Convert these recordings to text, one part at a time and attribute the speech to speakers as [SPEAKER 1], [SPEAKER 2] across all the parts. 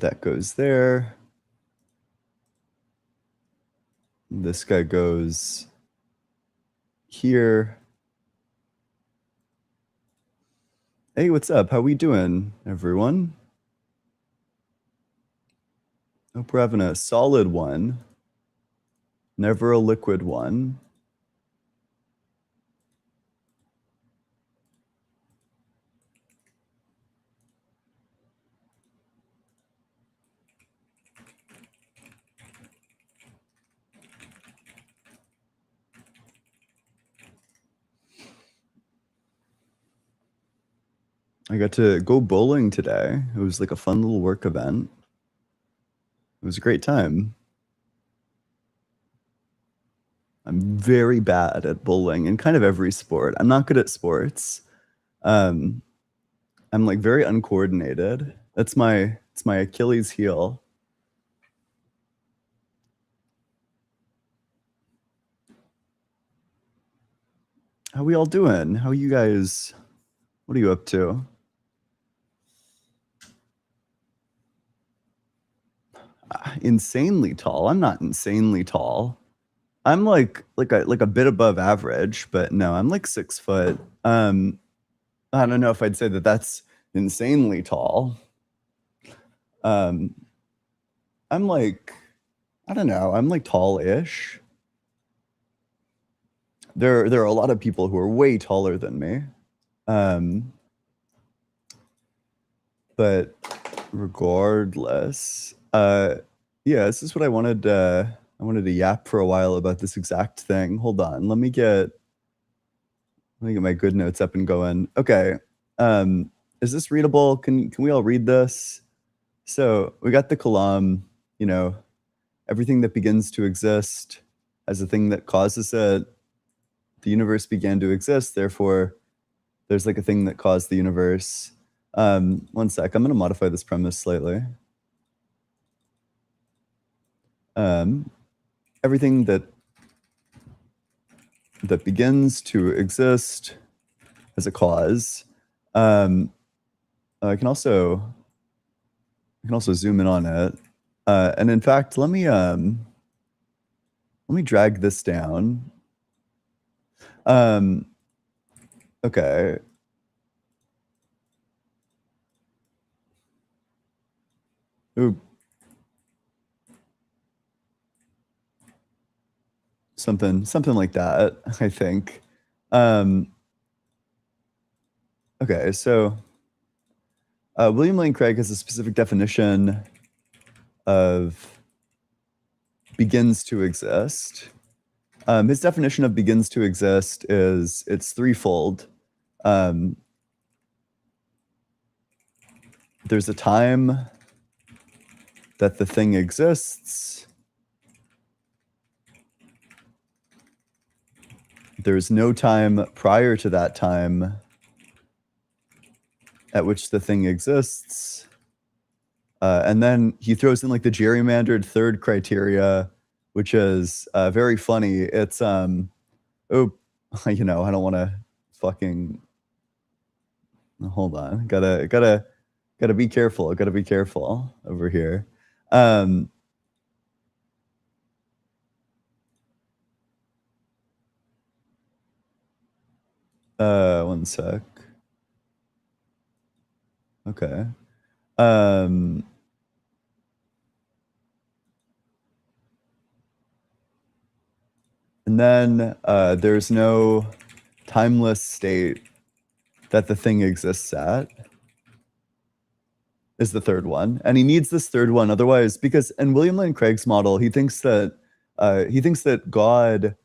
[SPEAKER 1] That goes there. This guy goes here. Hey, what's up? How we doing, everyone? Hope we're having a solid one. Never a liquid one. I got to go bowling today. It was like a fun little work event. It was a great time. I'm very bad at bowling in kind of every sport. I'm not good at sports. I'm like very uncoordinated. It's my Achilles heel. How we all doing? How you guys? What are you up to? Insanely tall. I'm not insanely tall. I'm like a bit above average, but no, I'm like 6 foot. I don't know if I'd say that that's insanely tall. I'm like, I don't know, I'm like tall-ish. There are a lot of people who are way taller than me. But regardless, yeah, this is what I wanted to yap for a while about this exact thing. Hold on, let me get my good notes up and going. Okay, is this readable? Can we all read this? So we got the Kalam, you know, everything that begins to exist as a thing that causes it. The universe began to exist, therefore there's like a thing that caused the universe. One sec, I'm gonna modify this premise slightly. Everything that begins to exist as a cause. I can also zoom in on it. And in fact, let me drag this down. Okay. Ooh. Something like that, I think. Okay, so William Lane Craig has a specific definition of begins to exist. His definition of begins to exist is it's threefold. There's a time that the thing exists. There's no time prior to that time at which the thing exists. And then he throws in like the gerrymandered third criteria, which is very funny. It's oh, you know, I don't want to fucking hold on. Gotta be careful. Gotta be careful over here. One sec. Okay. And then there's no timeless state that the thing exists at, is the third one. And he needs this third one otherwise, because in William Lane Craig's model, he thinks that God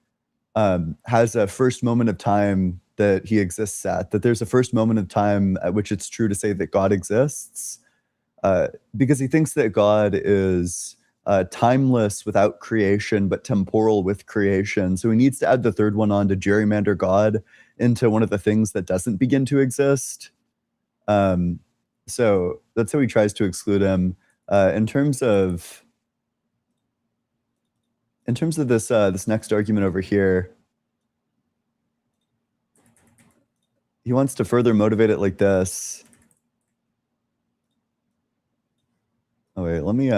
[SPEAKER 1] has a first moment of time that he exists at, that there's a first moment of time at which it's true to say that God exists, because he thinks that God is timeless without creation, but temporal with creation. So he needs to add the third one on to gerrymander God into one of the things that doesn't begin to exist. So that's how he tries to exclude him. In terms of this this next argument over here, he wants to further motivate it like this. Oh, wait, let me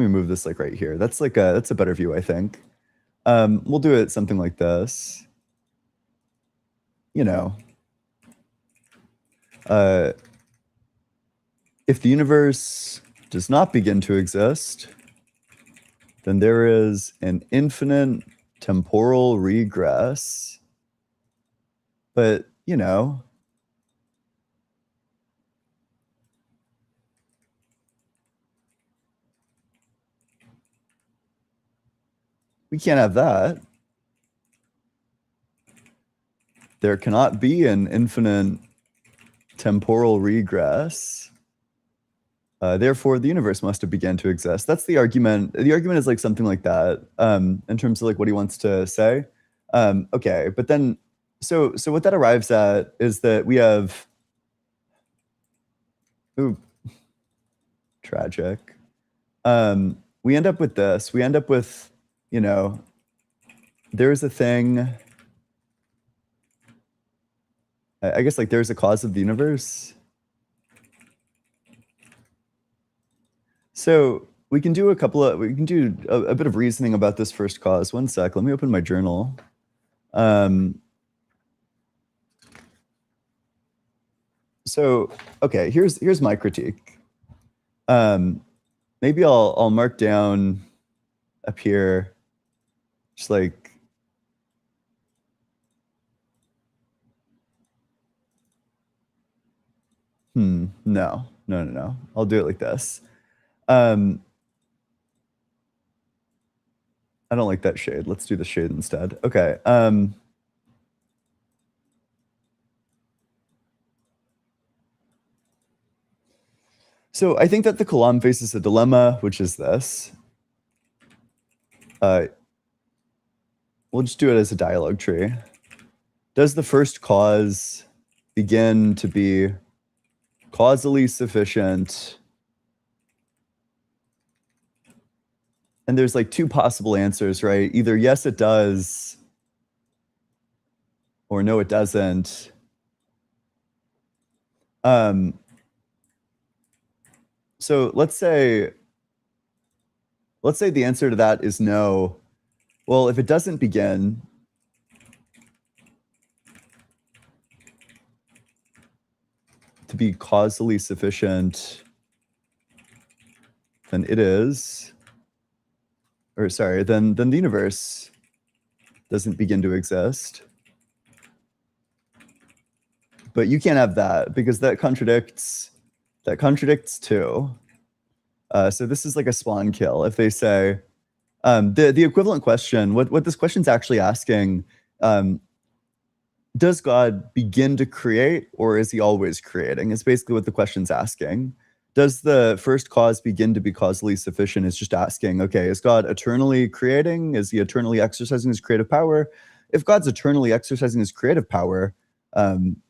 [SPEAKER 1] move this like right here. That's like that's a better view, I think. We'll do it something like this. You know, if the universe does not begin to exist, then there is an infinite temporal regress. But, you know, we can't have that. There cannot be an infinite temporal regress. Therefore, the universe must have begun to exist. That's the argument. The argument is like something like that in terms of like what he wants to say. Okay, but then, so what that arrives at is that we have, ooh, tragic. We end up with this. We end up with, you know, there's a thing. I guess like there's a cause of the universe. So we can do we can do a bit of reasoning about this first cause. One sec, let me open my journal. So, okay, here's my critique. Maybe I'll mark down up here, just like, no. I'll do it like this. I don't like that shade. Let's do the shade instead. Okay. So I think that the Kalam faces a dilemma, which is this. We'll just do it as a dialogue tree. Does the first cause begin to be causally sufficient? And there's like two possible answers, right? Either yes, it does, or no, it doesn't. So let's say the answer to that is no. Well, if it doesn't begin, to be causally sufficient, then it is, or sorry, then the universe doesn't begin to exist. But you can't have that because that contradicts too. So this is like a spawn kill. If they say the equivalent question, what this question's actually asking, does God begin to create or is he always creating? Is basically what the question's asking. Does the first cause begin to be causally sufficient? Is just asking, okay, is God eternally creating? Is he eternally exercising his creative power? If God's eternally exercising his creative power, then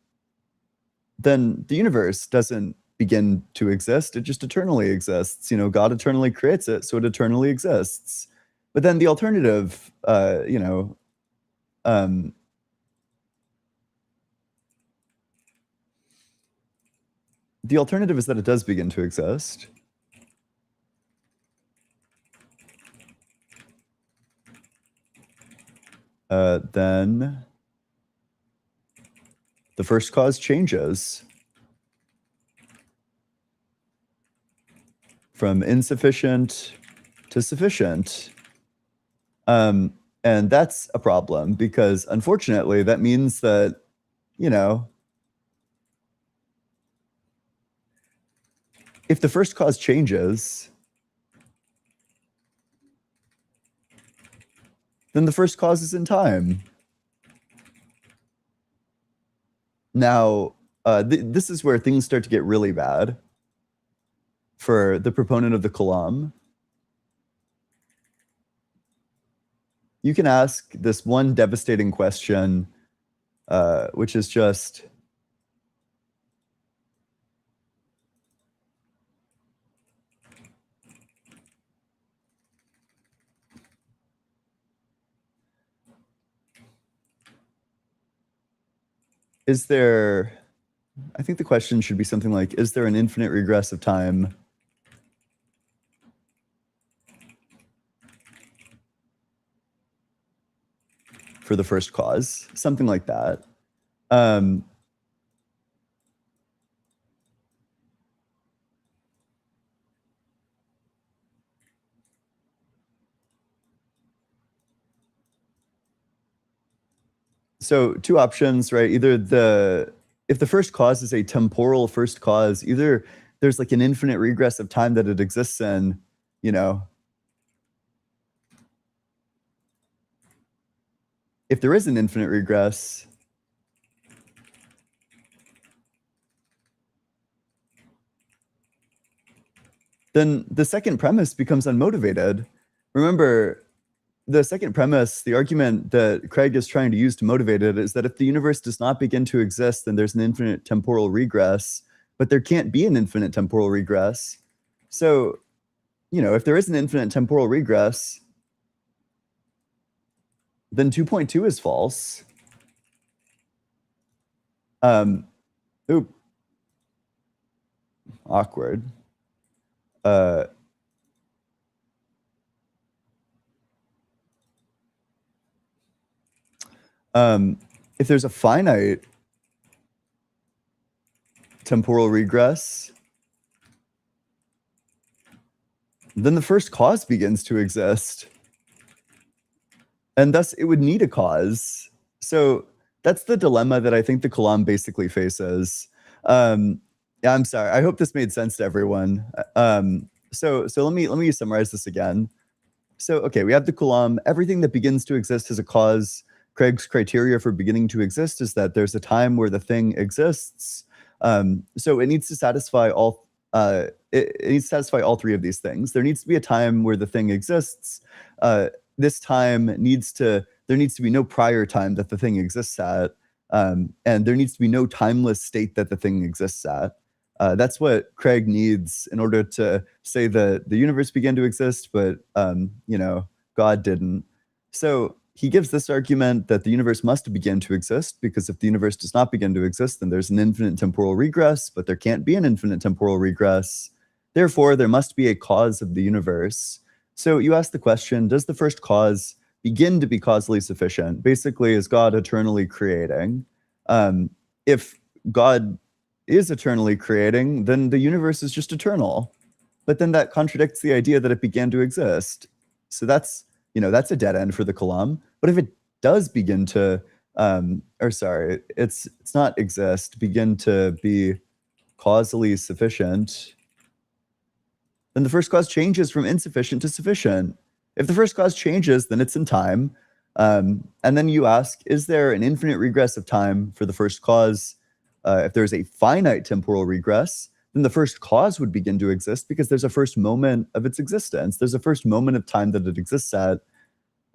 [SPEAKER 1] the universe doesn't begin to exist. It just eternally exists. You know, God eternally creates it, so it eternally exists. But then the alternative, you know, the alternative is that it does begin to exist. Then the first cause changes from insufficient to sufficient. And that's a problem because unfortunately that means that, you know, if the first cause changes, then the first cause is in time. Now, this is where things start to get really bad for the proponent of the Kalam. You can ask this one devastating question, which is just, is there I think the question should be something like, is there an infinite regress of time for the first cause? Something like that. So two options, right? Either if the first cause is a temporal first cause, either there's like an infinite regress of time that it exists in, you know. If there is an infinite regress, then the second premise becomes unmotivated. Remember, the second premise, the argument that Craig is trying to use to motivate it, is that if the universe does not begin to exist, then there's an infinite temporal regress, but there can't be an infinite temporal regress. So, you know, if there is an infinite temporal regress, then 2.2 is false. Awkward. If there's a finite temporal regress, then the first cause begins to exist. And thus it would need a cause. So that's the dilemma that I think the Kalam basically faces. Yeah, I'm sorry. I hope this made sense to everyone. So let me summarize this again. So, okay, we have the Kalam. Everything that begins to exist has a cause. Craig's criteria for beginning to exist is that there's a time where the thing exists. So it needs to satisfy all. It needs to satisfy all three of these things. There needs to be a time where the thing exists. This time there needs to be no prior time that the thing exists at, and there needs to be no timeless state that the thing exists at. That's what Craig needs in order to say that the universe began to exist, but you know, God didn't. So he gives this argument that the universe must begin to exist, because if the universe does not begin to exist, then there's an infinite temporal regress, but there can't be an infinite temporal regress. Therefore, there must be a cause of the universe. So you ask the question, does the first cause begin to be causally sufficient? Basically, is God eternally creating? If God is eternally creating, then the universe is just eternal. But then that contradicts the idea that it began to exist. So that's, you know, that's a dead end for the Kalam. But if it does begin to, it's not exist, begin to be causally sufficient, then the first cause changes from insufficient to sufficient. If the first cause changes, then it's in time. And then you ask, is there an infinite regress of time for the first cause? If there's a finite temporal regress, then the first cause would begin to exist because there's a first moment of its existence. There's a first moment of time that it exists at.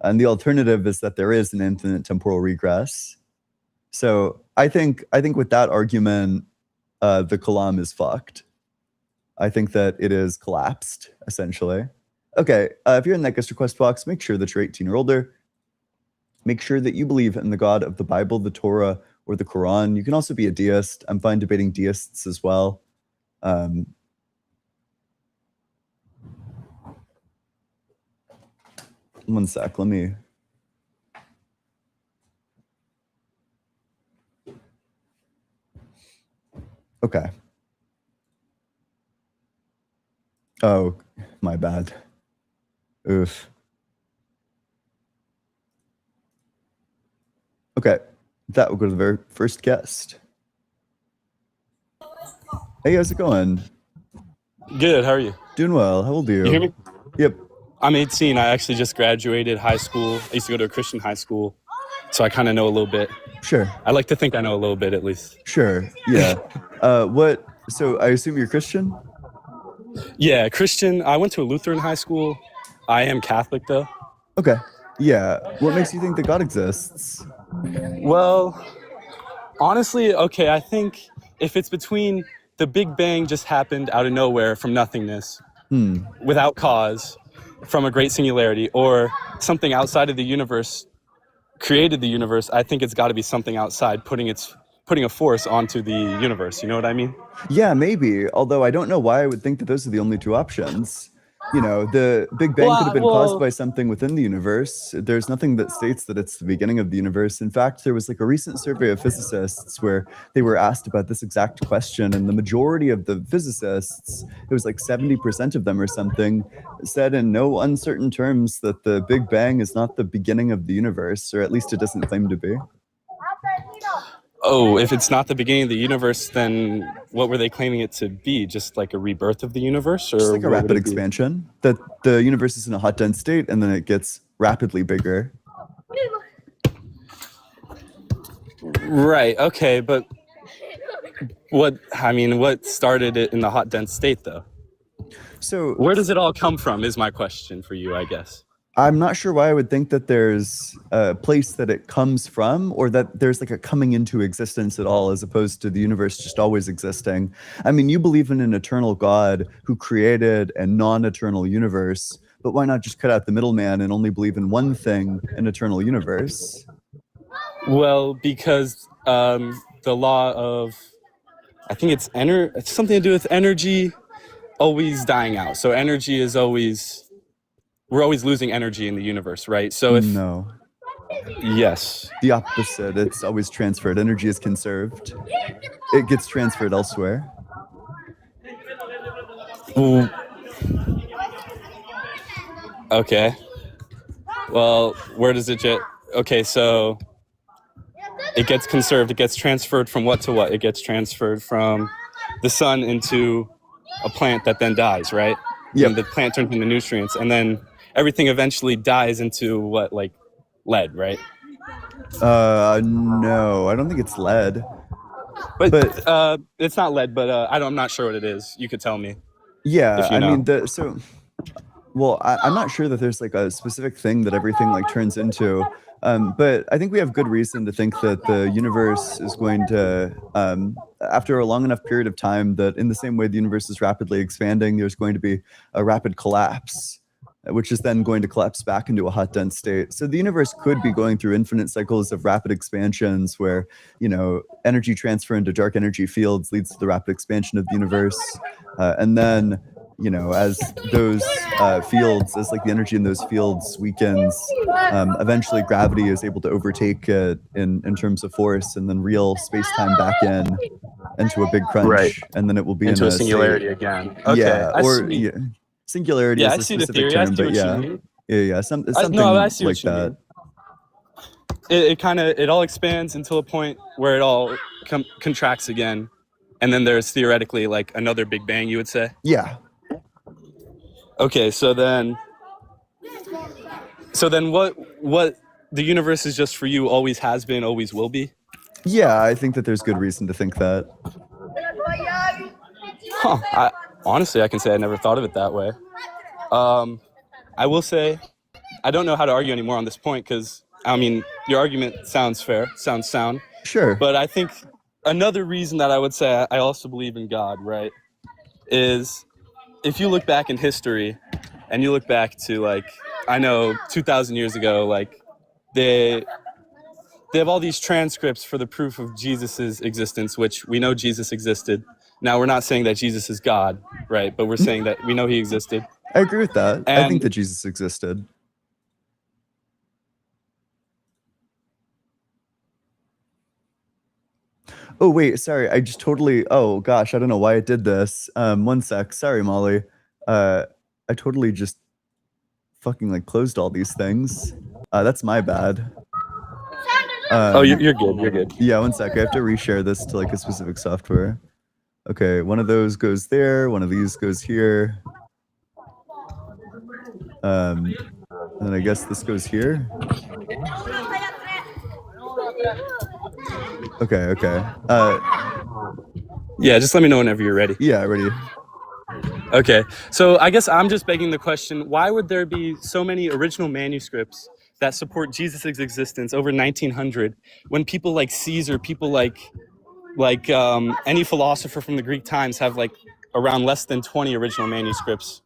[SPEAKER 1] And the alternative is that there is an infinite temporal regress. So I think with that argument, the Kalam is fucked. I think that it is collapsed, essentially. Okay, if you're in that guest request box, make sure that you're 18 or older. Make sure that you believe in the God of the Bible, the Torah, or the Quran. You can also be a deist. I'm fine debating deists as well. One sec, let me... Okay. Oh, my bad. Oof. Okay, that will go to the very first guest. Hey, how's it going?
[SPEAKER 2] Good, how are you?
[SPEAKER 1] Doing well. How old are you?
[SPEAKER 2] You hear me?
[SPEAKER 1] Yep.
[SPEAKER 2] I'm 18. I actually just graduated high school. I used to go to a Christian high school, so I kind of know a little bit.
[SPEAKER 1] Sure.
[SPEAKER 2] I like to think I know a little bit at least.
[SPEAKER 1] Sure, yeah. So I assume you're Christian?
[SPEAKER 2] Yeah, Christian. I went to a Lutheran high school. I am Catholic though.
[SPEAKER 1] Okay, yeah. What makes you think that God exists?
[SPEAKER 2] Well, honestly, okay, I think if it's between the Big Bang just happened out of nowhere from nothingness, without cause, from a great singularity, or something outside of the universe created the universe, I think it's got to be something outside putting its putting a force onto the universe. You know what I mean?
[SPEAKER 1] Yeah, maybe. Although I don't know why I would think that those are the only two options. You know, the Big Bang could have been caused by something within the universe. There's nothing that states that it's the beginning of the universe. In fact, there was like a recent survey of physicists where they were asked about this exact question, and the majority of the physicists, it was like 70% of them or something, said in no uncertain terms that the Big Bang is not the beginning of the universe, or at least it doesn't claim to be.
[SPEAKER 2] Oh, if it's not the beginning of the universe, then what were they claiming it to be? Just like a rebirth of the universe? Or
[SPEAKER 1] just like a rapid expansion, that the universe is in a hot, dense state and then it gets rapidly bigger.
[SPEAKER 2] Right, okay, but what started it in the hot, dense state, though?
[SPEAKER 1] So
[SPEAKER 2] where does it all come from is my question for you, I guess.
[SPEAKER 1] I'm not sure why I would think that there's a place that it comes from, or that there's like a coming into existence at all, as opposed to the universe just always existing. I mean, you believe in an eternal God who created a non-eternal universe, but why not just cut out the middleman and only believe in one thing, an eternal universe?
[SPEAKER 2] Well, because the law of, I think it's something to do with energy always dying out. So energy is always... we're always losing energy in the universe, right? So if...
[SPEAKER 1] No.
[SPEAKER 2] Yes.
[SPEAKER 1] The opposite. It's always transferred. Energy is conserved. It gets transferred elsewhere.
[SPEAKER 2] Ooh. Okay. Well, where does it get... okay, so it gets conserved. It gets transferred from what to what? It gets transferred from the sun into a plant that then dies, right?
[SPEAKER 1] Yeah.
[SPEAKER 2] And the plant turns into nutrients, and then everything eventually dies into what, like lead, right?
[SPEAKER 1] No, I don't think it's lead.
[SPEAKER 2] But it's not lead, but I'm not sure what it is. You could tell me.
[SPEAKER 1] Yeah, I mean, I'm not sure that there's like a specific thing that everything like turns into. But I think we have good reason to think that the universe is going to, after a long enough period of time, that in the same way the universe is rapidly expanding, there's going to be a rapid collapse, which is then going to collapse back into a hot, dense state. So the universe could be going through infinite cycles of rapid expansions where, you know, energy transfer into dark energy fields leads to the rapid expansion of the universe. And then, you know, as those fields, as like the energy in those fields weakens, eventually gravity is able to overtake it in terms of force, and then reel space-time back into a big crunch,
[SPEAKER 2] right.
[SPEAKER 1] And then it will be
[SPEAKER 2] into
[SPEAKER 1] in
[SPEAKER 2] a singularity again. Okay.
[SPEAKER 1] Yeah, singularity is a specific term, but something like that.
[SPEAKER 2] It all expands until a point where it all contracts again, and then there's theoretically like another Big Bang, you would say?
[SPEAKER 1] Yeah.
[SPEAKER 2] Okay, so then what the universe is just for you always has been, always will be?
[SPEAKER 1] Yeah, I think that there's good reason to think that.
[SPEAKER 2] Huh. Honestly, I can say I never thought of it that way. I will say I don't know how to argue anymore on this point, because, I mean, your argument sounds fair, sounds sound.
[SPEAKER 1] Sure.
[SPEAKER 2] But I think another reason that I would say I also believe in God, right, is if you look back in history and you look back to, like, I know 2,000 years ago, like, they have all these transcripts for the proof of Jesus's existence, which we know Jesus existed. Now, we're not saying that Jesus is God, right? But we're saying that we know he existed.
[SPEAKER 1] I agree with that. I think that Jesus existed. Oh, wait, sorry. I just totally... oh, gosh, I don't know why I did this. One sec. Sorry, Molly. I totally just fucking, like, closed all these things. That's my bad.
[SPEAKER 2] Oh, you're good. You're good.
[SPEAKER 1] Yeah, one sec. I have to reshare this to, like, a specific software. Okay, one of those goes there. One of these goes here. And I guess this goes here. Okay.
[SPEAKER 2] Yeah, just let me know whenever you're ready.
[SPEAKER 1] Yeah, ready.
[SPEAKER 2] Okay, so I guess I'm just begging the question, why would there be so many original manuscripts that support Jesus' existence over 1900 when people like Caesar, people like any philosopher from the Greek times have like around less than 20 original manuscripts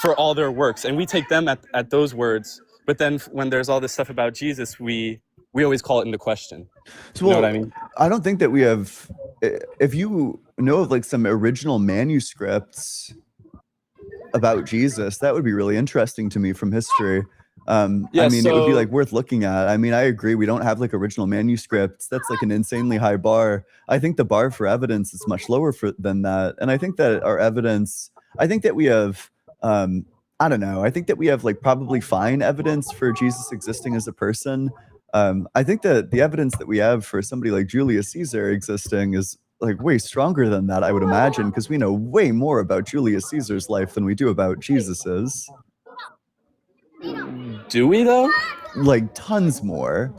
[SPEAKER 2] for all their works, and we take them at those words, but then when there's all this stuff about Jesus, we we always call it into question.
[SPEAKER 1] So,
[SPEAKER 2] You know what I mean?
[SPEAKER 1] I don't think that we have. If you know of like some original manuscripts about Jesus, that would be really interesting to me from history. I
[SPEAKER 2] Yeah,
[SPEAKER 1] mean, it would be
[SPEAKER 2] so
[SPEAKER 1] like worth looking at. I mean, I agree. We don't have like original manuscripts. That's like an insanely high bar. I think the bar for evidence is much lower than that. And I think that our evidence, I think that we have, I don't know. I think that we have like probably fine evidence for Jesus existing as a person. I think that the evidence that we have for somebody like Julius Caesar existing is like way stronger than that, I would imagine, because we know way more about Julius Caesar's life than we do about Jesus's.
[SPEAKER 2] do we though?
[SPEAKER 1] Like tons more.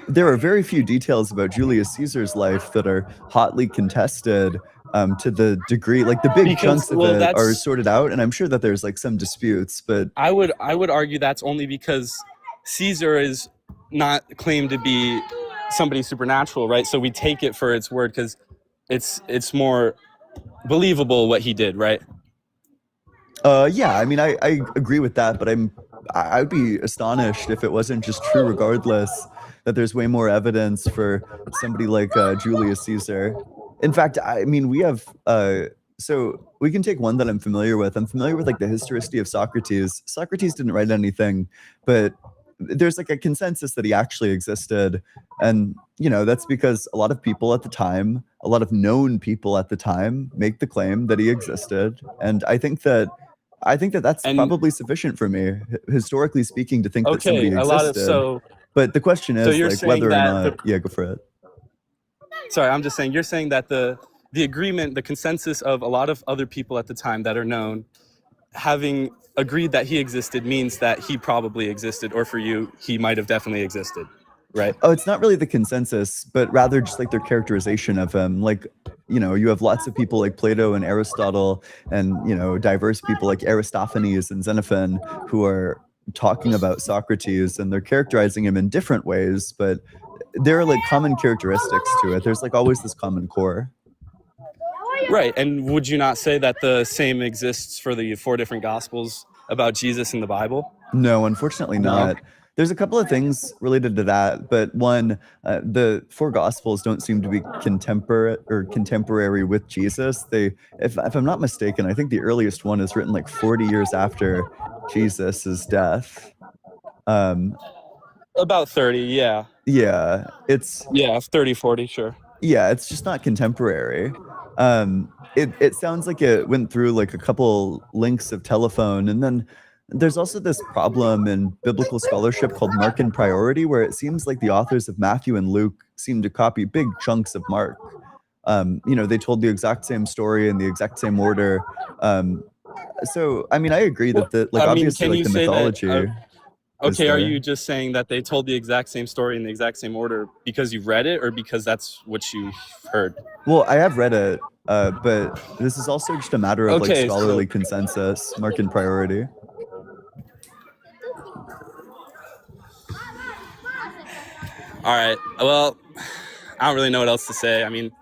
[SPEAKER 1] There are very few details about Julius Caesar's life that are hotly contested to the degree, like the big chunks of it are sorted out, and I'm sure that there's like some disputes, but
[SPEAKER 2] I would argue that's only because Caesar is not claimed to be somebody supernatural, right? So we take it for its word because it's more believable what he did, right?
[SPEAKER 1] Yeah, I mean, I agree with that, but I'd be astonished if it wasn't just true regardless, that there's way more evidence for somebody like Julius Caesar. In fact, I mean, we have, so we can take one that I'm familiar with. I'm familiar with like the Historicity of Socrates. Socrates didn't write anything, but there's like a consensus that he actually existed. And, you know, that's because a lot of people at the time, a lot of known people at the time make the claim that he existed. And I think that that's probably sufficient for me, historically speaking, to think that somebody existed. But the question is like whether or not, yeah, go for it.
[SPEAKER 2] Sorry, I'm just saying, you're saying that the agreement, the consensus of a lot of other people at the time that are known, having agreed that he existed means that he probably existed, or for you, he might have definitely existed, right?
[SPEAKER 1] Oh, it's not really the consensus, but rather just like their characterization of him. Like, you know, you have lots of people like Plato and Aristotle and, you know, diverse people like Aristophanes and Xenophon who are talking about Socrates, and they're characterizing him in different ways, but there are like common characteristics to it. There's like always this common core.
[SPEAKER 2] Right, and would you not say that the same exists for the 4 different Gospels about Jesus in the Bible?
[SPEAKER 1] No, unfortunately not. There's a couple of things related to that, but one, the 4 Gospels don't seem to be contemporary with Jesus. If I'm not mistaken, I think the earliest one is written like 40 years after Jesus's death.
[SPEAKER 2] About 30, yeah.
[SPEAKER 1] Yeah, it's
[SPEAKER 2] 30, 40, sure.
[SPEAKER 1] Yeah, it's just not contemporary. It sounds like it went through like a couple links of telephone, and then there's also this problem in biblical scholarship called Markan priority, where it seems like the authors of Matthew and Luke seem to copy big chunks of Mark. You know, they told the exact same story in the exact same order. So, I mean, I agree that obviously like the mythology.
[SPEAKER 2] Okay, are you just saying that they told the exact same story in the exact same order because you've read it, or because that's what you heard?
[SPEAKER 1] Well, I have read it, but this is also just a matter of like scholarly consensus, Markan priority.
[SPEAKER 2] All right. Well, I don't really know what else to say. I mean,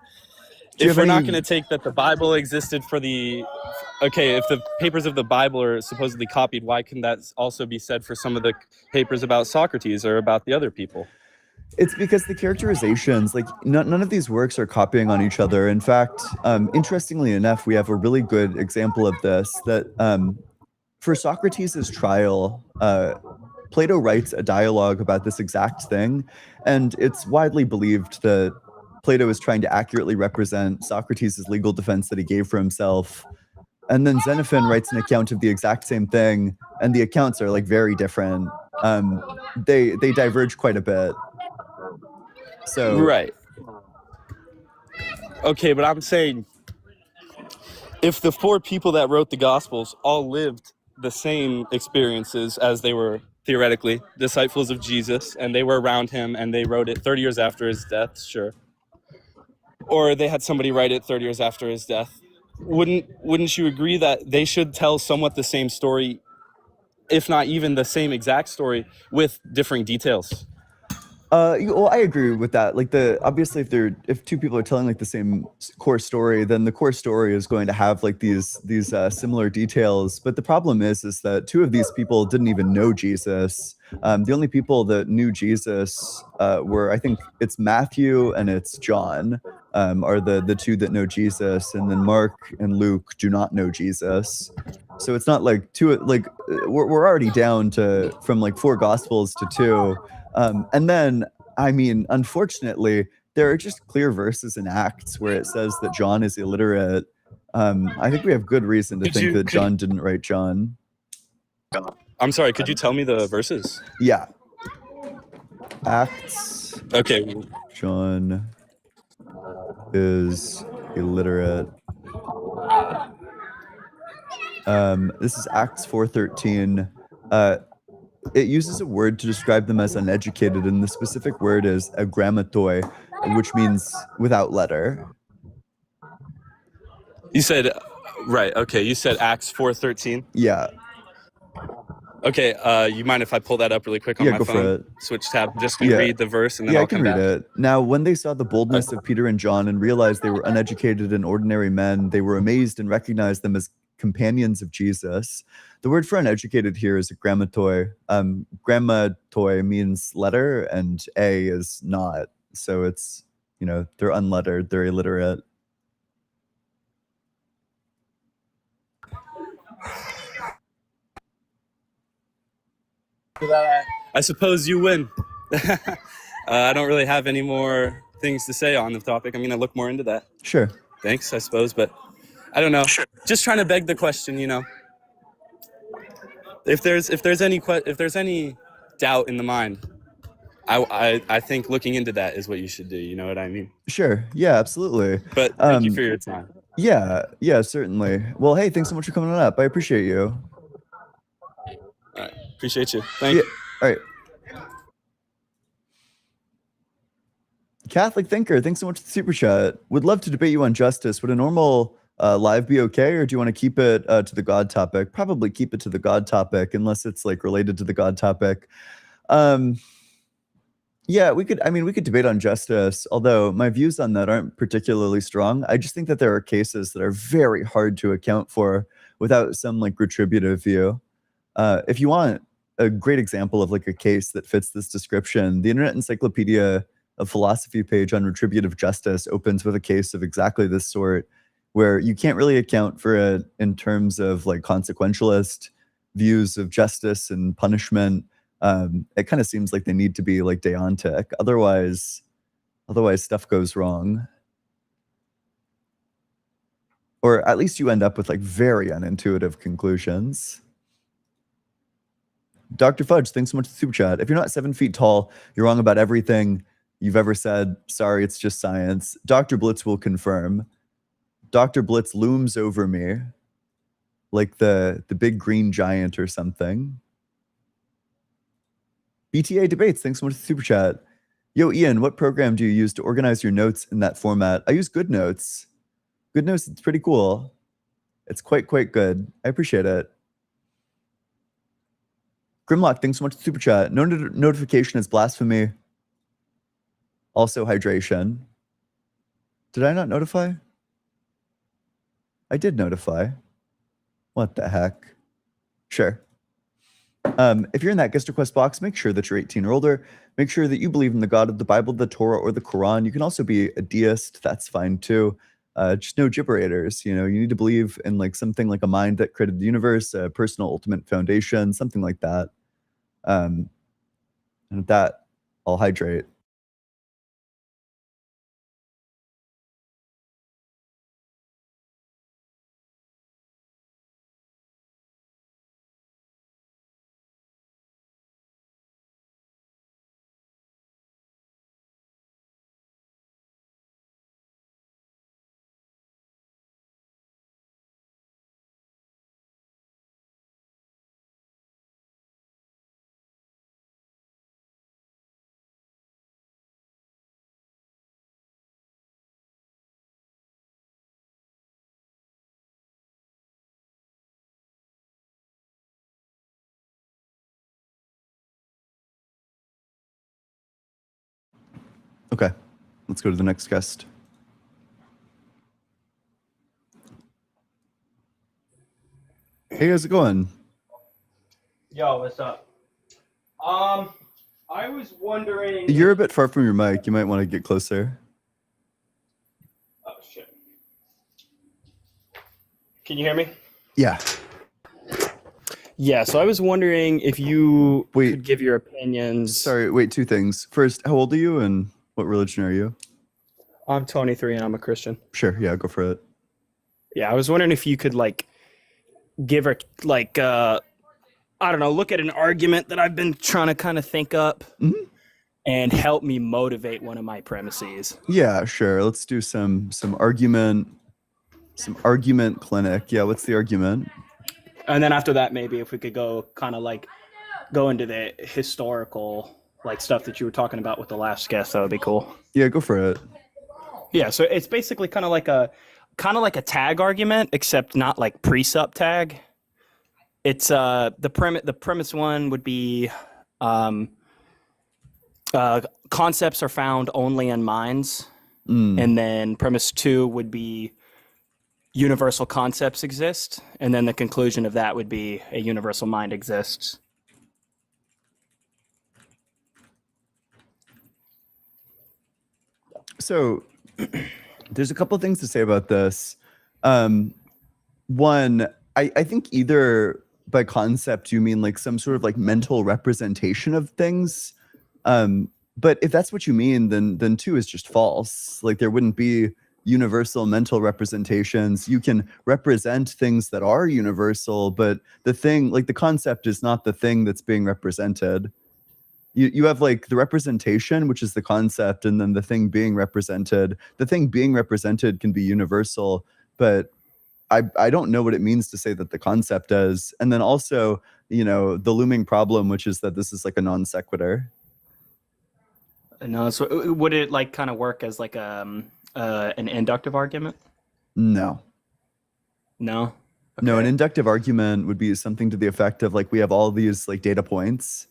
[SPEAKER 2] if we're not going to take that the Bible existed for the... Okay, if the papers of the Bible are supposedly copied, why can that also be said for some of the papers about Socrates or about the other people?
[SPEAKER 1] It's because the characterizations, like none of these works are copying on each other. In fact, interestingly enough, we have a really good example of this, that for Socrates' trial, Plato writes a dialogue about this exact thing, and it's widely believed that Plato is trying to accurately represent Socrates' legal defense that he gave for himself. And then Xenophon writes an account of the exact same thing, and the accounts are like very different. They diverge quite a bit. So
[SPEAKER 2] right. Okay, but I'm saying if the 4 people that wrote the Gospels all lived the same experiences as they were theoretically disciples of Jesus, and they were around him, and they wrote it 30 years after his death, sure. Or they had somebody write it 30 years after his death. Wouldn't you agree that they should tell somewhat the same story, if not even the same exact story, with differing details?
[SPEAKER 1] Well, I agree with that. Like obviously, if two people are telling like the same core story, then the core story is going to have like these similar details. But the problem is that two of these people didn't even know Jesus. The only people that knew Jesus were, I think, it's Matthew and it's John, are the two that know Jesus, and then Mark and Luke do not know Jesus. So it's not like two, like we're already down to from like four gospels to two. And then, I mean, unfortunately, there are just clear verses in Acts where it says that John is illiterate. I think we have good reason to
[SPEAKER 2] Could
[SPEAKER 1] think
[SPEAKER 2] you?
[SPEAKER 1] that John didn't write John.
[SPEAKER 2] I'm sorry. Could you tell me the verses?
[SPEAKER 1] Yeah. Acts,
[SPEAKER 2] Okay.
[SPEAKER 1] John is illiterate. This is Acts 4:13. It uses a word to describe them as uneducated, and the specific word is agrammatoi, which means without letter.
[SPEAKER 2] You said, right. Okay. You said Acts 4:13.
[SPEAKER 1] Yeah.
[SPEAKER 2] Okay. You mind if I pull that up really quick on
[SPEAKER 1] Yeah,
[SPEAKER 2] my
[SPEAKER 1] go for
[SPEAKER 2] phone?
[SPEAKER 1] it.
[SPEAKER 2] Switch tab. Just
[SPEAKER 1] Yeah.
[SPEAKER 2] read the verse and then
[SPEAKER 1] Yeah,
[SPEAKER 2] I'll
[SPEAKER 1] I can
[SPEAKER 2] come
[SPEAKER 1] read
[SPEAKER 2] back.
[SPEAKER 1] it. Now, when they saw the boldness of Peter and John and realized they were uneducated and ordinary men, they were amazed and recognized them as companions of Jesus. The word for uneducated here is a grammatoi. Grammatoi means letter, and a is not. So it's, they're unlettered, they're illiterate.
[SPEAKER 2] I suppose you win. I don't really have any more things to say on the topic. I'm going to look more into that.
[SPEAKER 1] Sure.
[SPEAKER 2] Thanks, I suppose, but I don't know. Sure. Just trying to beg the question, If there's any doubt in the mind, I think looking into that is what you should do. You know what I mean?
[SPEAKER 1] Sure. Yeah, absolutely.
[SPEAKER 2] But thank you for your time.
[SPEAKER 1] Yeah, certainly. Well, hey, thanks so much for coming on up. I appreciate you.
[SPEAKER 2] All right. Appreciate you. Thank you.
[SPEAKER 1] All right. Catholic Thinker, thanks so much for the super chat. Would love to debate you on justice. Would a normal live be okay, or do you want to keep it to the God topic? Probably keep it to the God topic, unless it's like related to the God topic. Yeah, we could debate on justice, although my views on that aren't particularly strong. I just think that there are cases that are very hard to account for without some like retributive view. If you want a great example of like a case that fits this description, the Internet Encyclopedia of Philosophy page on retributive justice opens with a case of exactly this sort, where you can't really account for it in terms of like consequentialist views of justice and punishment. It kind of seems like they need to be like deontic. Otherwise stuff goes wrong. Or at least you end up with like very unintuitive conclusions. Dr. Fudge, thanks so much for the super chat. If you're not 7 feet tall, you're wrong about everything you've ever said. Sorry, it's just science. Dr. Blitz will confirm. Dr. Blitz looms over me like the big green giant or something. BTA debates, thanks so much for the super chat. Yo, Ian, what program do you use to organize your notes in that format? I use GoodNotes. GoodNotes, it's pretty cool. It's quite good. I appreciate it. Grimlock, thanks so much for the super chat. No notification is blasphemy. Also hydration. Did I not notify? I did notify. What the heck? Sure. If you're in that guest request box, make sure that you're 18 or older. Make sure that you believe in the God of the Bible, the Torah, or the Quran. You can also be a deist. That's fine too. Just no gibberators. You need to believe in like something like a mind that created the universe, a personal ultimate foundation, something like that. And with that, I'll hydrate. Okay, let's go to the next guest. Hey, how's it going?
[SPEAKER 3] Yo, what's up? I was wondering.
[SPEAKER 1] You're a bit far from your mic. You might want to get closer.
[SPEAKER 3] Oh shit! Can you hear me?
[SPEAKER 1] Yeah.
[SPEAKER 3] Yeah. So I was wondering if you
[SPEAKER 1] Wait.
[SPEAKER 3] could give your opinions.
[SPEAKER 1] Sorry, wait, two things. First, how old are you and what religion are you?
[SPEAKER 3] I'm 23 and I'm a Christian.
[SPEAKER 1] Sure, yeah, go for it.
[SPEAKER 3] Yeah, I was wondering if you could give a I don't know, look at an argument that I've been trying to kind of think up and help me motivate one of my premises.
[SPEAKER 1] Yeah, sure. Let's do some argument clinic. Yeah, what's the argument?
[SPEAKER 3] And then after that, maybe if we could go into the historical stuff that you were talking about with the last guest, that would be cool.
[SPEAKER 1] Yeah, go for it.
[SPEAKER 3] Yeah, so it's basically kind of like a tag argument, except not like precept tag. It's the premise one would be concepts are found only in minds, and then premise 2 would be universal concepts exist, and then the conclusion of that would be a universal mind exists.
[SPEAKER 1] So there's a couple things to say about this. One, I think either by concept you mean like some sort of like mental representation of things. But if that's what you mean, then 2 is just false. Like there wouldn't be universal mental representations. You can represent things that are universal, but the thing, like the concept is not the thing that's being represented. You have like the representation, which is the concept, and then the thing being represented. The thing being represented can be universal, but I don't know what it means to say that the concept is. And then also, the looming problem, which is that this is like a non sequitur.
[SPEAKER 3] No, so would it kind of work as like an inductive argument?
[SPEAKER 1] No.
[SPEAKER 3] No? Okay.
[SPEAKER 1] No, an inductive argument would be something to the effect of like we have all these like data points.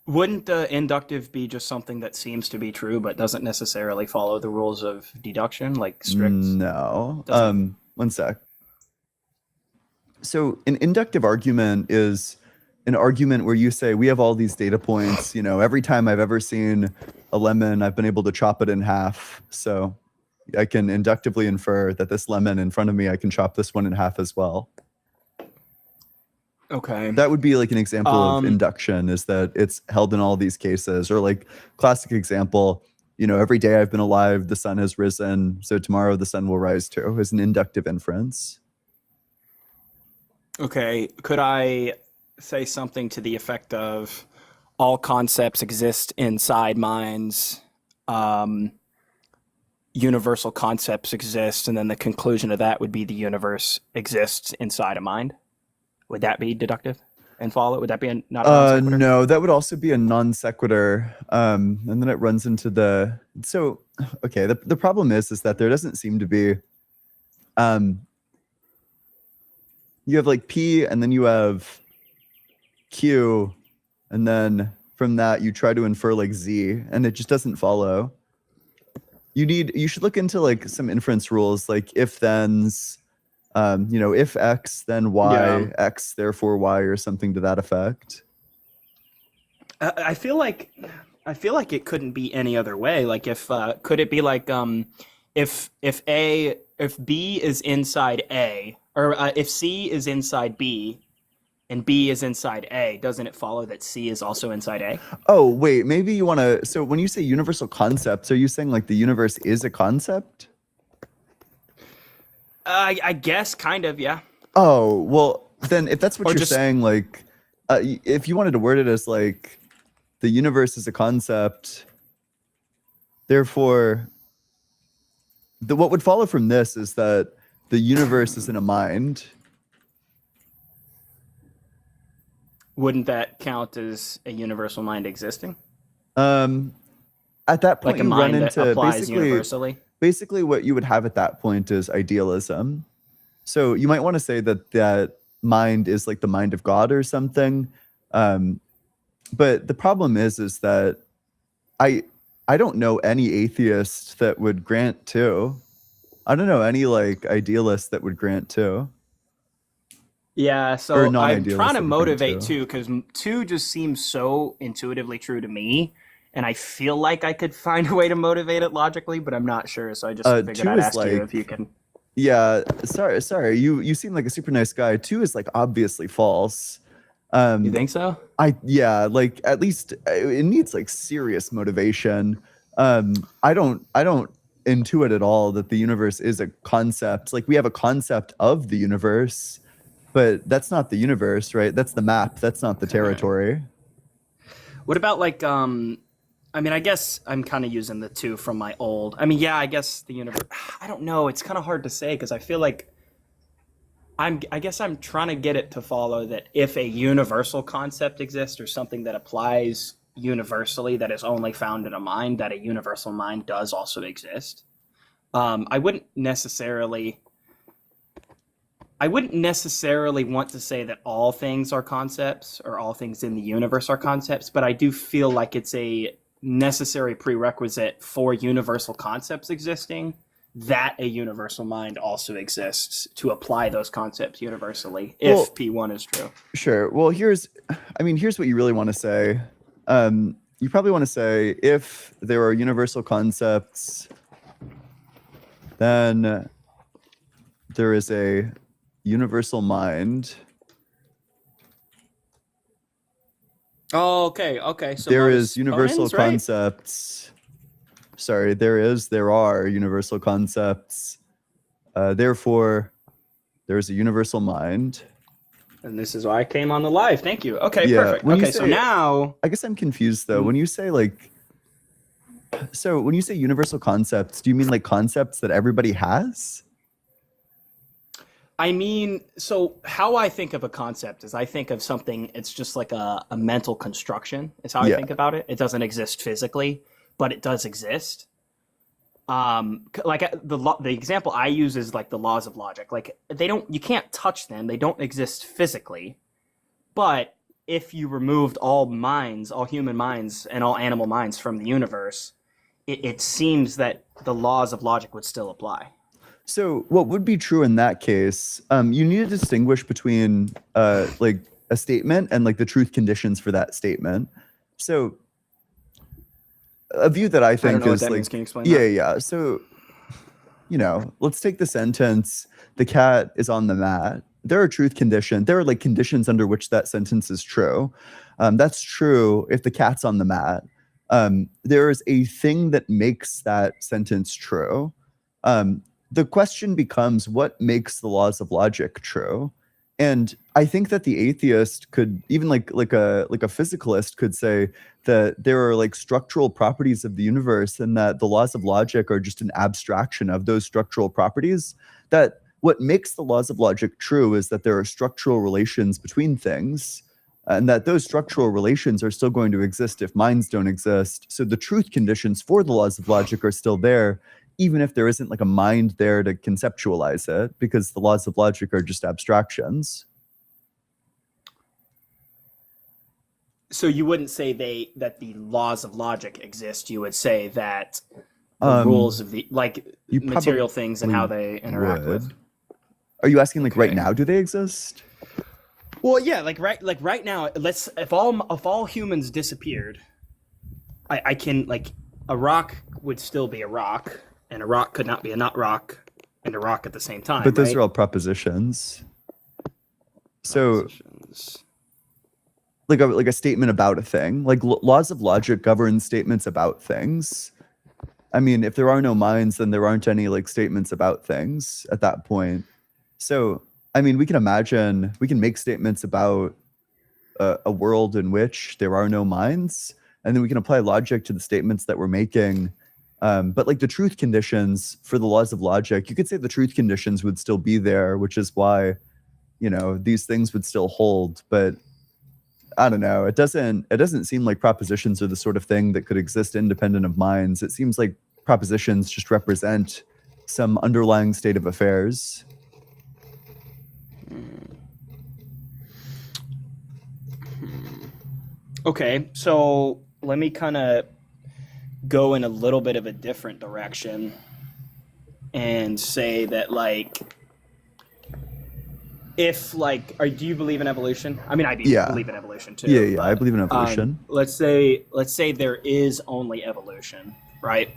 [SPEAKER 3] Wouldn't inductive be just something that seems to be true but doesn't necessarily follow the rules of deduction, like strict?
[SPEAKER 1] No. One sec. So an inductive argument is an argument where you say we have all these data points. Every time I've ever seen a lemon, I've been able to chop it in half. So I can inductively infer that this lemon in front of me, I can chop this one in half as well.
[SPEAKER 3] Okay.
[SPEAKER 1] That would be like an example of induction, is that it's held in all these cases. Or like classic example, every day I've been alive, the sun has risen, so tomorrow the sun will rise too, is an inductive inference.
[SPEAKER 3] Okay. Could I say something to the effect of all concepts exist inside minds, universal concepts exist, and then the conclusion of that would be the universe exists inside a mind? Would that be deductive and follow? Would that be not a non sequitur?
[SPEAKER 1] No, that would also be a non sequitur. And then it runs into the problem is that there doesn't seem to be you have like P and then you have Q, and then from that you try to infer like Z, and it just doesn't follow. You should look into like some inference rules, like if thens, if X, then Y, yeah. X, therefore Y, or something to that effect.
[SPEAKER 3] I feel like it couldn't be any other way. Like if could it be like if B is inside A, or if C is inside B and B is inside A, doesn't it follow that C is also inside A?
[SPEAKER 1] Oh, wait, maybe you want to... So when you say universal concepts, are you saying like the universe is a concept?
[SPEAKER 3] I guess, kind of, yeah.
[SPEAKER 1] Oh, well, then if that's what you're saying, like, if you wanted to word it as like the universe is a concept, therefore, what would follow from this is that the universe is in a mind.
[SPEAKER 3] Wouldn't that count as a universal mind existing?
[SPEAKER 1] At that point,
[SPEAKER 3] like a
[SPEAKER 1] you
[SPEAKER 3] mind
[SPEAKER 1] run into
[SPEAKER 3] that applies universally?
[SPEAKER 1] Basically, what you would have at that point is idealism. So you might want to say that mind is like the mind of God or something. But the problem is that I don't know any atheist that would grant two. I don't know any like idealist that would grant two.
[SPEAKER 3] Yeah,
[SPEAKER 1] Or
[SPEAKER 3] so I'm
[SPEAKER 1] non-idealist
[SPEAKER 3] trying to
[SPEAKER 1] that would grant
[SPEAKER 3] motivate
[SPEAKER 1] two.
[SPEAKER 3] two because two just seems so intuitively true to me, and I feel like I could find a way to motivate it logically, but I'm not sure. So I just figured
[SPEAKER 1] Two
[SPEAKER 3] I'd
[SPEAKER 1] is
[SPEAKER 3] ask you if you
[SPEAKER 1] like,
[SPEAKER 3] can.
[SPEAKER 1] yeah, sorry. You seem like a super nice guy. Two is like obviously false.
[SPEAKER 3] You think so?
[SPEAKER 1] Yeah, like at least it needs like serious motivation. I don't intuit at all that the universe is a concept. Like we have a concept of the universe, but that's not the universe, right? That's the map. That's not the territory.
[SPEAKER 3] What about like I mean, I guess I'm kind of using the two from my old. I mean, yeah, I guess the universe. I don't know. It's kind of hard to say because I feel like I guess I'm trying to get it to follow that if a universal concept exists or something that applies universally that is only found in a mind, that a universal mind does also exist. I wouldn't necessarily. I wouldn't necessarily want to say that all things are concepts or all things in the universe are concepts, but I do feel like it's a necessary prerequisite for universal concepts existing that a universal mind also exists to apply those concepts universally if
[SPEAKER 1] Well,
[SPEAKER 3] P1 is true.
[SPEAKER 1] Sure. Well, here's what you really want to say. You probably want to say if there are universal concepts, then there is a universal mind.
[SPEAKER 3] Oh, okay. So
[SPEAKER 1] There
[SPEAKER 3] love
[SPEAKER 1] is universal
[SPEAKER 3] opponents, right?
[SPEAKER 1] concepts. Sorry, there are universal concepts. Therefore, there is a universal mind.
[SPEAKER 3] And this is why I came on the live. Thank you. Okay,
[SPEAKER 1] Yeah,
[SPEAKER 3] perfect.
[SPEAKER 1] when you
[SPEAKER 3] Okay, so
[SPEAKER 1] say-
[SPEAKER 3] now
[SPEAKER 1] I guess I'm confused though. When you say like, so when you say universal concepts, do you mean like concepts that everybody has?
[SPEAKER 3] I mean, so how I think of a concept is I think of something, it's just like a mental construction, is how I
[SPEAKER 1] Yeah.
[SPEAKER 3] think about it. It doesn't exist physically, but it does exist. The example I use is like the laws of logic. Like you can't touch them, they don't exist physically. But if you removed all minds, all human minds and all animal minds from the universe, it seems that the laws of logic would still apply.
[SPEAKER 1] So what would be true in that case? You need to distinguish between like a statement and like the truth conditions for that statement. So a view that I
[SPEAKER 3] I don't
[SPEAKER 1] think
[SPEAKER 3] know what
[SPEAKER 1] is
[SPEAKER 3] that
[SPEAKER 1] like,
[SPEAKER 3] means. Can you explain
[SPEAKER 1] yeah,
[SPEAKER 3] that?
[SPEAKER 1] yeah. So, let's take the sentence, the cat is on the mat. There are truth conditions. There are like conditions under which that sentence is true. That's true if the cat's on the mat. There is a thing that makes that sentence true. The question becomes what makes the laws of logic true? And I think that the atheist could even like a physicalist could say that there are like structural properties of the universe and that the laws of logic are just an abstraction of those structural properties. That what makes the laws of logic true is that there are structural relations between things and that those structural relations are still going to exist if minds don't exist. So the truth conditions for the laws of logic are still there, even if there isn't like a mind there to conceptualize it, because the laws of logic are just abstractions.
[SPEAKER 3] So you wouldn't say that the laws of logic exist. You would say that the rules of the
[SPEAKER 1] you
[SPEAKER 3] material things and how they interact with.
[SPEAKER 1] Are you asking like right
[SPEAKER 3] Okay.
[SPEAKER 1] now? Do they exist?
[SPEAKER 3] Well, yeah, like right now. If all humans disappeared, I can like a rock would still be a rock, and a rock could not be a not rock and a rock at the same time.
[SPEAKER 1] But those
[SPEAKER 3] right?
[SPEAKER 1] are all propositions. So
[SPEAKER 3] Propositions.
[SPEAKER 1] like a statement about a thing, like laws of logic govern statements about things. I mean, if there are no minds, then there aren't any like statements about things at that point. So, I mean, we can make statements about a world in which there are no minds, and then we can apply logic to the statements that we're making. But like the truth conditions for the laws of logic, you could say the truth conditions would still be there, which is why, these things would still hold. But I don't know. It doesn't seem like propositions are the sort of thing that could exist independent of minds. It seems like propositions just represent some underlying state of affairs.
[SPEAKER 3] Okay, so let me kind of go in a little bit of a different direction and say that, like, if like, do you believe in evolution? I mean, I
[SPEAKER 1] Yeah.
[SPEAKER 3] believe in evolution too.
[SPEAKER 1] Yeah,
[SPEAKER 3] but,
[SPEAKER 1] I believe in evolution.
[SPEAKER 3] let's say there is only evolution, right?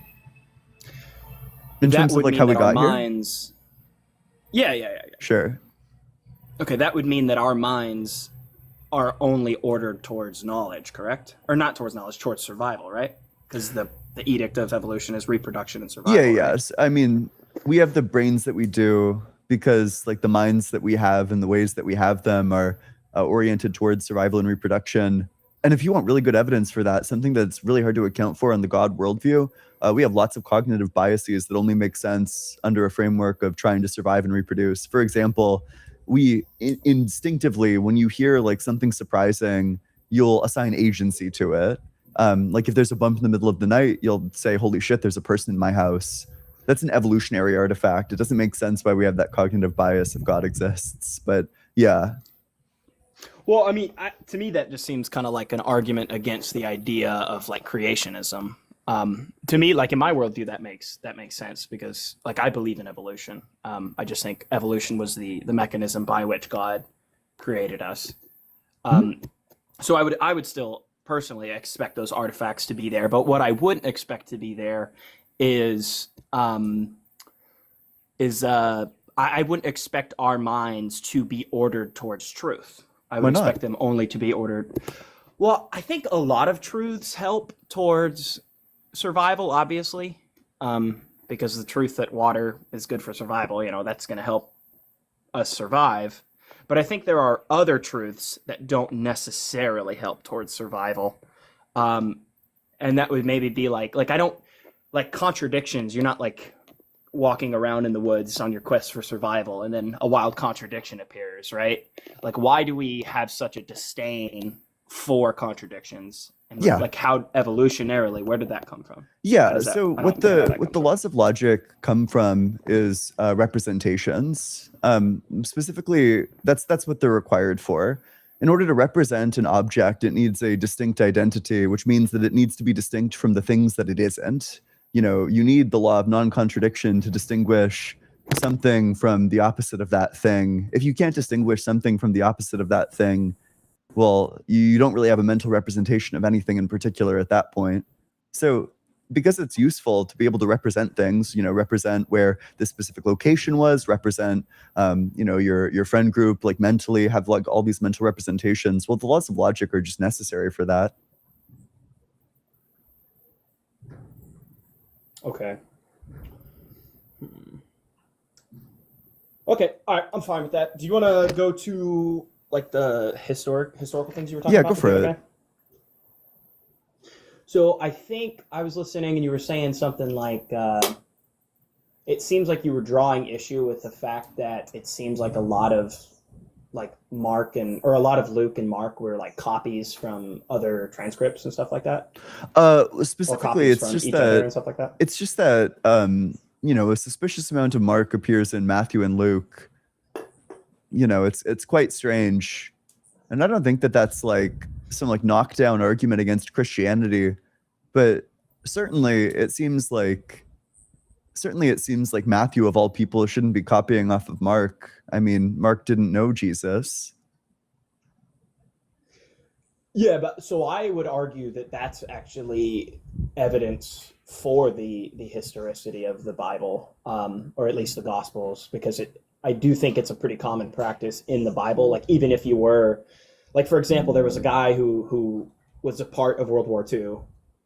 [SPEAKER 1] In
[SPEAKER 3] That
[SPEAKER 1] terms of
[SPEAKER 3] would
[SPEAKER 1] like
[SPEAKER 3] mean
[SPEAKER 1] how we
[SPEAKER 3] that our
[SPEAKER 1] got here?
[SPEAKER 3] minds. Yeah.
[SPEAKER 1] Sure.
[SPEAKER 3] Okay, that would mean that our minds are only ordered towards knowledge, correct? Or not towards knowledge, towards survival, right? Because the edict of evolution is reproduction and survival.
[SPEAKER 1] Yeah,
[SPEAKER 3] right?
[SPEAKER 1] yes. I mean, we have the brains that we do because like the minds that we have and the ways that we have them are oriented towards survival and reproduction. And if you want really good evidence for that, something that's really hard to account for on the God worldview, we have lots of cognitive biases that only make sense under a framework of trying to survive and reproduce. For example, we instinctively, when you hear like something surprising, you'll assign agency to it. Like if there's a bump in the middle of the night, you'll say, holy shit, there's a person in my house. That's an evolutionary artifact. It doesn't make sense why we have that cognitive bias if God exists. But yeah.
[SPEAKER 3] Well, I mean, to me, that just seems kind of like an argument against the idea of like creationism. To me, like in my worldview, that makes sense because like I believe in evolution. I just think evolution was the mechanism by which God created us. So I would still personally expect those artifacts to be there, but what I wouldn't expect to be there is I wouldn't expect our minds to be ordered towards truth. I would expect them only to be ordered. Well, I think a lot of truths help towards survival, obviously, because the truth that water is good for survival, that's going to help us survive. But I think there are other truths that don't necessarily help towards survival. And that would maybe be like I don't like contradictions. You're not like walking around in the woods on your quest for survival and then a wild contradiction appears, right? Like, why do we have such a disdain for contradictions? And like how evolutionarily, where did that come from?
[SPEAKER 1] Yeah, so what the laws of logic come from is representations. Specifically, that's what they're required for. In order to represent an object, it needs a distinct identity, which means that it needs to be distinct from the things that it isn't. You need the law of non-contradiction to distinguish something from the opposite of that thing. If you can't distinguish something from the opposite of that thing, well, you don't really have a mental representation of anything in particular at that point. So because it's useful to be able to represent things, represent where this specific location was, represent, your friend group, like mentally have like all these mental representations. Well, the laws of logic are just necessary for that.
[SPEAKER 3] Okay. Okay. All right. I'm fine with that. Do you want to go to like the historical things you were talking about?
[SPEAKER 1] Yeah, go for it. Okay?
[SPEAKER 3] So I think I was listening and you were saying something like, it seems like you were drawing issue with the fact that it seems like a lot of like a lot of Luke and Mark were like copies from other transcripts and stuff like that.
[SPEAKER 1] Specifically, it's just that
[SPEAKER 3] and stuff like that.
[SPEAKER 1] It's just that a suspicious amount of Mark appears in Matthew and Luke. It's quite strange, and I don't think that that's like some like knockdown argument against Christianity, but certainly it seems like Matthew of all people shouldn't be copying off of Mark. I mean, Mark didn't know Jesus.
[SPEAKER 3] Yeah, but so I would argue that that's actually evidence for the historicity of the Bible, or at least the Gospels, because I do think it's a pretty common practice in the Bible. Like even if you were, like for example, there was a guy who was a part of World War II,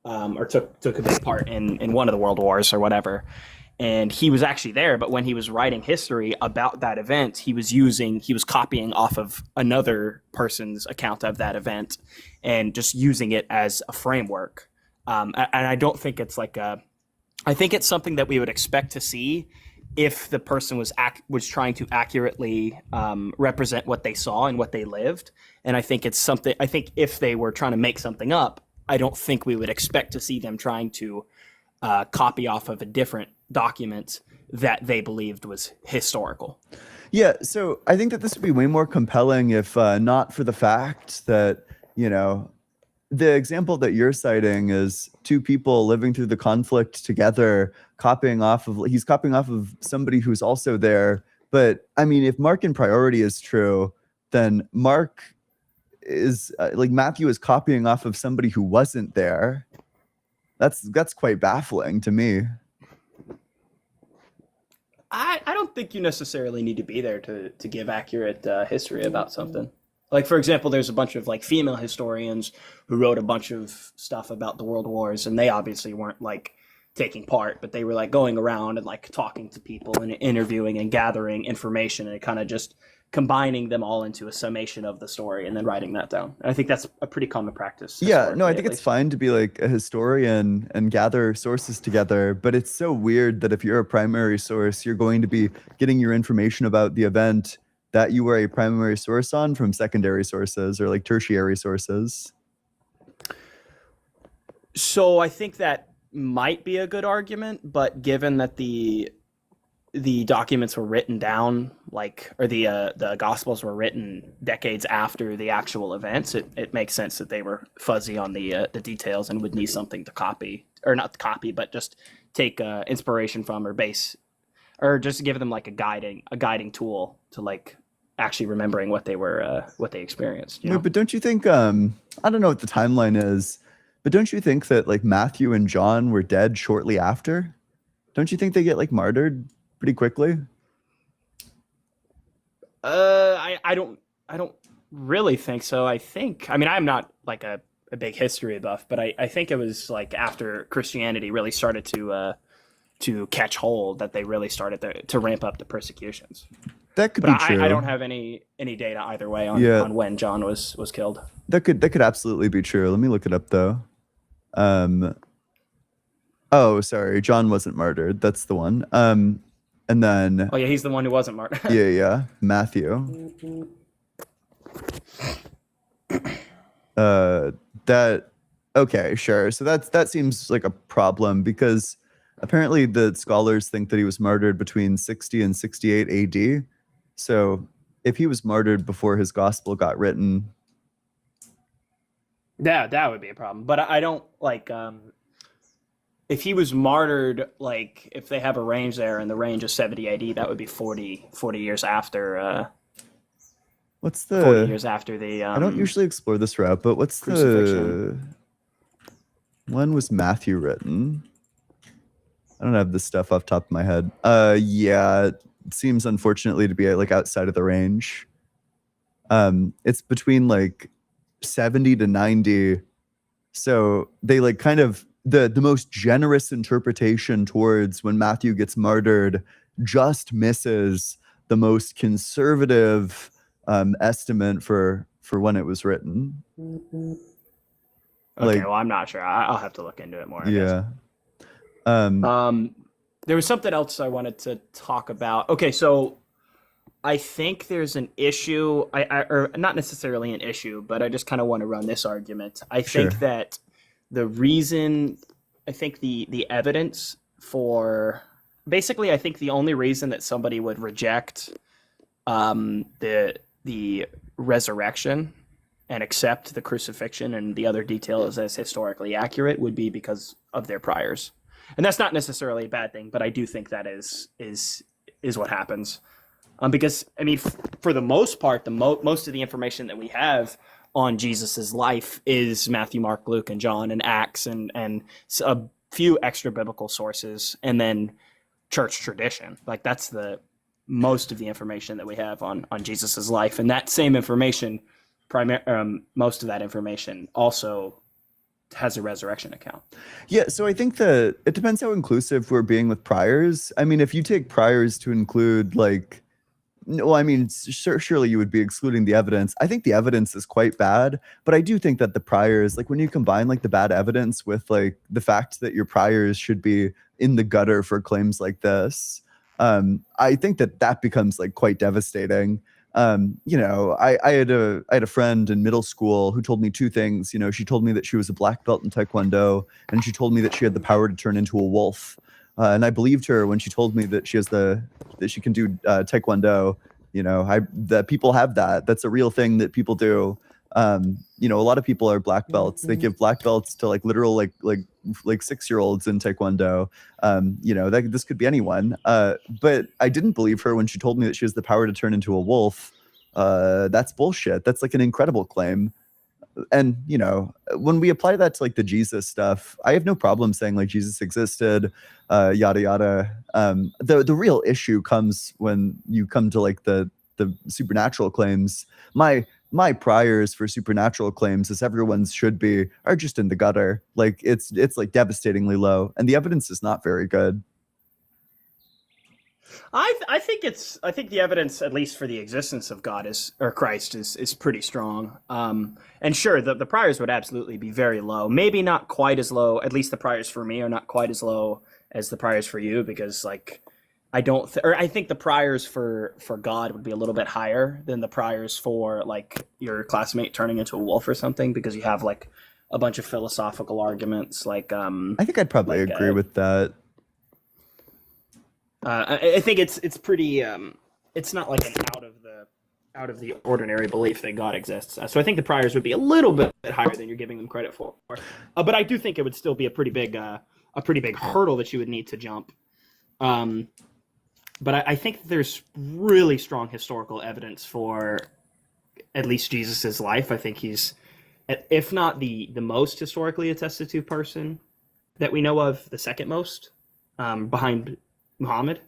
[SPEAKER 3] or took a big part in one of the world wars or whatever. And he was actually there, but when he was writing history about that event, he was copying off of another person's account of that event and just using it as a framework. And I don't think it's I think it's something that we would expect to see if the person was trying to accurately represent what they saw and what they lived. And I think if they were trying to make something up, I don't think we would expect to see them trying to copy off of a different document that they believed was historical.
[SPEAKER 1] Yeah, so I think that this would be way more compelling if not for the fact that, the example that you're citing is two people living through the conflict together, he's copying off of somebody who's also there. But I mean, if Mark in priority is true, then Mark is Matthew is copying off of somebody who wasn't there. That's quite baffling to me.
[SPEAKER 3] I don't think you necessarily need to be there to give accurate history about something. Like, for example, there's a bunch of like female historians who wrote a bunch of stuff about the world wars, and they obviously weren't like taking part, but they were like going around and like talking to people and interviewing and gathering information and kind of just combining them all into a summation of the story and then writing that down. And I think that's a pretty common practice.
[SPEAKER 1] Yeah, no, I think it's fine to be like a historian and gather sources together, but it's so weird that if you're a primary source, you're going to be getting your information about the event that you were a primary source on from secondary sources or like tertiary sources.
[SPEAKER 3] So I think that might be a good argument, but given that the documents were written down, or the Gospels were written decades after the actual events, it makes sense that they were fuzzy on the details and would need something to copy, or not copy, but just take inspiration from or base, or just give them like a guiding tool to like actually remembering what they experienced.
[SPEAKER 1] No, but don't you think? I don't know what the timeline is, but don't you think that like Matthew and John were dead shortly after? Don't you think they get like martyred pretty quickly?
[SPEAKER 3] I don't really think so. I mean, I'm not like a big history buff, but I think it was like after Christianity really started to catch hold that they really started to ramp up the persecutions.
[SPEAKER 1] That could be true.
[SPEAKER 3] I don't have any data either way on when John was killed.
[SPEAKER 1] That could absolutely be true. Let me look it up though. Oh, sorry, John wasn't martyred. That's the one. And then
[SPEAKER 3] oh yeah, he's the one who wasn't martyred.
[SPEAKER 1] yeah, Matthew. Okay, sure. So that seems like a problem because apparently the scholars think that he was martyred between 60 and 68 AD. So if he was martyred before his gospel got written,
[SPEAKER 3] that would be a problem. But I don't like if he was martyred, like if they have a range there and the range is 70 AD, that would be 40 years after.
[SPEAKER 1] What's the
[SPEAKER 3] 40 years after the?
[SPEAKER 1] I don't usually explore this route, but what's when was Matthew written? I don't have this stuff off the top of my head. Yeah, it seems unfortunately to be like outside of the range. It's between like 70 to 90. So they like kind of the most generous interpretation towards when Matthew gets martyred just misses the most conservative estimate for when it was written.
[SPEAKER 3] Okay, well, I'm not sure. I'll have to look into it more. I
[SPEAKER 1] yeah.
[SPEAKER 3] guess. There was something else I wanted to talk about. Okay, so I think there's an issue, or not necessarily an issue, but I just kind of want to run this argument. I think that the reason, I think the evidence for, basically, I think the only reason that somebody would reject the resurrection and accept the crucifixion and the other details as historically accurate would be because of their priors. And that's not necessarily a bad thing, but I do think that is what happens. Because, I mean, for the most part, most of the information that we have on Jesus's life is Matthew, Mark, Luke, and John, and Acts, and a few extra biblical sources, and then church tradition. Like, that's the most of the information that we have on Jesus's life. And that same information, most of that information also has a resurrection account.
[SPEAKER 1] Yeah, so I think that it depends how inclusive we're being with priors. I mean, if you take priors to include like, well, I mean, surely you would be excluding the evidence. I think the evidence is quite bad, but I do think that the priors, like when you combine like the bad evidence with like the fact that your priors should be in the gutter for claims like this, I think that becomes like quite devastating. You know, I had a friend in middle school who told me two things. You know, she told me that she was a black belt in Taekwondo, and she told me that she had the power to turn into a wolf. And I believed her when she told me that that she can do Taekwondo. You know, that people have that. That's a real thing that people do. You know, a lot of people are black belts. They give black belts to like literal like 6-year-olds in Taekwondo. You know, this could be anyone. But I didn't believe her when she told me that she has the power to turn into a wolf. That's bullshit. That's like an incredible claim. And you know, when we apply that to like the Jesus stuff, I have no problem saying like Jesus existed, yada yada. The real issue comes when you come to like the supernatural claims. My priors for supernatural claims, as everyone's should be, are just in the gutter. Like it's like devastatingly low, and the evidence is not very good.
[SPEAKER 3] I think the evidence, at least for the existence of God or Christ, is pretty strong. And sure, the priors would absolutely be very low. Maybe not quite as low. At least the priors for me are not quite as low as the priors for you, because like I think the priors for God would be a little bit higher than the priors for like your classmate turning into a wolf or something, because you have like a bunch of philosophical arguments. Like
[SPEAKER 1] I think I'd probably agree with that.
[SPEAKER 3] I think it's pretty. It's not like an out of the ordinary belief that God exists. So I think the priors would be a little bit higher than you're giving them credit for. But I do think it would still be a pretty big hurdle that you would need to jump. But I think there's really strong historical evidence for at least Jesus's life. I think he's, if not the most historically attested to person that we know of, the second most, behind Muhammad.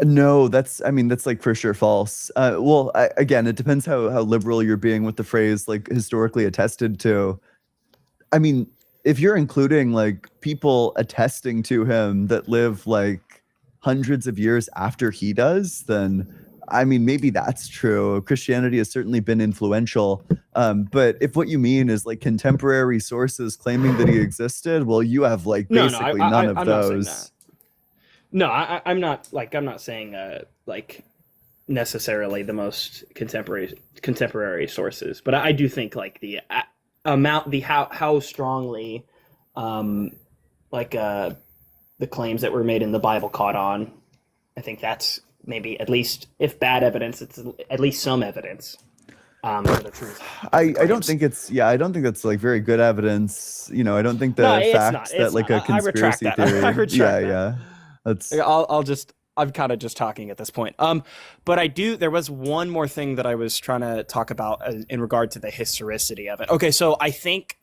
[SPEAKER 1] No, that's like for sure false. Well, again, it depends how liberal you're being with the phrase like historically attested to. I mean, if you're including like people attesting to him that live like hundreds of years after he does, then I mean, maybe that's true. Christianity has certainly been influential. But if what you mean is like contemporary sources claiming that he existed, well, you have like basically none of those.
[SPEAKER 3] No, I'm not saying like necessarily the most contemporary sources, but I do think like the amount, how strongly the claims that were made in the Bible caught on. I think that's maybe, at least if bad evidence, it's at least some evidence for the truth.
[SPEAKER 1] I don't think that's like very good evidence. You know, I don't think the facts that like a conspiracy theory.
[SPEAKER 3] I retract that.
[SPEAKER 1] Yeah.
[SPEAKER 2] I'm kind of just talking at this point. But there was one more thing that I was trying to talk about in regard to the historicity of it. Okay, so I think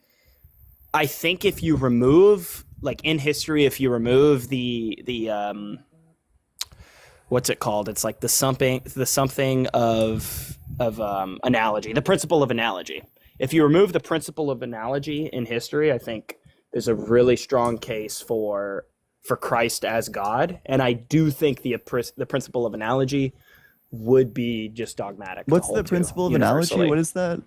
[SPEAKER 2] if you remove, like in history, if you remove the what's it called? It's like the something of analogy, the principle of analogy. If you remove the principle of analogy in history, I think there's a really strong case for Christ as God, and I do think the principle of analogy would be just dogmatic.
[SPEAKER 1] What's the principle of analogy? What is that?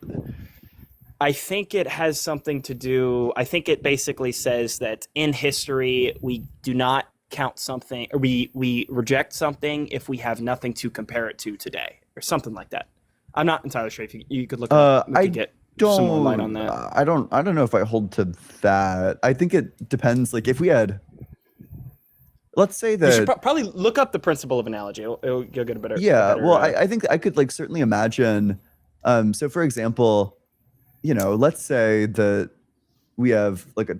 [SPEAKER 2] I think it has something to do. I think it basically says that in history we do not count something, or we reject something if we have nothing to compare it to today, or something like that. I'm not entirely sure. If you could look it up, we could get some more light on that.
[SPEAKER 1] I don't know if I hold to that. I think it depends. Like if we had. Let's say that
[SPEAKER 2] you should probably look up the principle of analogy. You'll get a better.
[SPEAKER 1] Yeah, well, I think I could like certainly imagine. So, for example, you know, let's say that we have let's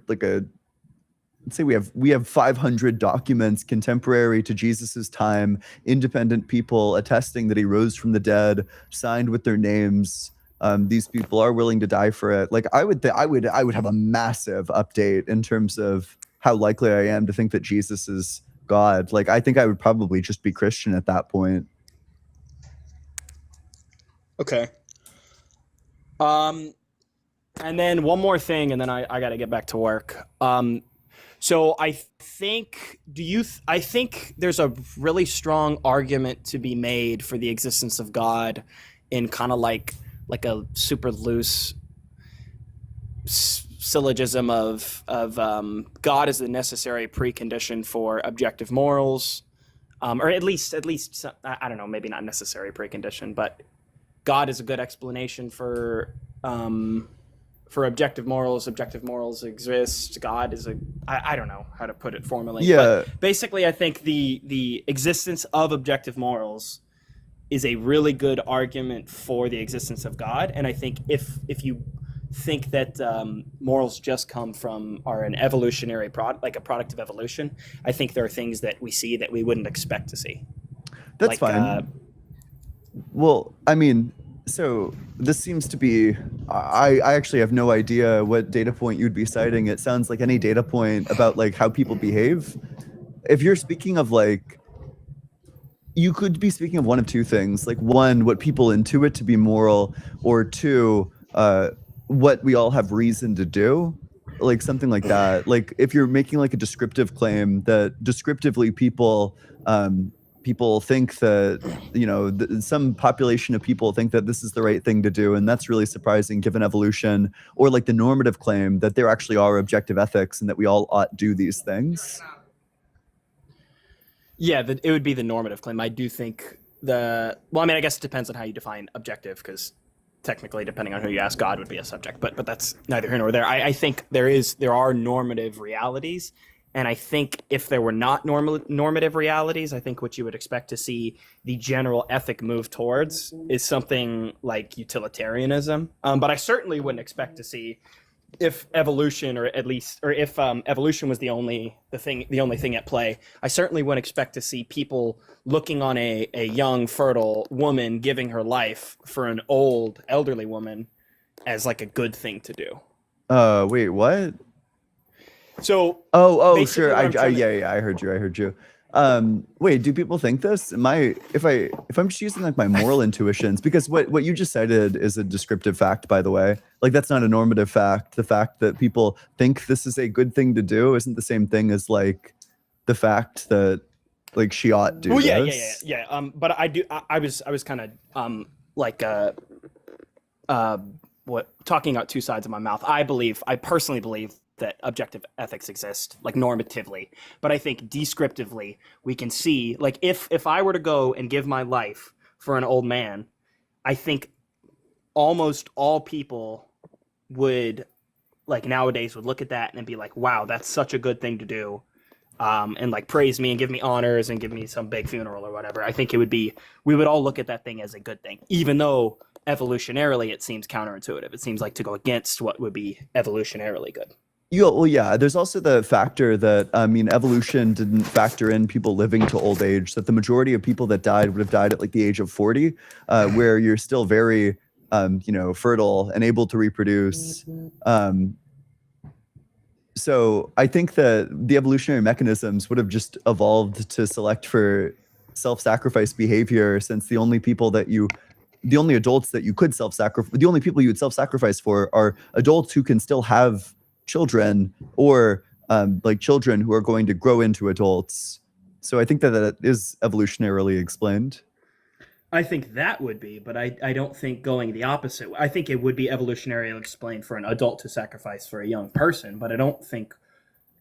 [SPEAKER 1] say we have 500 documents contemporary to Jesus's time, independent people attesting that he rose from the dead, signed with their names. These people are willing to die for it. Like I would have a massive update in terms of how likely I am to think that Jesus is God. Like, I think I would probably just be Christian at that point.
[SPEAKER 2] Okay. And then one more thing, and then I got to get back to work. So I think there's a really strong argument to be made for the existence of God in kind of like a super loose syllogism of God is the necessary precondition for objective morals, or at least I don't know, maybe not necessary precondition, but God is a good explanation for objective morals. Objective morals exist. God is I don't know how to put it formally.
[SPEAKER 1] Yeah.
[SPEAKER 2] But basically, I think the existence of objective morals
[SPEAKER 3] is a really good argument for the existence of God. And I think if you think that morals just come from are an evolutionary product, like a product of evolution, I think there are things that we see that we wouldn't expect to see.
[SPEAKER 1] That's fine. Well, I mean, so this seems to be, I actually have no idea what data point you'd be citing. It sounds like any data point about like how people behave. If you're speaking of like, you could be speaking of one of two things. Like one, what people intuit to be moral, or two, what we all have reason to do, like something like that. Like if you're making like a descriptive claim that descriptively people think that, you know, some population of people think that this is the right thing to do, and that's really surprising given evolution, or like the normative claim that there actually are objective ethics and that we all ought do these things.
[SPEAKER 3] Yeah, it would be the normative claim. I do think I mean, I guess it depends on how you define objective, because technically, depending on who you ask, God would be a subject, but that's neither here nor there. I think there are normative realities, and I think if there were not normative realities, I think what you would expect to see the general ethic move towards is something like utilitarianism. But I certainly wouldn't expect to see, if evolution, or if evolution was the only thing at play, I certainly wouldn't expect to see people looking on a young, fertile woman giving her life for an old, elderly woman as like a good thing to do.
[SPEAKER 1] Wait, what?
[SPEAKER 3] So
[SPEAKER 1] sure. I heard you. Wait, do people think this? If I'm just using like my moral intuitions, because what you just cited is a descriptive fact, by the way. Like that's not a normative fact. The fact that people think this is a good thing to do isn't the same thing as like the fact that like she ought do this.
[SPEAKER 3] Yeah. But I was kind of talking out two sides of my mouth. I personally believe that objective ethics exist, like normatively, but I think descriptively we can see, like if I were to go and give my life for an old man, I think almost all people would, like nowadays, would look at that and be like, wow, that's such a good thing to do, and like praise me and give me honors and give me some big funeral or whatever. I think we would all look at that thing as a good thing, even though evolutionarily it seems counterintuitive. It seems like to go against what would be evolutionarily good.
[SPEAKER 1] Yeah, there's also the factor that, I mean, evolution didn't factor in people living to old age, that the majority of people that died would have died at like the age of 40, where you're still very, fertile and able to reproduce. So I think that the evolutionary mechanisms would have just evolved to select for self-sacrifice behavior, since the only adults that you could self-sacrifice, the only people you would self-sacrifice for are adults who can still have children, or like children who are going to grow into adults. So I think that is evolutionarily explained.
[SPEAKER 3] I think that would be, but I don't think going the opposite. I think it would be evolutionarily explained for an adult to sacrifice for a young person, but I don't think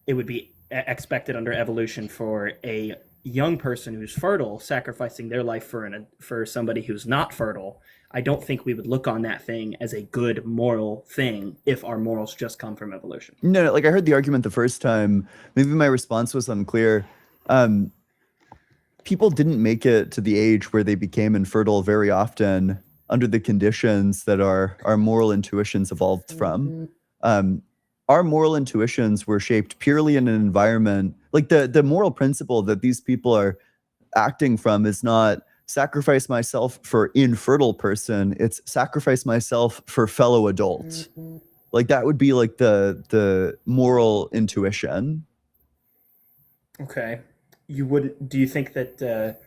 [SPEAKER 3] it would be expected under evolution for a young person who's fertile sacrificing their life for somebody who's not fertile. I don't think we would look on that thing as a good moral thing if our morals just come from evolution.
[SPEAKER 1] No, like I heard the argument the first time. Maybe my response was unclear. People didn't make it to the age where they became infertile very often under the conditions that our moral intuitions evolved from. Our moral intuitions were shaped purely in an environment, like the moral principle that these people are acting from is not sacrifice myself for infertile person, it's sacrifice myself for fellow adult. Like that would be like the moral intuition.
[SPEAKER 3] Okay. Do you think that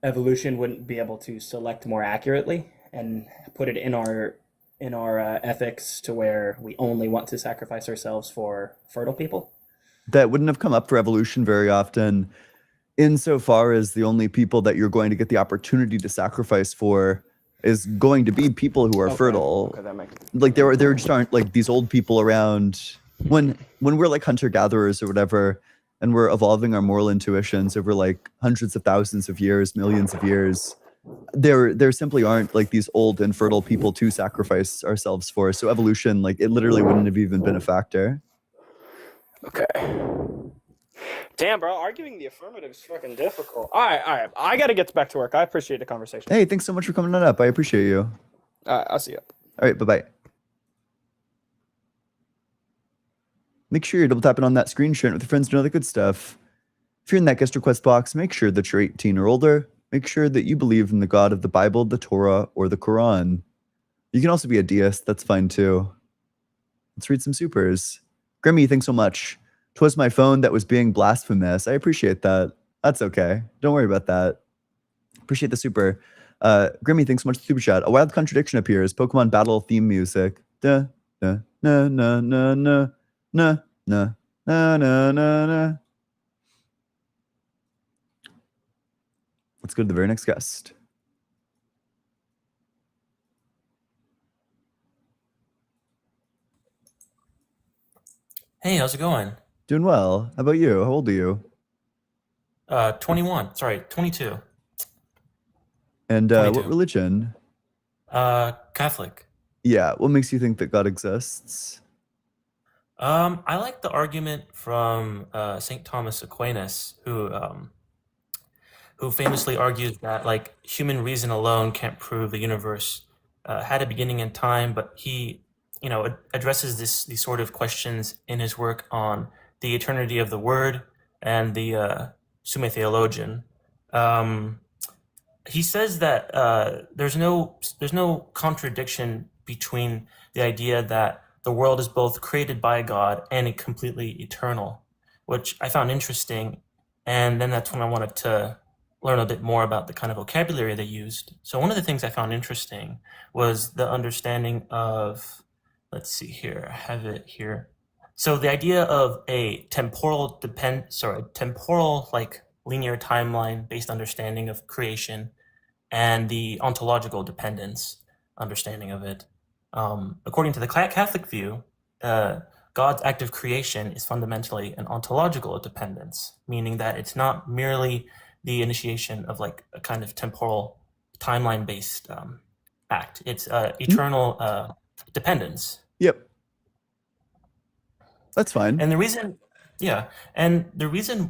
[SPEAKER 3] evolution wouldn't be able to select more accurately and put it in our ethics to where we only want to sacrifice ourselves for fertile people?
[SPEAKER 1] That wouldn't have come up for evolution very often, insofar as the only people that you're going to get the opportunity to sacrifice for is going to be people who are fertile. Okay, that makes sense. Like there just aren't like these old people around when we're like hunter-gatherers or whatever, and we're evolving our moral intuitions over like hundreds of thousands of years, millions of years. There simply aren't like these old infertile people to sacrifice ourselves for. So evolution, like it literally wouldn't have even been a factor.
[SPEAKER 3] Okay. Damn, bro, arguing the affirmative is fucking difficult. All right. I gotta get back to work. I appreciate the conversation.
[SPEAKER 1] Hey, thanks so much for coming on up. I appreciate you.
[SPEAKER 3] All right, I'll see you.
[SPEAKER 1] All right, bye-bye. Make sure you're double tapping on that screen, sharing it with your friends, and all the good stuff. If you're in that guest request box, make sure that you're 18 or older. Make sure that you believe in the God of the Bible, the Torah, or the Quran. You can also be a deist. That's fine too. Let's read some supers. Grimmy, thanks so much. 'Twas my phone that was being blasphemous. I appreciate that. That's okay. Don't worry about that. Appreciate the super. Grimmy, thanks so much for the super chat. A wild contradiction appears. Pokemon battle theme music. Da, da, na, na, na, na, na, na, na, na, na, na. Let's go to the very next guest.
[SPEAKER 4] Hey, how's it going?
[SPEAKER 1] Doing well. How about you? How old are you?
[SPEAKER 4] 21. Sorry, 22.
[SPEAKER 1] And what
[SPEAKER 4] 22.
[SPEAKER 1] religion?
[SPEAKER 4] Catholic.
[SPEAKER 1] Yeah. What makes you think that God exists?
[SPEAKER 4] I like the argument from St. Thomas Aquinas, who famously argues that like human reason alone can't prove the universe had a beginning in time, but he, addresses these sort of questions in his work on the eternity of the Word and the Summa Theologian. He says that there's no contradiction between the idea that the world is both created by God and completely eternal, which I found interesting. And then that's when I wanted to learn a bit more about the kind of vocabulary they used. So one of the things I found interesting was the understanding of, let's see here, I have it here. So the idea of a temporal like linear timeline based understanding of creation and the ontological dependence understanding of it. According to the Catholic view, God's act of creation is fundamentally an ontological dependence, meaning that it's not merely the initiation of like a kind of temporal timeline-based act. It's eternal dependence.
[SPEAKER 1] Yep. That's fine.
[SPEAKER 4] And the reason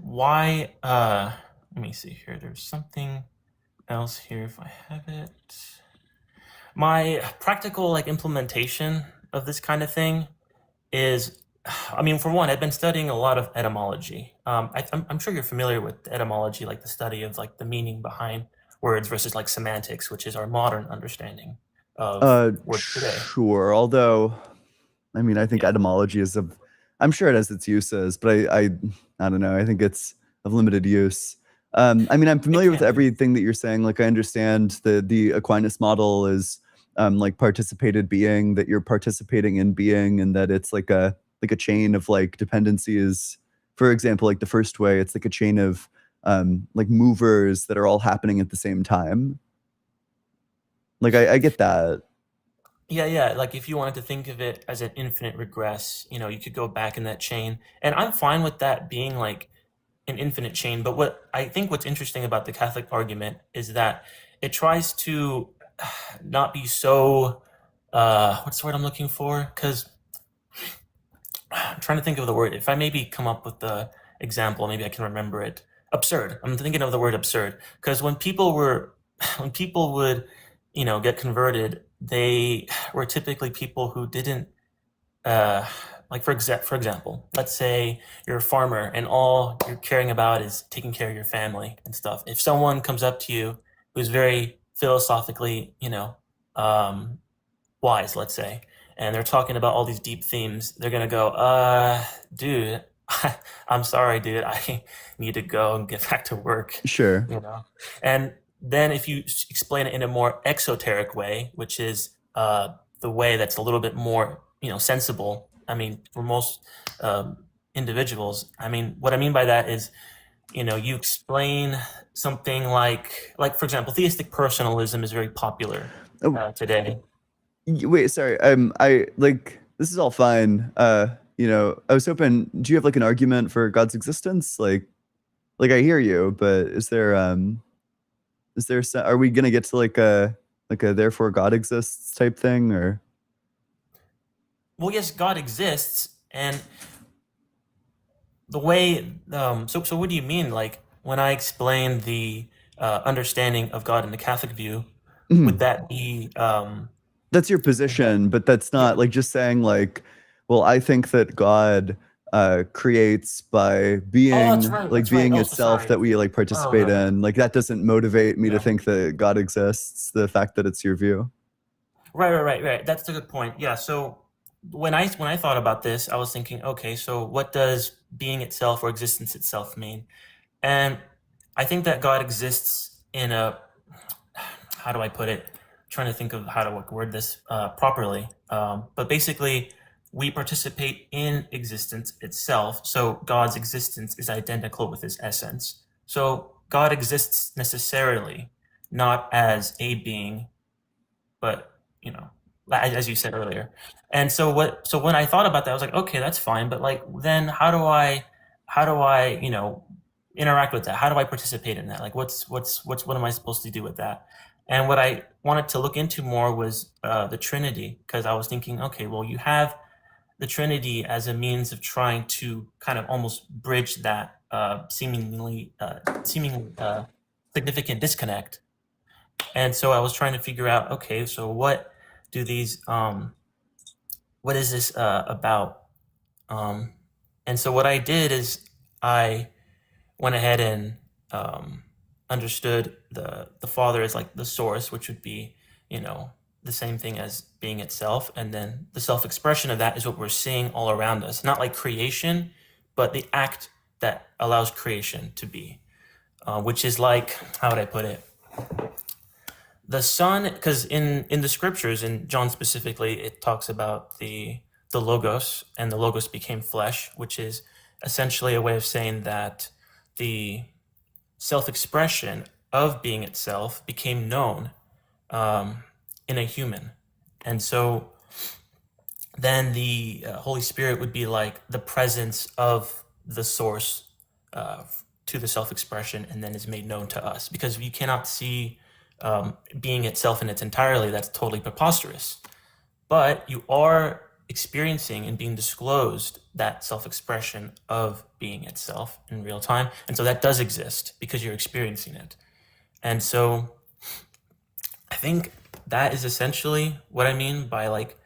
[SPEAKER 4] why, let me see here, there's something else here if I have it. My practical like implementation of this kind of thing is, I mean, for one, I've been studying a lot of etymology. I'm sure you're familiar with etymology, like the study of like the meaning behind words versus like semantics, which is our modern understanding of words today.
[SPEAKER 1] Sure. Although, I mean, I think etymology is I'm sure it has its uses, but I don't know. I think it's of limited use. I mean, I'm familiar with everything that you're saying. Like, I understand the Aquinas model is like participated being, that you're participating in being, and that it's like a chain of like dependencies. For example, like the first way, it's like a chain of like movers that are all happening at the same time. Like, I get that.
[SPEAKER 4] Yeah. Like if you wanted to think of it as an infinite regress, you could go back in that chain. And I'm fine with that being like an infinite chain. But what's interesting about the Catholic argument is that it tries to not be so, what's the word I'm looking for? Because I'm trying to think of the word. If I maybe come up with the example, maybe I can remember it. Absurd. I'm thinking of the word absurd. Because when people would, get converted, they were typically people who didn't, like for example, let's say you're a farmer and all you're caring about is taking care of your family and stuff. If someone comes up to you who's very philosophically, wise, let's say, and they're talking about all these deep themes, they're gonna go, dude, I'm sorry, dude, I need to go and get back to work.
[SPEAKER 1] Sure.
[SPEAKER 4] And then if you explain it in a more exoteric way, which is the way that's a little bit more, sensible. I mean, for most individuals, I mean, what I mean by that is, you explain something like for example, theistic personalism is very popular today.
[SPEAKER 1] Wait, sorry. I like, this is all fine. I was hoping, do you have like an argument for God's existence? Like I hear you, but are we gonna get to like a therefore God exists type thing, or?
[SPEAKER 4] Well, yes, God exists, and the way so what do you mean? Like when I explain the understanding of God in the Catholic view, would that be
[SPEAKER 1] That's your position, but that's
[SPEAKER 4] yeah.
[SPEAKER 1] not like just saying like, well, I think that God creates by being
[SPEAKER 4] That's right.
[SPEAKER 1] like
[SPEAKER 4] That's right.
[SPEAKER 1] being
[SPEAKER 4] Oh, so
[SPEAKER 1] itself
[SPEAKER 4] sorry.
[SPEAKER 1] that we like
[SPEAKER 4] Oh,
[SPEAKER 1] participate
[SPEAKER 4] no.
[SPEAKER 1] in. Like that doesn't motivate me to
[SPEAKER 4] Yeah.
[SPEAKER 1] think that God exists. The fact that it's your view.
[SPEAKER 4] Right. That's a good point. Yeah. So when I thought about this, I was thinking, okay, so what does being itself or existence itself mean? And I think that God exists in a, how do I put it? Trying to think of how to word this properly. But basically, we participate in existence itself. So God's existence is identical with his essence. So God exists necessarily, not as a being, but as you said earlier. And so when I thought about that, I was like, okay, that's fine, but like then how do I interact with that? How do I participate in that? Like what am I supposed to do with that? And what I wanted to look into more was the Trinity, because I was thinking, okay, well, you have the Trinity as a means of trying to kind of almost bridge that seemingly significant disconnect. And so I was trying to figure out, okay, so what is this about? And so what I did is I went ahead and understood the Father as like the source, which would be, the same thing as being itself. And then the self-expression of that is what we're seeing all around us. Not like creation, but the act that allows creation to be, which is like, how would I put it? The Son, because in the scriptures, in John specifically, it talks about the Logos, and the Logos became flesh, which is essentially a way of saying that the self-expression of being itself became known in a human. And so then the Holy Spirit would be like the presence of the source to the self-expression, and then is made known to us, because you cannot see being itself in its entirely. That's totally preposterous. But you are experiencing and being disclosed that self-expression of being itself in real time. And so that does exist because you're experiencing it. And so I think that is essentially what I mean by like,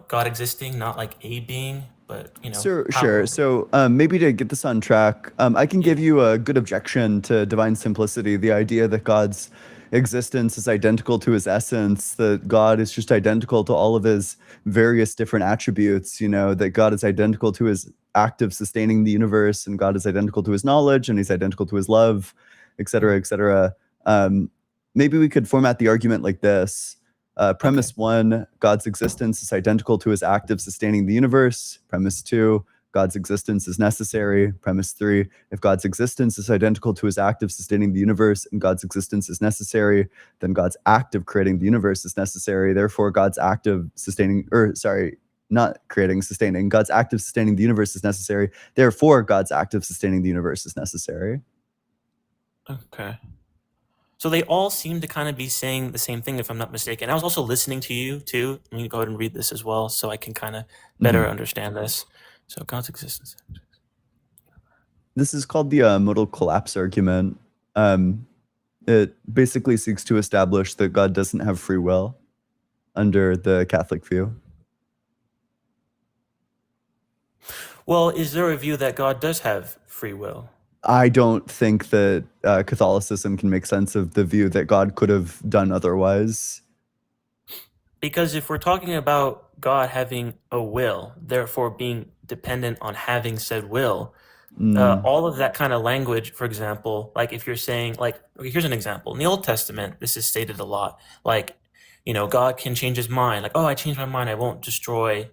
[SPEAKER 4] God existing, not like a being, but
[SPEAKER 1] Sure. So maybe to get this on track, I can give you a good objection to divine simplicity, the idea that God's existence is identical to his essence, that God is just identical to all of his various different attributes, that God is identical to his act of sustaining the universe, and God is identical to his knowledge, and he's identical to his love, et cetera, et cetera. Maybe we could format the argument like this. Premise 1, God's existence is identical to his act of sustaining the universe. Premise 2, God's existence is necessary. Premise 3, if God's existence is identical to his act of sustaining the universe and God's existence is necessary, then God's act of creating the universe is necessary. Therefore, God's act of sustaining, not creating, sustaining. God's act of sustaining the universe is necessary. Therefore, God's act of sustaining the universe is necessary.
[SPEAKER 4] Okay. So they all seem to kind of be saying the same thing, if I'm not mistaken. I was also listening to you too. I'm going to go ahead and read this as well, so I can kind of better understand this. So God's existence.
[SPEAKER 1] This is called the modal collapse argument. It basically seeks to establish that God doesn't have free will under the Catholic view.
[SPEAKER 4] Well, is there a view that God does have free will?
[SPEAKER 1] I don't think that Catholicism can make sense of the view that God could have done otherwise.
[SPEAKER 4] Because if we're talking about God having a will, therefore being dependent on having said will, all of that kind of language, for example, like if you're saying, like, okay, here's an example. In the Old Testament, this is stated a lot. Like, God can change his mind. Like, oh, I changed my mind. I won't destroy,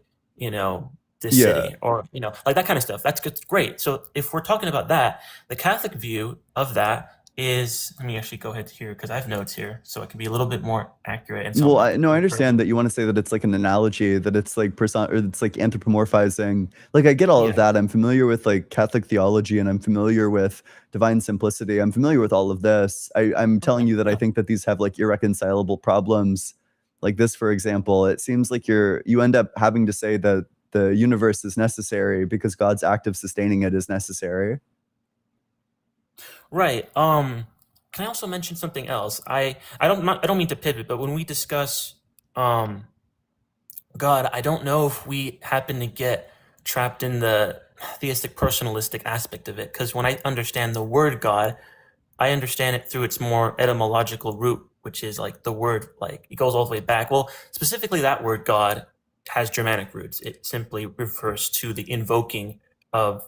[SPEAKER 4] this city, or like that kind of stuff. That's good, great. So if we're talking about that, the Catholic view of that is, let me actually go ahead here because I have notes here, so it can be a little bit more accurate. And
[SPEAKER 1] well, I understand that you want to say that it's like an analogy, that it's like or it's like anthropomorphizing. Like I get all of that. I'm familiar with like Catholic theology, and I'm familiar with divine simplicity. I'm familiar with all of this. I'm telling you that I think that these have like irreconcilable problems. Like this, for example, it seems like you end up having to say that the universe is necessary because God's act of sustaining it is necessary.
[SPEAKER 4] Right. Can I also mention something else? I don't mean to pivot, but when we discuss God, I don't know if we happen to get trapped in the theistic personalistic aspect of it, because when I understand the word God, I understand it through its more etymological root, which is like the word, like it goes all the way back. Well, specifically that word God has Germanic roots. It simply refers to the invoking of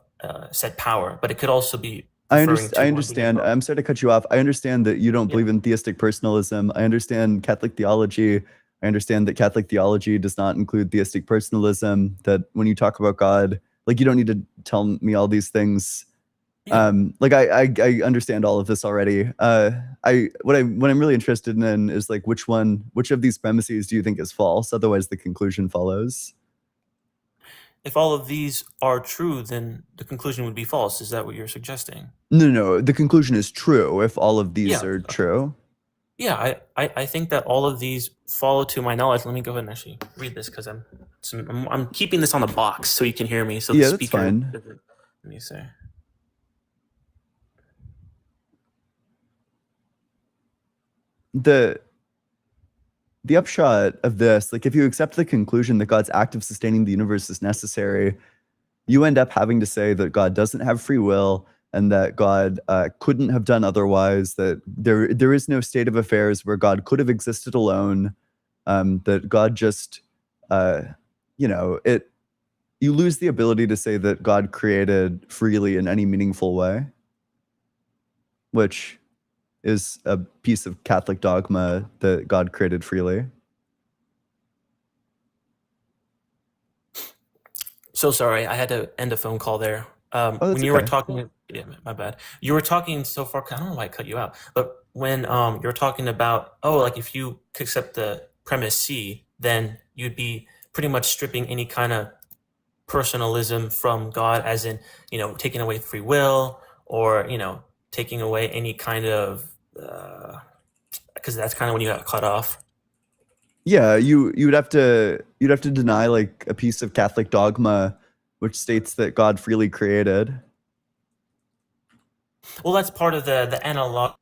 [SPEAKER 4] said power, but it could also be
[SPEAKER 1] I
[SPEAKER 4] referring to one being
[SPEAKER 1] understand.
[SPEAKER 4] invoked.
[SPEAKER 1] I'm sorry to cut you off. I understand that you don't
[SPEAKER 4] Yeah.
[SPEAKER 1] believe in theistic personalism. I understand Catholic theology. I understand that Catholic theology does not include theistic personalism, that when you talk about God, like, you don't need to tell me all these things.
[SPEAKER 4] Yeah.
[SPEAKER 1] Like, I understand all of this already. What I'm really interested in is, like, which of these premises do you think is false? Otherwise, the conclusion follows.
[SPEAKER 4] If all of these are true, then the conclusion would be false. Is that what you're suggesting?
[SPEAKER 1] No. The conclusion is true if all of these
[SPEAKER 4] Yeah.
[SPEAKER 1] are true.
[SPEAKER 4] Yeah, I think that all of these follow to my knowledge. Let me go ahead and actually read this because I'm keeping this on the box so you can hear me. So
[SPEAKER 1] Yeah,
[SPEAKER 4] the
[SPEAKER 1] that's
[SPEAKER 4] speaker.
[SPEAKER 1] fine.
[SPEAKER 4] Let me say.
[SPEAKER 1] The upshot of this, like, if you accept the conclusion that God's act of sustaining the universe is necessary, you end up having to say that God doesn't have free will, and that God couldn't have done otherwise, that there is no state of affairs where God could have existed alone, that God just, you lose the ability to say that God created freely in any meaningful way, which is a piece of Catholic dogma, that God created freely.
[SPEAKER 4] So sorry, I had to end a phone call there.
[SPEAKER 1] That's
[SPEAKER 4] When you were
[SPEAKER 1] okay.
[SPEAKER 4] talking, yeah, my bad. You were talking so far. I don't know why I cut you out, but when you were talking about, like if you accept the premise C, then you'd be pretty much stripping any kind of personalism from God, as in, taking away free will, or taking away any kind of, because that's kind of when you got cut off.
[SPEAKER 1] Yeah, you'd have to deny, like, a piece of Catholic dogma which states that God freely created.
[SPEAKER 4] Well, that's part of the analog.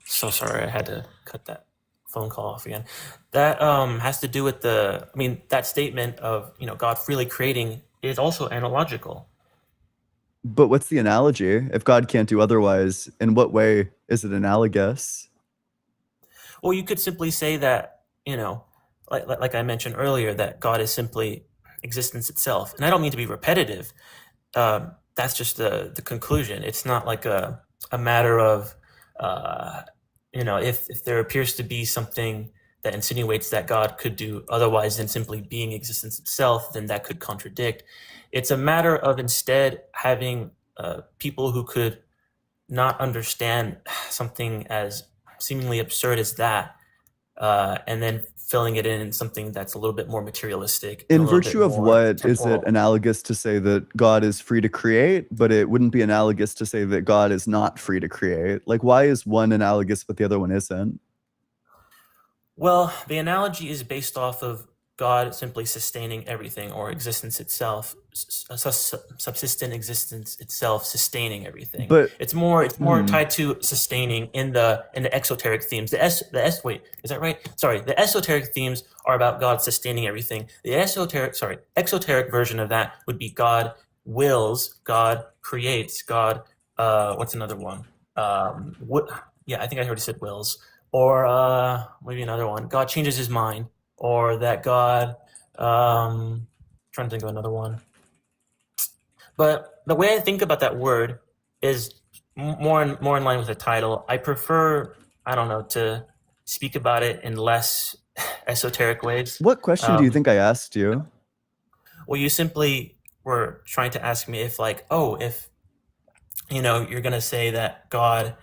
[SPEAKER 4] So sorry, I had to cut that phone call off again. That has to do with that statement of God freely creating is also analogical.
[SPEAKER 1] But what's the analogy? If God can't do otherwise, in what way is it analogous?
[SPEAKER 4] Well, you could simply say that, like I mentioned earlier, that God is simply existence itself. And I don't mean to be repetitive. That's just the conclusion. It's not like a matter of, if there appears to be something that insinuates that God could do otherwise than simply being existence itself, then that could contradict. It's a matter of instead having people who could not understand something as seemingly absurd as that, and then filling it in something that's a little bit more materialistic.
[SPEAKER 1] In virtue of what is it analogous to say that God is free to create, but it wouldn't be analogous to say that God is not free to create? Like, why is one analogous but the other one isn't?
[SPEAKER 4] Well, the analogy is based off of God simply sustaining everything, or existence itself, subsistent existence itself sustaining everything.
[SPEAKER 1] But
[SPEAKER 4] it's more tied to sustaining in the exoteric themes. Wait, is that right? Sorry, the esoteric themes are about God sustaining everything. The exoteric version of that would be God wills, God creates, God. What's another one? I think I already said wills. Or maybe another one. God changes his mind. Or that God, trying to think of another one. But the way I think about that word is more in line with the title. I prefer, to speak about it in less esoteric ways.
[SPEAKER 1] What question do you think I asked you?
[SPEAKER 4] Well, you simply were trying to ask me if you're going to say that God,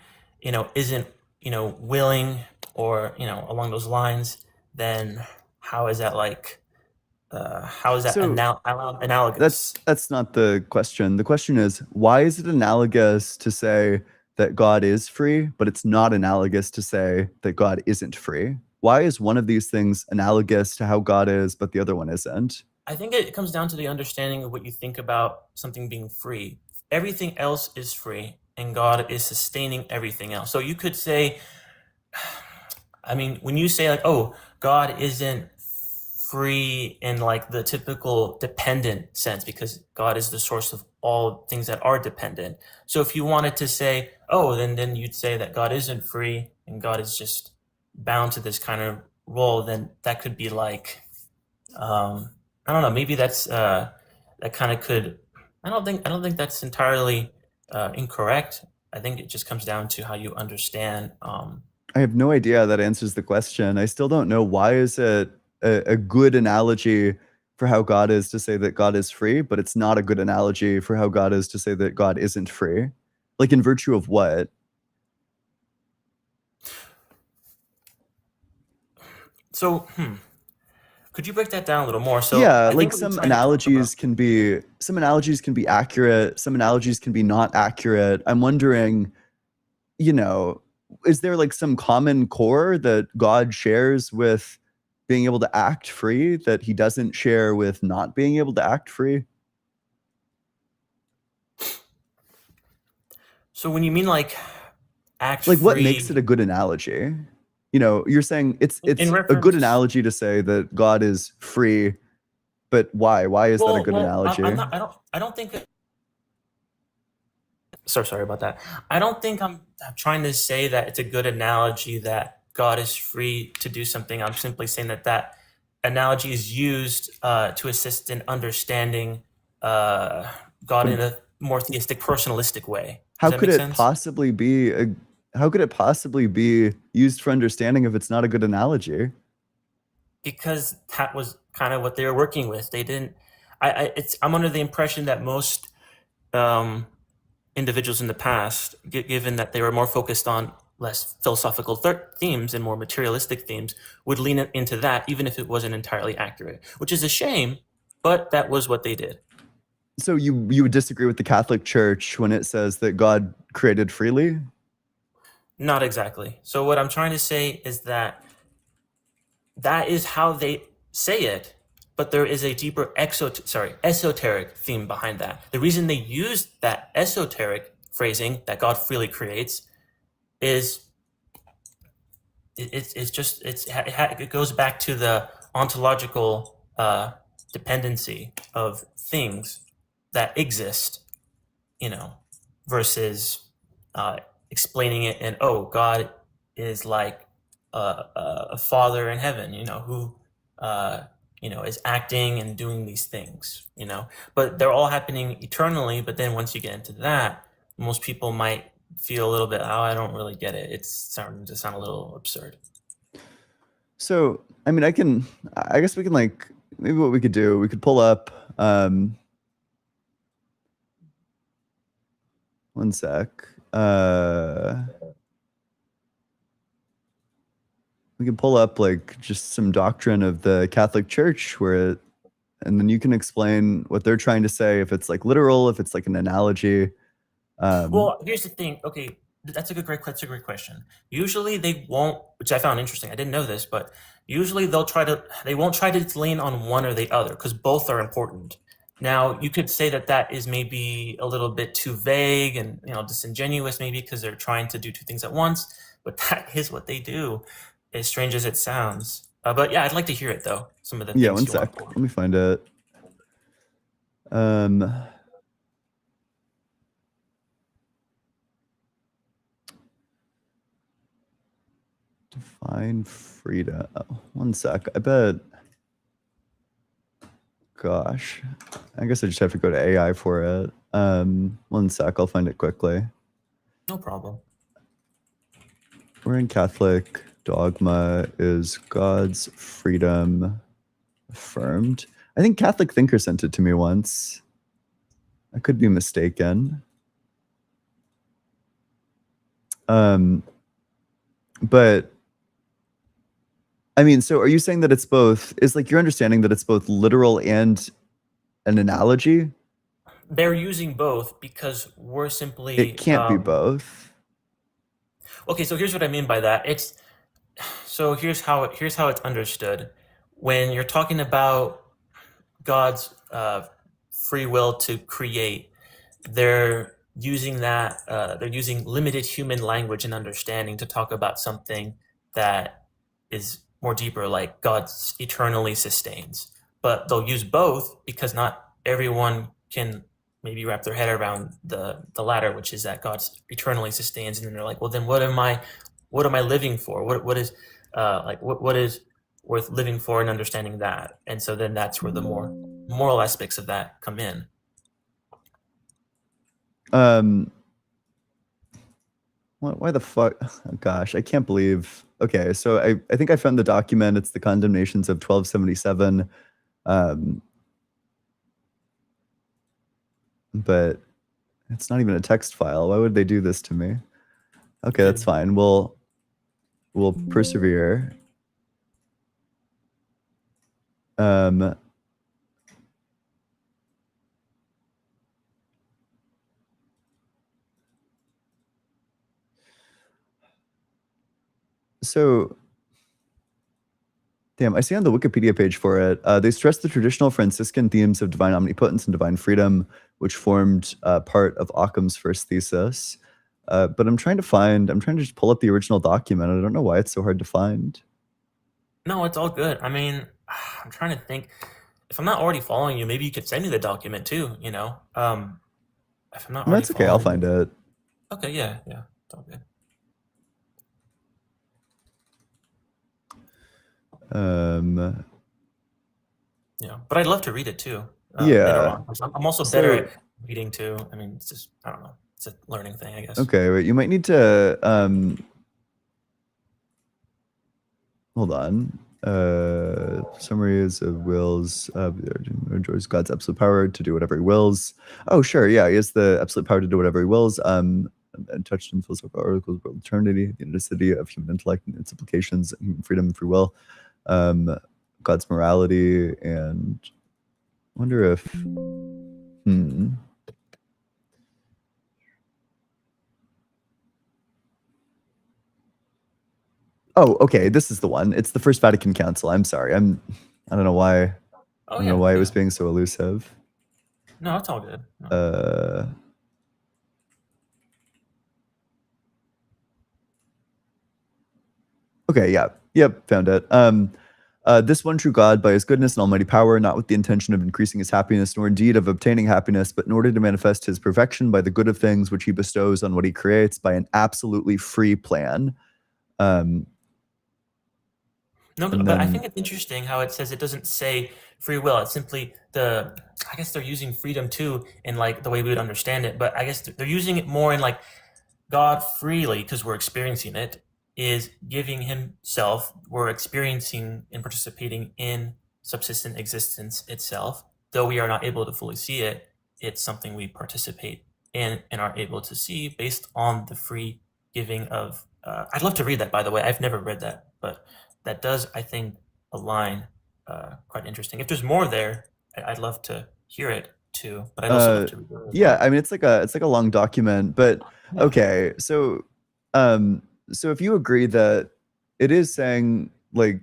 [SPEAKER 4] isn't, willing, or, along those lines, then how is that analogous?
[SPEAKER 1] That's not the question. The question is, why is it analogous to say that God is free, but it's not analogous to say that God isn't free? why is one of these things analogous to how God is, but the other one isn't?
[SPEAKER 4] I think it comes down to the understanding of what you think about something being free. Everything else is free, and God is sustaining everything else. So you could say, I mean, when you say like, oh, God isn't free in like the typical dependent sense because God is the source of all things that are dependent. So if you wanted to say, oh, then you'd say that God isn't free and God is just bound to this kind of role, then that could be like, I don't know, maybe that's that kind of could. I don't think that's entirely incorrect. I think it just comes down to how you understand.
[SPEAKER 1] I have no idea how that answers the question. I still don't know why is it a good analogy for how God is to say that God is free, but it's not a good analogy for how God is to say that God isn't free. Like in virtue of what?
[SPEAKER 4] So, could you break that down a little more? So
[SPEAKER 1] Yeah,
[SPEAKER 4] I think
[SPEAKER 1] like
[SPEAKER 4] what you're
[SPEAKER 1] some
[SPEAKER 4] trying to talk
[SPEAKER 1] analogies
[SPEAKER 4] about.
[SPEAKER 1] can be accurate, some analogies can be not accurate. I'm wondering, you know, is there like some common core that God shares with being able to act free that he doesn't share with not being able to act free?
[SPEAKER 4] So when you mean like act
[SPEAKER 1] Like what makes it
[SPEAKER 4] free
[SPEAKER 1] a good analogy? You know, you're saying it's
[SPEAKER 4] in
[SPEAKER 1] a good
[SPEAKER 4] reference.
[SPEAKER 1] analogy to say that God is free, but why? Why is that a good
[SPEAKER 4] I'm
[SPEAKER 1] analogy?
[SPEAKER 4] not. I don't think. Sorry about that. I don't think I'm trying to say that it's a good analogy that God is free to do something. I'm simply saying that that analogy is used to assist in understanding God
[SPEAKER 1] But
[SPEAKER 4] in a more theistic, personalistic way. Does
[SPEAKER 1] how
[SPEAKER 4] that
[SPEAKER 1] could
[SPEAKER 4] make
[SPEAKER 1] it
[SPEAKER 4] sense?
[SPEAKER 1] possibly be used for understanding if it's not a good analogy?
[SPEAKER 4] Because that was kind of what they were working with. They didn't. I'm under the impression that most um, individuals in the past, given that they were more focused on less philosophical themes and more materialistic themes, would lean into that, even if it wasn't entirely accurate, which is a shame, but that was what they did.
[SPEAKER 1] So you would disagree with the Catholic Church when it says that God created freely?
[SPEAKER 4] Not exactly. So what I'm trying to say is that that is how they say it, but there is a deeper esoteric theme behind that. The reason they use that esoteric phrasing that God freely creates is it goes back to the ontological dependency of things that exist, you know, versus explaining it and oh, God is like a father in heaven, you know, who is acting and doing these things, you know, but they're all happening eternally. But then once you get into that, most people might feel a little bit, oh, I don't really get it. It's starting to sound a little absurd.
[SPEAKER 1] So, I mean, I guess we can like, maybe what we could do, we could pull up, one sec. We can pull up like just some doctrine of the Catholic Church and then you can explain what they're trying to say, if it's like literal, if it's like an analogy.
[SPEAKER 4] Well, here's the thing. Okay, that's a great question. Usually they won't, which I found interesting. I didn't know this, but usually they won't try to lean on one or the other because both are important. Now, you could say that that is maybe a little bit too vague and disingenuous, maybe because they're trying to do two things at once. But that is what they do, as strange as it sounds. But yeah, I'd like to hear it though. Some of the
[SPEAKER 1] Yeah,
[SPEAKER 4] things
[SPEAKER 1] one
[SPEAKER 4] you want
[SPEAKER 1] sec.
[SPEAKER 4] to pull.
[SPEAKER 1] Let me find it. Define freedom. Oh, one sec. I bet. Gosh, I guess I just have to go to AI for it. One sec. I'll find it quickly.
[SPEAKER 4] No problem.
[SPEAKER 1] We're in Catholic dogma. Is God's freedom affirmed? I think Catholic Thinker sent it to me once. I could be mistaken. But I mean, so are you saying that it's both? Is like your understanding that it's both literal and an analogy?
[SPEAKER 4] They're using both because we're simply
[SPEAKER 1] It can't be both.
[SPEAKER 4] okay. So here's what I mean by that. So here's how it's understood. When you're talking about God's free will to create, they're using limited human language and understanding to talk about something that is more deeper, like God eternally sustains. But they'll use both because not everyone can maybe wrap their head around the latter, which is that God eternally sustains, and then they're like, well, then what am I living for? What is what is worth living for, and understanding that? And so then that's where the more moral aspects of that come in.
[SPEAKER 1] Why the fuck? Oh, gosh, I can't believe. Okay, so I think I found the document. It's the Condemnations of 1277. But it's not even a text file. Why would they do this to me? Okay, that's fine. We'll persevere. So, damn, I see on the Wikipedia page for it, they stress the traditional Franciscan themes of divine omnipotence and divine freedom, which formed part of Occam's first thesis. But I'm trying to just pull up the original document. I don't know why it's so hard to find.
[SPEAKER 4] No, it's all good. I mean, I'm trying to think. If I'm not already following you, maybe you could send me the document too, you know? If I'm not already
[SPEAKER 1] That's okay, I'll find it.
[SPEAKER 4] Okay, yeah, it's all good. Yeah, but I'd love to read it too.
[SPEAKER 1] Yeah.
[SPEAKER 4] I'm also better at reading too. I mean, it's just, I don't know. It's a learning thing, I guess.
[SPEAKER 1] Okay, wait, you might need to, hold on. Summaries of wills, enjoys God's absolute power to do whatever he wills. Oh, sure, yeah, he has the absolute power to do whatever he wills. And touched in philosophical articles about eternity, the unicity of human intellect and its implications, human freedom and free will, God's morality, and I wonder if, Oh, okay, this is the one. It's the First Vatican Council. I'm sorry. I don't know why. I don't know why it was being so elusive.
[SPEAKER 4] No, it's all good. No.
[SPEAKER 1] Okay, yeah. Yep, found it. This one true God, by his goodness and almighty power, not with the intention of increasing his happiness, nor indeed of obtaining happiness, but in order to manifest his perfection by the good of things which he bestows on what he creates by an absolutely free plan.
[SPEAKER 4] No, but I think it's interesting how it says it doesn't say free will. It's simply I guess they're using freedom too in like the way we would understand it, but I guess they're using it more in like God freely, because we're experiencing it, is giving himself. We're experiencing and participating in subsistent existence itself. Though we are not able to fully see it, it's something we participate in and are able to see based on the free giving of. I'd love to read that, by the way. I've never read that, but that does, I think, align. Quite interesting. If there's more there, I'd love to hear it too. But I'd also love to read it.
[SPEAKER 1] Yeah, I mean, it's like a long document, but okay. So, so if you agree that it is saying like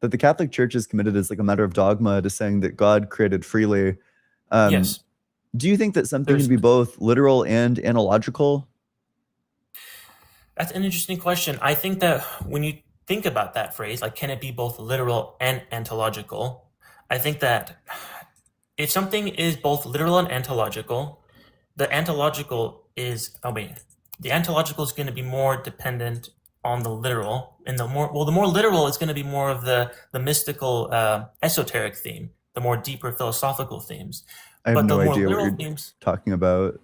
[SPEAKER 1] that the Catholic Church is committed as like a matter of dogma to saying that God created freely,
[SPEAKER 4] yes.
[SPEAKER 1] Do you think that something can be both literal and analogical?
[SPEAKER 4] That's an interesting question. I think that when you think about that phrase, like, can it be both literal and ontological? I think that if something is both literal and ontological, the ontological is going to be more dependent on the literal, and the more literal is going to be more of the mystical, esoteric theme, the more deeper philosophical themes.
[SPEAKER 1] I have no idea what you're talking about.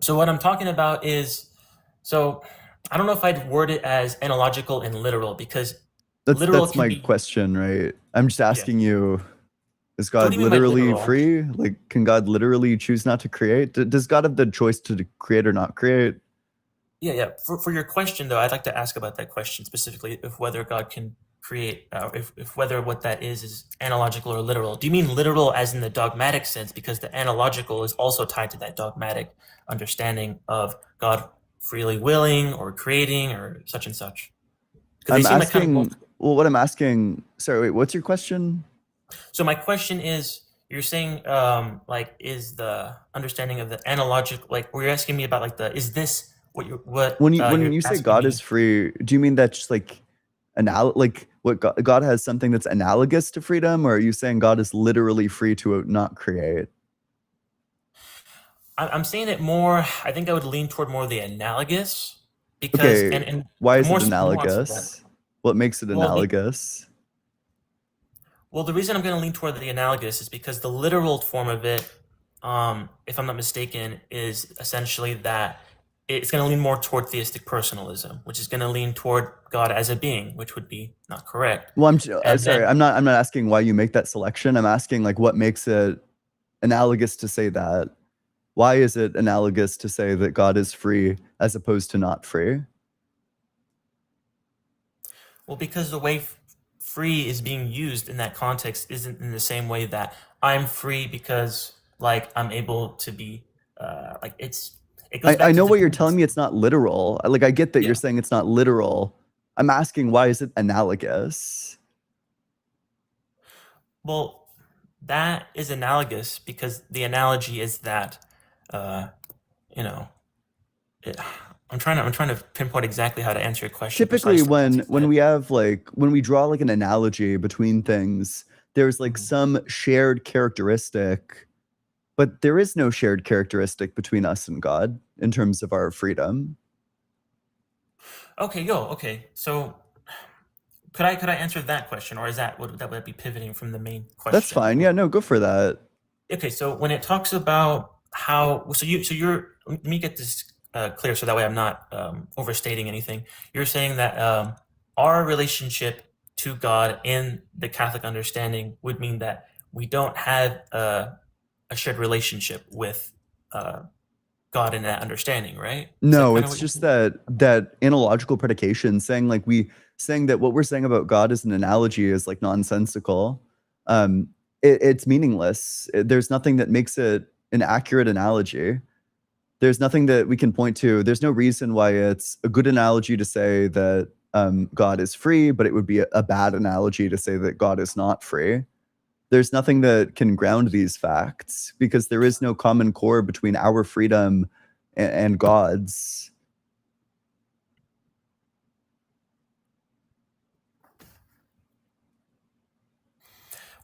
[SPEAKER 4] So what I'm talking about is, I don't know if I'd word it as analogical and literal, because
[SPEAKER 1] that's my question, right? I'm just asking you, is God literally free? Like, can God literally choose not to create? Does God have the choice to create or not create?
[SPEAKER 4] Yeah. For your question, though, I'd like to ask about that question specifically, if whether God can create, if whether what that is analogical or literal. Do you mean literal as in the dogmatic sense? Because the analogical is also tied to that dogmatic understanding of God freely willing or creating or such and such. Because
[SPEAKER 1] I'm
[SPEAKER 4] they seem like kind of
[SPEAKER 1] asking.
[SPEAKER 4] both.
[SPEAKER 1] Well, what I'm asking. Sorry, wait. What's your question?
[SPEAKER 4] So my question is, you're saying like is the understanding of the analogic, like were you asking me about like the is this what
[SPEAKER 1] When
[SPEAKER 4] you're
[SPEAKER 1] you say
[SPEAKER 4] asking
[SPEAKER 1] God
[SPEAKER 4] me?
[SPEAKER 1] is free, do you mean that just like like what God has something that's analogous to freedom, or are you saying God is literally free to not create?
[SPEAKER 4] I'm saying it more. I think I would lean toward more the analogous because
[SPEAKER 1] Okay,
[SPEAKER 4] and
[SPEAKER 1] why
[SPEAKER 4] the
[SPEAKER 1] is
[SPEAKER 4] more
[SPEAKER 1] it
[SPEAKER 4] nuance of that.
[SPEAKER 1] analogous? What makes it
[SPEAKER 4] Well,
[SPEAKER 1] analogous?
[SPEAKER 4] Well, the reason I'm going to lean toward the analogous is because the literal form of it, if I'm not mistaken, is essentially that it's going to lean more toward theistic personalism, which is going to lean toward God as a being, which would be not correct.
[SPEAKER 1] Well,
[SPEAKER 4] And
[SPEAKER 1] sorry.
[SPEAKER 4] then,
[SPEAKER 1] I'm not asking why you make that selection. I'm asking like what makes it analogous to say that. Why is it analogous to say that God is free as opposed to not free?
[SPEAKER 4] well, because the way free is being used in that context isn't in the same way that I'm free because like I'm able to be like it goes
[SPEAKER 1] I
[SPEAKER 4] back to
[SPEAKER 1] know what you're telling me.
[SPEAKER 4] dependency.
[SPEAKER 1] It's not literal. Like I get that you're
[SPEAKER 4] Yeah.
[SPEAKER 1] saying it's not literal. I'm asking why is it analogous?
[SPEAKER 4] Well, that is analogous because the analogy is that, uh, you know, it, I'm trying to pinpoint exactly how to answer your question
[SPEAKER 1] Typically,
[SPEAKER 4] precisely. As you
[SPEAKER 1] when
[SPEAKER 4] said.
[SPEAKER 1] we have like when we draw like an analogy between things, there's like
[SPEAKER 4] Mhm.
[SPEAKER 1] some shared characteristic, but there is no shared characteristic between us and God in terms of our freedom.
[SPEAKER 4] Okay. So could I answer that question, or is that would be pivoting from the main
[SPEAKER 1] That's
[SPEAKER 4] question?
[SPEAKER 1] fine. Yeah, no, go for that.
[SPEAKER 4] Okay, so when it talks about how, you're, let me get this clear so that way I'm not overstating anything. You're saying that our relationship to God in the Catholic understanding would mean that we don't have a shared relationship with God in that understanding, right? Is that
[SPEAKER 1] No,
[SPEAKER 4] kind of
[SPEAKER 1] it's
[SPEAKER 4] what you're
[SPEAKER 1] just
[SPEAKER 4] saying?
[SPEAKER 1] that analogical predication saying that what we're saying about God as an analogy is like nonsensical. It's meaningless. There's nothing that makes it an accurate analogy. There's nothing that we can point to. There's no reason why it's a good analogy to say that God is free, but it would be a bad analogy to say that God is not free. There's nothing that can ground these facts because there is no common core between our freedom and God's.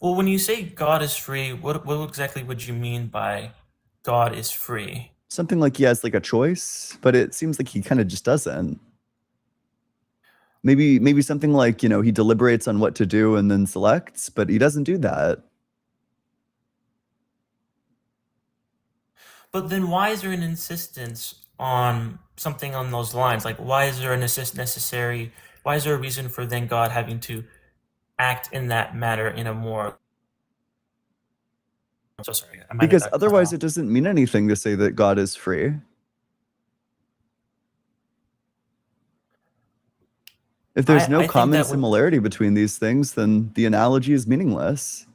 [SPEAKER 4] Well, when you say God is free, what exactly would you mean by God is free?
[SPEAKER 1] Something like he has like a choice, but it seems like he kind of just doesn't. Maybe something like, he deliberates on what to do and then selects, but he doesn't do that.
[SPEAKER 4] But then why is there an insistence on something on those lines? Like, why is there a necessary? Why is there a reason for then God having to act in that matter in a more? I'm so sorry, I might have
[SPEAKER 1] Because
[SPEAKER 4] got cut
[SPEAKER 1] otherwise
[SPEAKER 4] off.
[SPEAKER 1] it doesn't mean anything to say that God is free. If there's no
[SPEAKER 4] I think
[SPEAKER 1] common
[SPEAKER 4] that would.
[SPEAKER 1] similarity between these things, then the analogy is meaningless.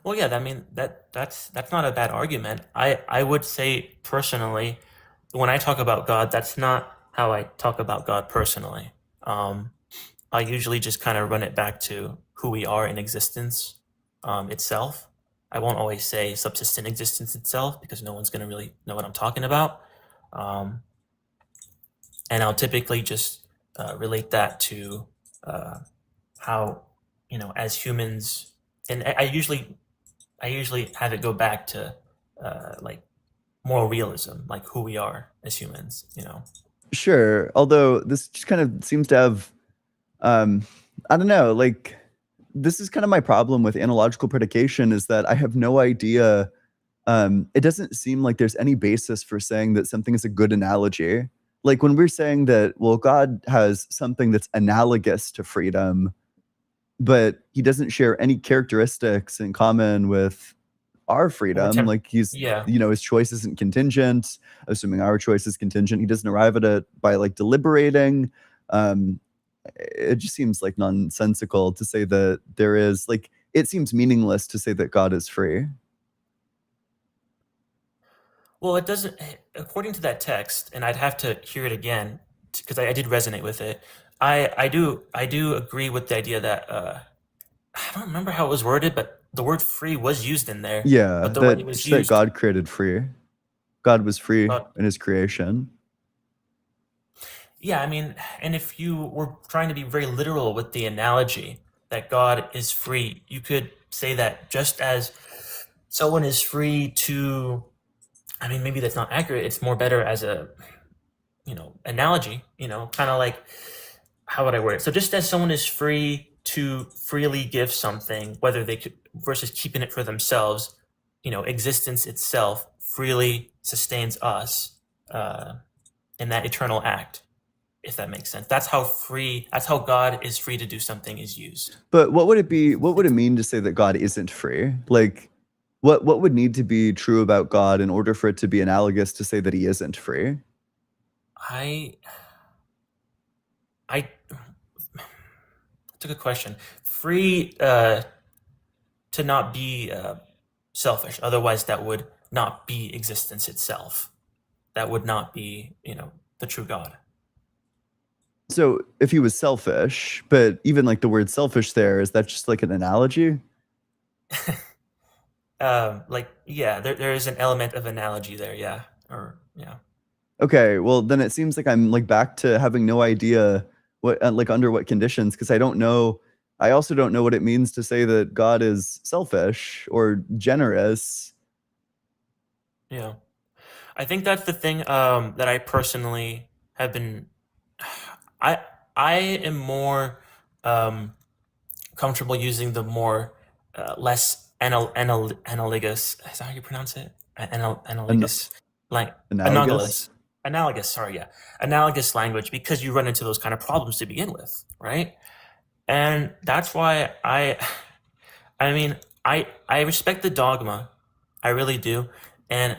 [SPEAKER 4] Well, yeah, I mean that's not a bad argument. I would say personally, when I talk about God, that's not how I talk about God personally. I usually just kind of run it back to who we are in existence itself. I won't always say subsistent existence itself because no one's going to really know what I'm talking about. Um, and I'll typically just relate that to how, as humans, and I usually have it go back to like moral realism, like who we are as humans.
[SPEAKER 1] Sure. Although this just kind of seems to have, I don't know, like this is kind of my problem with analogical predication is that I have no idea. It doesn't seem like there's any basis for saying that something is a good analogy. Like when we're saying that, well, God has something that's analogous to freedom, but he doesn't share any characteristics in common with our
[SPEAKER 4] Or
[SPEAKER 1] freedom. Like
[SPEAKER 4] yeah.
[SPEAKER 1] his choice isn't contingent, assuming our choice is contingent. He doesn't arrive at it by like deliberating. Um, it just seems like nonsensical to say that there is like, it seems meaningless to say that God is free.
[SPEAKER 4] Well, it doesn't, according to that text, and I'd have to hear it again, because I did resonate with it. I do agree with the idea that I don't remember how it was worded, but the word free was used in there.
[SPEAKER 1] Yeah,
[SPEAKER 4] But the way it
[SPEAKER 1] that
[SPEAKER 4] was
[SPEAKER 1] that
[SPEAKER 4] used,
[SPEAKER 1] God created free. God was free
[SPEAKER 4] God,
[SPEAKER 1] in his creation.
[SPEAKER 4] yeah, I mean, and if you were trying to be very literal with the analogy that God is free, you could say that just as someone is free to, I mean, maybe that's not accurate. It's more better as a, analogy, kind of like, how would I word it? So just as someone is free to freely give something, whether they could, versus keeping it for themselves, existence itself freely sustains us in that eternal act, if that makes sense. That's how God is free to do something is used.
[SPEAKER 1] But what would it be? What would it mean to say that God isn't free? Like, what would need to be true about God in order for it to be analogous to say that he isn't free?
[SPEAKER 4] I, I, That's a good question. Free to not be selfish. Otherwise, that would not be existence itself. That would not be, the true God.
[SPEAKER 1] So if he was selfish, but even like the word selfish there, is that just like an analogy?
[SPEAKER 4] There is an element of analogy there. Yeah. Or, yeah.
[SPEAKER 1] Okay, well then it seems like I'm like back to having no idea what like under what conditions, because I don't know. I also don't know what it means to say that God is selfish or generous.
[SPEAKER 4] Yeah. I think that's the thing that I personally have been. I I am more comfortable using the more less analogous. Is that how you pronounce it? Analogous, like
[SPEAKER 1] Analogous?
[SPEAKER 4] analogous. Sorry, yeah, analogous language, because you run into those kind of problems to begin with, right? And that's why I mean, I respect the dogma, I really do, and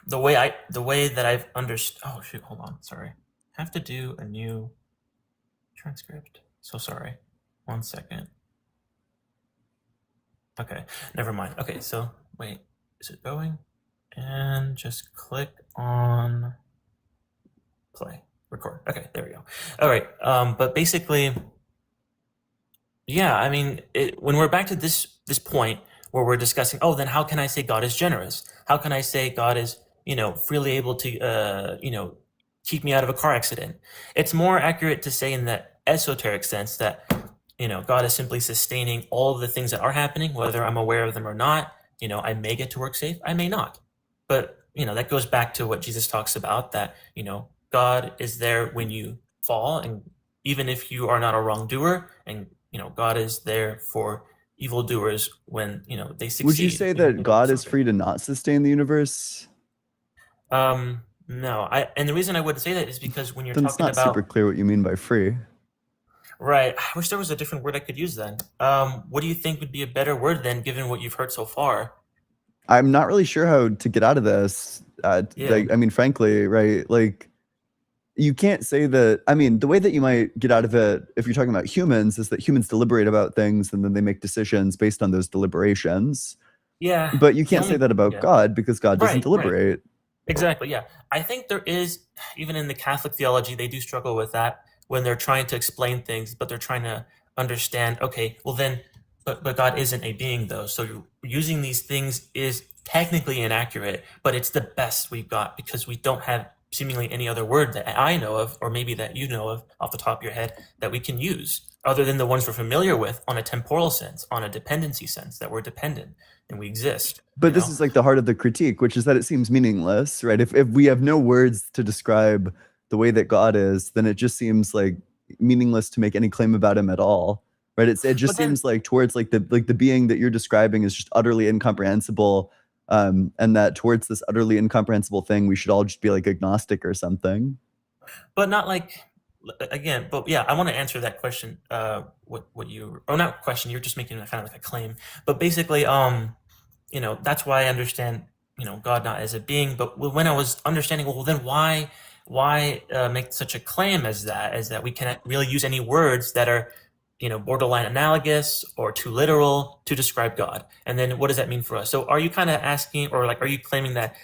[SPEAKER 4] the way that I've understood. Oh shoot, hold on, sorry, I have to do a new transcript. So sorry, 1 second. Okay, never mind. Okay, so wait, is it going? And just click on play, record. Okay, there we go. All right, but basically, yeah, I mean, when we're back to this point where we're discussing, oh, then how can I say God is generous? How can I say God is, freely able to, keep me out of a car accident? It's more accurate to say in that esoteric sense that, God is simply sustaining all of the things that are happening, whether I'm aware of them or not. I may get to work safe, I may not. But, that goes back to what Jesus talks about, that, God is there when you fall, and even if you are not a wrongdoer, and, God is there for evildoers when, they succeed.
[SPEAKER 1] Would you say that God is free to not sustain the universe?
[SPEAKER 4] No. And the reason I would say that is because when you're
[SPEAKER 1] Then it's
[SPEAKER 4] talking
[SPEAKER 1] not
[SPEAKER 4] about,
[SPEAKER 1] super clear what you mean by free.
[SPEAKER 4] right, I wish there was a different word I could use then. What do you think would be a better word then, given what you've heard so far?
[SPEAKER 1] I'm not really sure how to get out of this.
[SPEAKER 4] Yeah.
[SPEAKER 1] Like, I mean, frankly, right? Like, you can't say that. I mean, the way that you might get out of it, if you're talking about humans, is that humans deliberate about things and then they make decisions based on those deliberations.
[SPEAKER 4] Yeah.
[SPEAKER 1] But you can't say that about
[SPEAKER 4] yeah.
[SPEAKER 1] God, because God doesn't
[SPEAKER 4] Right.
[SPEAKER 1] deliberate.
[SPEAKER 4] Exactly. Yeah. I think there is, even in the Catholic theology, they do struggle with that when they're trying to explain things, but they're trying to understand, okay, well then, but God isn't a being though. So using these things is technically inaccurate, but it's the best we've got because we don't have seemingly any other word that I know of, or maybe that you know of off the top of your head, that we can use other than the ones we're familiar with on a temporal sense, on a dependency sense, that we're dependent and we exist.
[SPEAKER 1] But this is like the heart of the critique, which is that it seems meaningless, right? If we have no words to describe the way that God is, then it just seems like meaningless to make any claim about him at all, right? It just seems like towards like the being that you're describing is just utterly incomprehensible, and that towards this utterly incomprehensible thing, we should all just be like agnostic or something.
[SPEAKER 4] But not like, again, but yeah, I want to answer that question. What you, or not question, you're just making kind of like a claim. But basically, that's why I understand, God not as a being. But when I was understanding, well, then why make such a claim as that we cannot really use any words that are, borderline analogous or too literal to describe God? And then what does that mean for us? So are you kind of asking, or like, are you claiming that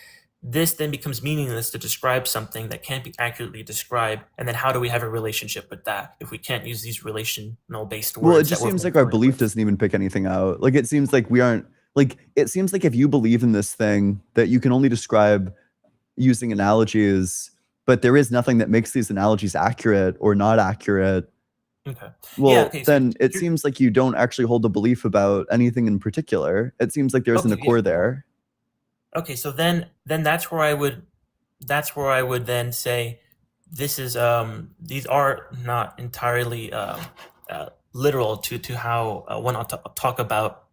[SPEAKER 4] this then becomes meaningless to describe something that can't be accurately described. And then how do we have a relationship with that if we can't use these relational based words?
[SPEAKER 1] Well, it just seems like our belief doesn't even pick anything out. Like, it seems like we aren't, like, it seems like if you believe in this thing that you can only describe using analogies, but there is nothing that makes these analogies accurate or not accurate.
[SPEAKER 4] Okay.
[SPEAKER 1] Well,
[SPEAKER 4] Yeah, okay, so
[SPEAKER 1] then it
[SPEAKER 4] you're-
[SPEAKER 1] seems like you don't actually hold a belief about anything in particular. It seems like there isn't a
[SPEAKER 4] Okay, yeah.
[SPEAKER 1] core there.
[SPEAKER 4] Okay, so then that's where I would then say this is these are not entirely literal to how one ought to talk about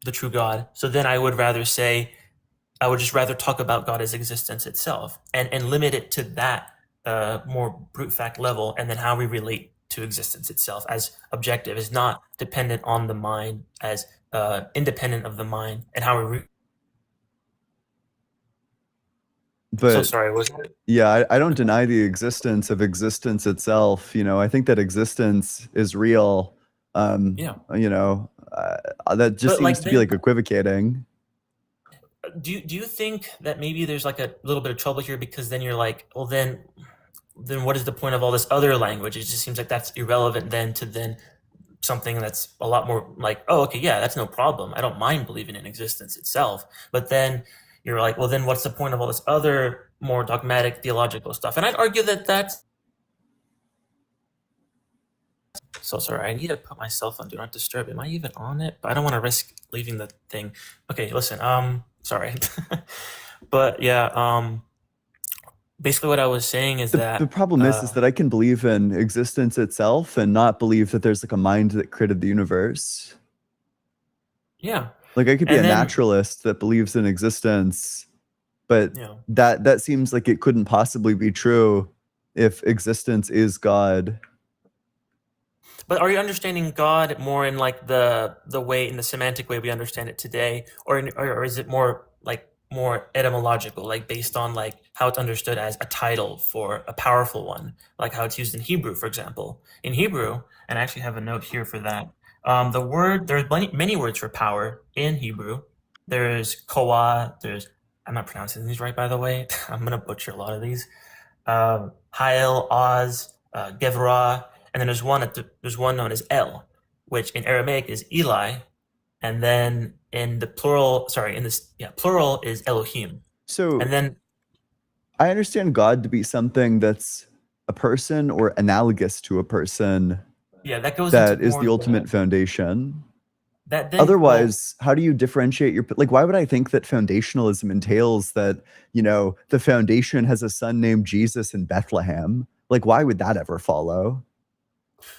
[SPEAKER 4] the true God. So then I would just rather talk about God as existence itself and limit it to that more brute fact level, and then how we relate to existence itself as objective, is not dependent on the mind, as independent of the mind, and how we
[SPEAKER 1] But
[SPEAKER 4] so sorry, was
[SPEAKER 1] yeah, I don't deny the existence of existence itself. You know, I think that existence is real.
[SPEAKER 4] yeah.
[SPEAKER 1] You know, that just
[SPEAKER 4] But, like,
[SPEAKER 1] seems to be like equivocating.
[SPEAKER 4] Do you think that maybe there's like a little bit of trouble here, because then you're like, well, then what is the point of all this other language? It just seems like that's irrelevant then to then something that's a lot more like, oh, okay, yeah, that's no problem. I don't mind believing in existence itself. But then you're like, well, then what's the point of all this other more dogmatic theological stuff? And I'd argue that that's so sorry. I need to put myself on Do Not Disturb. Am I even on it? But I don't want to risk leaving the thing. Okay, listen. Sorry, but yeah. Basically, what I was saying is that
[SPEAKER 1] The problem is that I can believe in existence itself and not believe that there's like a mind that created the universe.
[SPEAKER 4] yeah.
[SPEAKER 1] Like, I could be
[SPEAKER 4] And
[SPEAKER 1] a
[SPEAKER 4] then-
[SPEAKER 1] naturalist that believes in existence, but
[SPEAKER 4] Yeah.
[SPEAKER 1] that seems like it couldn't possibly be true if existence is God.
[SPEAKER 4] But are you understanding God more in like the way, in the semantic way we understand it today, or is it more like more etymological, like based on like how it's understood as a title for a powerful one, like how it's used in Hebrew, for example? In Hebrew, and I actually have a note here for that. There's many words for power in Hebrew. There's koah. I'm not pronouncing these right, by the way. I'm gonna butcher a lot of these. Hael, Oz, Gevra. And then there's one known as El, which in Aramaic is Eli, and then in the plural is Elohim.
[SPEAKER 1] So
[SPEAKER 4] And then
[SPEAKER 1] I understand God to be something that's a person or analogous to a person
[SPEAKER 4] that goes
[SPEAKER 1] that
[SPEAKER 4] into
[SPEAKER 1] is
[SPEAKER 4] more
[SPEAKER 1] the
[SPEAKER 4] of
[SPEAKER 1] ultimate foundation.
[SPEAKER 4] that then,
[SPEAKER 1] Otherwise, how do you differentiate your, like, why would I think that foundationalism entails that, you know, the foundation has a son named Jesus in Bethlehem? Like, why would that ever follow?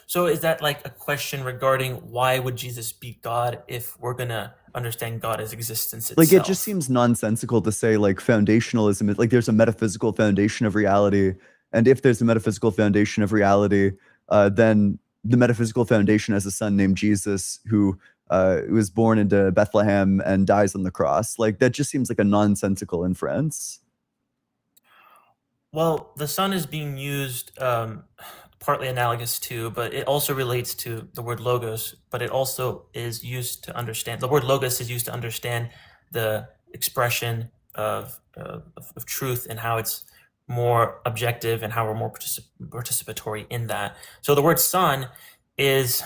[SPEAKER 4] so is that like a question regarding why would Jesus be God if we're gonna understand God as existence itself?
[SPEAKER 1] Like, it just seems nonsensical to say like foundationalism is like there's a metaphysical foundation of reality, and if there's a metaphysical foundation of reality, then the metaphysical foundation has a son named Jesus who was born into Bethlehem and dies on the cross. Like, that just seems like a nonsensical inference.
[SPEAKER 4] Well, the sun is being used partly analogous to, but it also relates to the word logos, but it also is used to understand, the word logos is used to understand the expression of truth and how it's more objective and how we're more participatory in that. So the word son is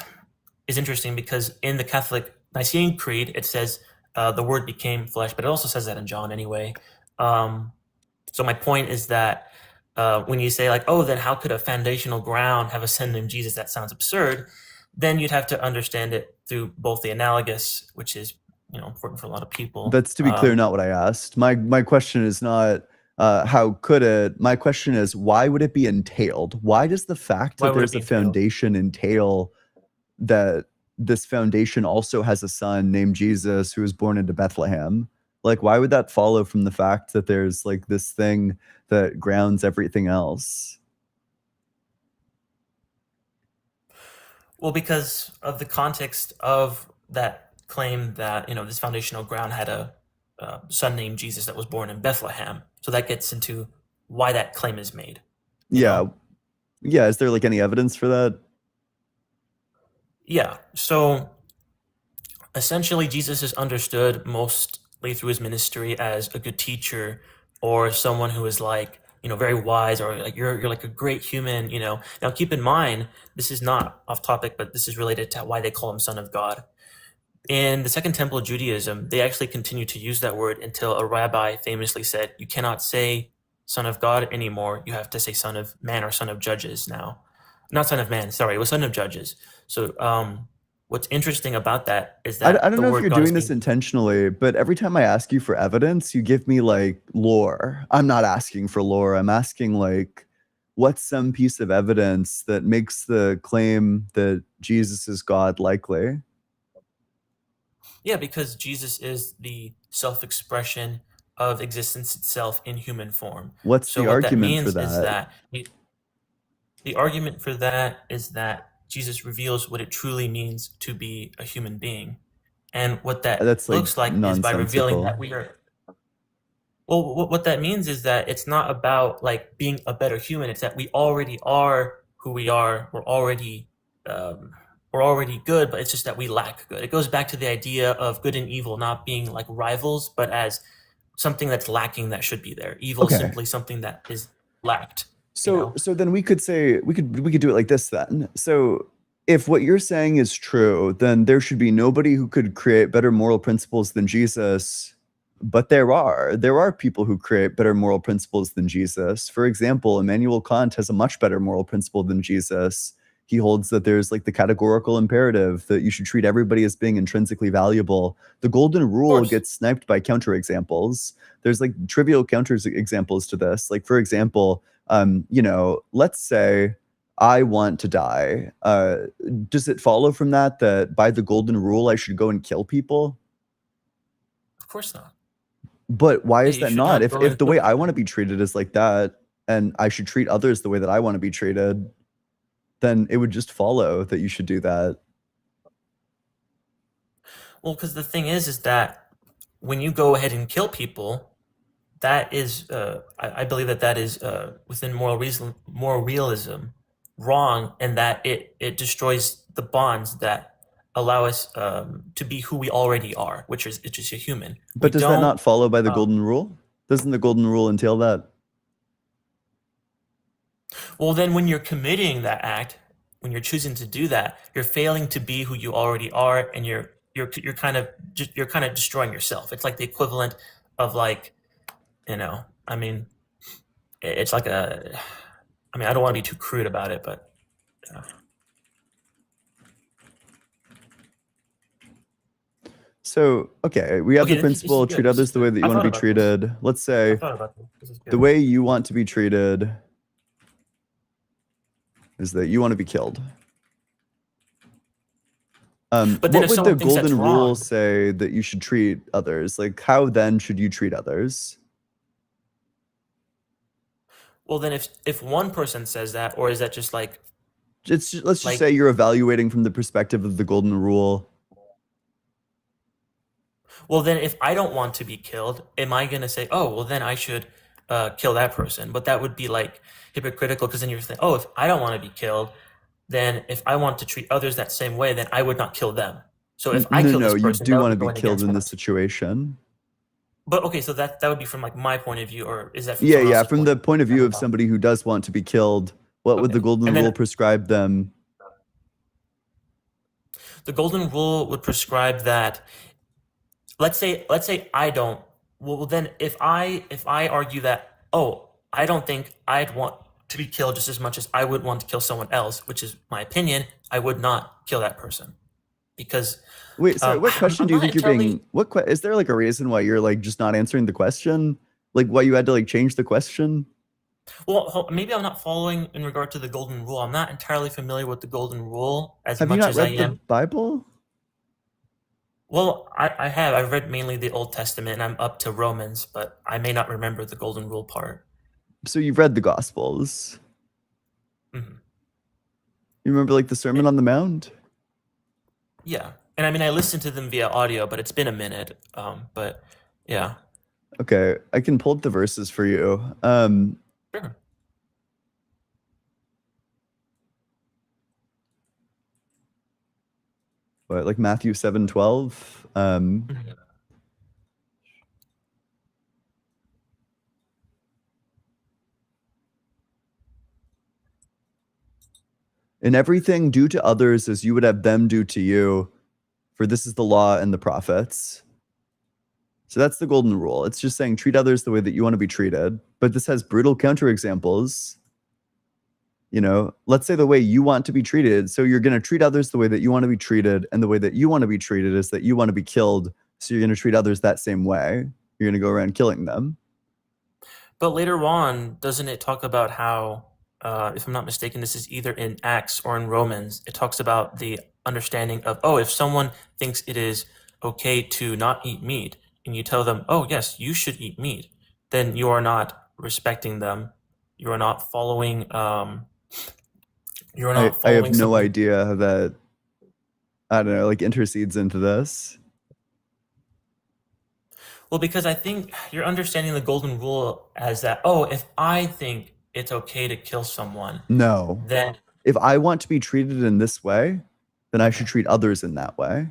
[SPEAKER 4] interesting because in the Catholic Nicene Creed, it says the word became flesh, but it also says that in John anyway. So my point is that when you say like, oh, then how could a foundational ground have a son named Jesus? That sounds absurd. Then you'd have to understand it through both the analogous, which is important for a lot of people.
[SPEAKER 1] That's, to be clear, not what I asked. My question is not how could it. My question is, why would it be entailed? Why does the fact that there's a foundation entail that this foundation also has a son named Jesus who was born into Bethlehem? Like, why would that follow from the fact that there's like this thing that grounds everything else?
[SPEAKER 4] Well, because of the context of that claim that, this foundational ground had a son named Jesus that was born in Bethlehem. So that gets into why that claim is made.
[SPEAKER 1] Yeah. Yeah. Is there like any evidence for that?
[SPEAKER 4] Yeah. So essentially, Jesus is understood mostly through his ministry as a good teacher or someone who is like, very wise, or like you're like a great human. Now keep in mind, this is not off topic, but this is related to why they call him son of God. In the Second Temple of Judaism, they actually continue to use that word until a rabbi famously said, you cannot say son of God anymore. You have to say son of man or son of judges now. Not son of man, sorry, it was son of judges. So what's interesting about that is that
[SPEAKER 1] I don't
[SPEAKER 4] the
[SPEAKER 1] know if
[SPEAKER 4] word
[SPEAKER 1] you're
[SPEAKER 4] God is
[SPEAKER 1] doing this
[SPEAKER 4] being-
[SPEAKER 1] intentionally, but every time I ask you for evidence, you give me like lore. I'm not asking for lore. I'm asking like, what's some piece of evidence that makes the claim that Jesus is God likely?
[SPEAKER 4] Yeah, because Jesus is the self-expression of existence itself in human form.
[SPEAKER 1] What's
[SPEAKER 4] So
[SPEAKER 1] the
[SPEAKER 4] what that
[SPEAKER 1] argument for
[SPEAKER 4] means is
[SPEAKER 1] that?
[SPEAKER 4] that the argument for that is that Jesus reveals what it truly means to be a human being. And what that
[SPEAKER 1] That's like
[SPEAKER 4] looks like is by revealing that
[SPEAKER 1] nonsensical.
[SPEAKER 4] we are. Well, what that means is that it's not about like being a better human. It's that we already are who we are. Um, we're already good, but it's just that we lack good. It goes back to the idea of good and evil not being like rivals, but as something that's lacking that should be there. Evil is
[SPEAKER 1] Okay.
[SPEAKER 4] simply something that is lacked.
[SPEAKER 1] So then we could say we could do it like this then. So if what you're saying is true, then there should be nobody who could create better moral principles than Jesus. But there are people who create better moral principles than Jesus. For example, Immanuel Kant has a much better moral principle than Jesus. He holds that there's like the categorical imperative that you should treat everybody as being intrinsically valuable. The golden rule
[SPEAKER 4] course.
[SPEAKER 1] gets sniped by counterexamples. There's like trivial counterexamples to this. Like, for example, let's say I want to die. Does it follow from that by the golden rule I should go and kill people?
[SPEAKER 4] Of course not.
[SPEAKER 1] But why is
[SPEAKER 4] You
[SPEAKER 1] that
[SPEAKER 4] should
[SPEAKER 1] not?
[SPEAKER 4] not go and
[SPEAKER 1] If the way
[SPEAKER 4] kill
[SPEAKER 1] I
[SPEAKER 4] people.
[SPEAKER 1] want to be treated is like that, and I should treat others the way that I want to be treated, then it would just follow that you should do that.
[SPEAKER 4] Well, because the thing is that when you go ahead and kill people, that is, I believe that is within moral realism, wrong, and that it destroys the bonds that allow us to be who we already are, which is it's just a human.
[SPEAKER 1] But does that not follow by the
[SPEAKER 4] um,
[SPEAKER 1] golden rule? Doesn't the golden rule entail that?
[SPEAKER 4] Well, then when you're committing that act, when you're choosing to do that, you're failing to be who you already are, and you're kind of destroying yourself. It's like the equivalent of like, I mean, it's like I don't want to be too crude about it, but
[SPEAKER 1] So, okay, we have
[SPEAKER 4] Okay,
[SPEAKER 1] the
[SPEAKER 4] this is
[SPEAKER 1] principle,
[SPEAKER 4] good,
[SPEAKER 1] treat
[SPEAKER 4] this
[SPEAKER 1] others
[SPEAKER 4] is
[SPEAKER 1] the way
[SPEAKER 4] good.
[SPEAKER 1] that you
[SPEAKER 4] I
[SPEAKER 1] want to be
[SPEAKER 4] thought about this.
[SPEAKER 1] treated. Let's
[SPEAKER 4] I
[SPEAKER 1] say
[SPEAKER 4] thought about this. This is good.
[SPEAKER 1] the way you want to be treated is that you want to be killed.
[SPEAKER 4] But then
[SPEAKER 1] What
[SPEAKER 4] if
[SPEAKER 1] would the
[SPEAKER 4] someone thinks that's
[SPEAKER 1] golden rule
[SPEAKER 4] wrong,
[SPEAKER 1] say that you should treat others? Like, how then should you treat others?
[SPEAKER 4] well, then if one person says that, or is that just like,
[SPEAKER 1] Let's just
[SPEAKER 4] Like-
[SPEAKER 1] say you're evaluating from the perspective of the golden rule.
[SPEAKER 4] well, then if I don't want to be killed, am I going to say, oh, well, then I should kill that person? But that would be like hypocritical, because then you're thinking, oh, if I don't want to be killed, then if I want to treat others that same way, then I would not kill them. So if I kill this
[SPEAKER 1] you
[SPEAKER 4] person,
[SPEAKER 1] do
[SPEAKER 4] that would
[SPEAKER 1] want to
[SPEAKER 4] be
[SPEAKER 1] be
[SPEAKER 4] going
[SPEAKER 1] killed
[SPEAKER 4] against
[SPEAKER 1] in
[SPEAKER 4] what
[SPEAKER 1] this situation.
[SPEAKER 4] But okay, so that would be from like my point of view, or is that from
[SPEAKER 1] Yeah,
[SPEAKER 4] someone
[SPEAKER 1] yeah.
[SPEAKER 4] else's
[SPEAKER 1] From the point of view of somebody who does want to be killed, what would
[SPEAKER 4] Okay.
[SPEAKER 1] the golden
[SPEAKER 4] And then-
[SPEAKER 1] rule prescribe them?
[SPEAKER 4] The golden rule would prescribe that. Let's say I don't. Well, then if I argue that, oh, I don't think I'd want to be killed just as much as I would want to kill someone else, which is my opinion, I would not kill that person, because
[SPEAKER 1] Wait, sorry, what question
[SPEAKER 4] I'm
[SPEAKER 1] do you
[SPEAKER 4] not
[SPEAKER 1] think you're being? Is there like a reason why you're like just not answering the question? Like why you had to like change the question?
[SPEAKER 4] Well, maybe I'm not following in regard to the golden rule. I'm not entirely familiar with the golden rule as
[SPEAKER 1] Have you
[SPEAKER 4] much
[SPEAKER 1] not
[SPEAKER 4] as I
[SPEAKER 1] read the
[SPEAKER 4] am.
[SPEAKER 1] Bible?
[SPEAKER 4] Well, I have. I've read mainly the Old Testament, and I'm up to Romans, but I may not remember the golden rule part.
[SPEAKER 1] So you've read the Gospels.
[SPEAKER 4] Mhm.
[SPEAKER 1] You remember like the Sermon on the Mount?
[SPEAKER 4] Yeah, and I mean, I listened to them via audio, but it's been a minute. But yeah,
[SPEAKER 1] Okay, I can pull up the verses for you.
[SPEAKER 4] sure.
[SPEAKER 1] What, like Matthew 7:12?
[SPEAKER 4] Mhm.
[SPEAKER 1] In everything, do to others as you would have them do to you, for this is the law and the prophets. So that's the golden rule. It's just saying treat others the way that you want to be treated. But this has brutal counterexamples. You know, let's say the way you want to be treated. So you're going to treat others the way that you want to be treated. And the way that you want to be treated is that you want to be killed. So you're going to treat others that same way. You're going to go around killing them.
[SPEAKER 4] But later on, doesn't it talk about how, if I'm not mistaken, this is either in Acts or in Romans, it talks about the understanding of, oh, if someone thinks it is okay to not eat meat, and you tell them, oh, yes, you should eat meat, then you are not respecting them. You are not following.
[SPEAKER 1] I have no idea how that, I don't know, like intercedes into this.
[SPEAKER 4] Well, because I think you're understanding the golden rule as that, oh, if I think it's okay to kill someone,
[SPEAKER 1] no.
[SPEAKER 4] Then
[SPEAKER 1] if I want to be treated in this way, then I should treat others in that way.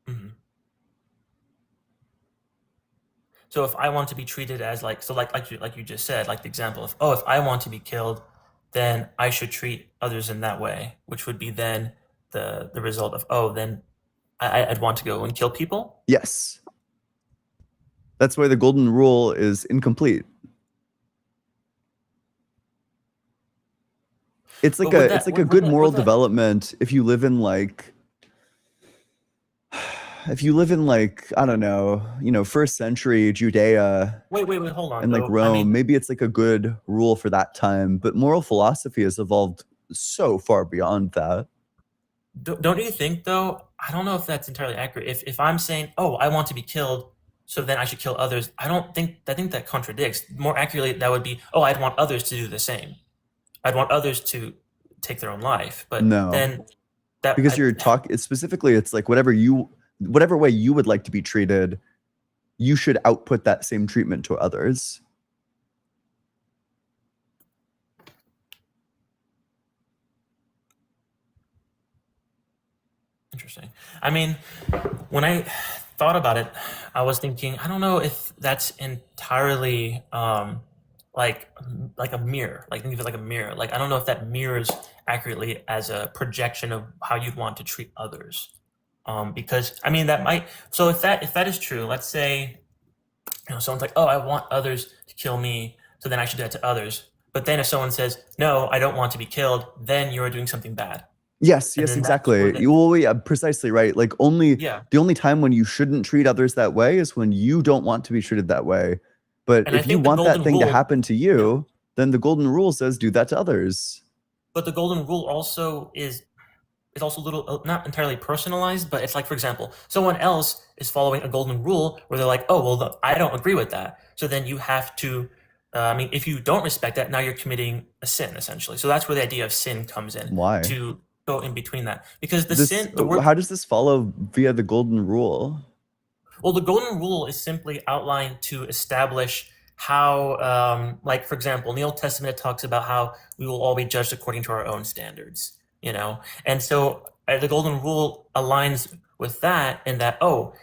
[SPEAKER 4] Mm-hmm. So if I want to be treated as like you just said, like the example of, oh, if I want to be killed, then I should treat others in that way, which would be then the result of, oh, then I'd want to go and kill people?
[SPEAKER 1] Yes. That's why the golden rule is incomplete. It's like a good moral development if you live in like I don't know, you know, first century Judea.
[SPEAKER 4] Wait, hold on.
[SPEAKER 1] And like Rome, maybe it's like a good rule for that time, but moral philosophy has evolved so far beyond that.
[SPEAKER 4] Don't you think though? I don't know if that's entirely accurate. If I'm saying, oh, I want to be killed, so then I should kill others, I think that contradicts. More accurately, that would be, oh, I'd want others to do the same. I'd want others to take their own life. But
[SPEAKER 1] no,
[SPEAKER 4] then that
[SPEAKER 1] because you're talking specifically, it's like whatever way you would like to be treated, you should output that same treatment to others.
[SPEAKER 4] Interesting. I mean, when I thought about it, I was thinking, I don't know if that's entirely like a mirror. Like think of it like a mirror. Like I don't know if that mirrors accurately as a projection of how you'd want to treat others. Because I mean that might. So if that is true, let's say, you know, someone's like, oh, I want others to kill me, so then I should do that to others. But then if someone says, no, I don't want to be killed, then you are doing something bad.
[SPEAKER 1] Yes, exactly. Yeah, precisely right. Like the only time when you shouldn't treat others that way is when you don't want to be treated that way. But if you want that thing to happen to you, then the golden rule says do that to others.
[SPEAKER 4] But the golden rule also is also a little, not entirely personalized, but it's like, for example, someone else is following a golden rule where they're like, oh, well, I don't agree with that. So then you have to, if you don't respect that, now you're committing a sin, essentially. So that's where the idea of sin comes in.
[SPEAKER 1] Why?
[SPEAKER 4] To go in between that. Because
[SPEAKER 1] how does this follow via the golden rule?
[SPEAKER 4] Well, the golden rule is simply outlined to establish how, like, for example, in the Old Testament, it talks about how we will all be judged according to our own standards, you know? And so the golden rule aligns with that in that, oh,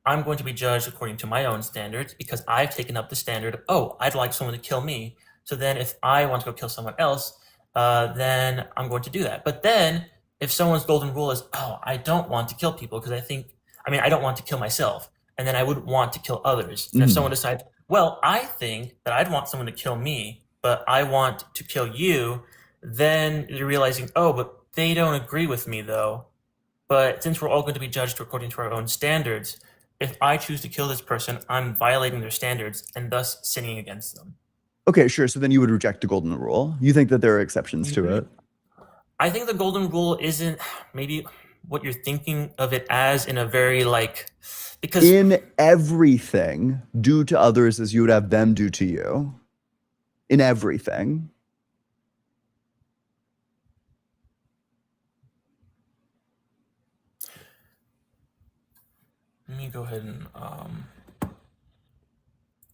[SPEAKER 4] I'm going to be judged according to my own standards because I've taken up the standard of, oh, I'd like someone to kill me. So then if I want to go kill someone else, then I'm going to do that. But then if someone's golden rule is, oh, I don't want to kill people because I don't want to kill myself. And then I would want to kill others. And if someone decides, well, I think that I'd want someone to kill me, but I want to kill you, then you're realizing, oh, but they don't agree with me though. But since we're all going to be judged according to our own standards, if I choose to kill this person, I'm violating their standards and thus sinning against them.
[SPEAKER 1] Okay, sure. So then you would reject the golden rule. You think that there are exceptions to it?
[SPEAKER 4] I think the golden rule isn't maybe what you're thinking of it as in a very because
[SPEAKER 1] in everything, do to others as you would have them do to you. In everything.
[SPEAKER 4] Let me go ahead and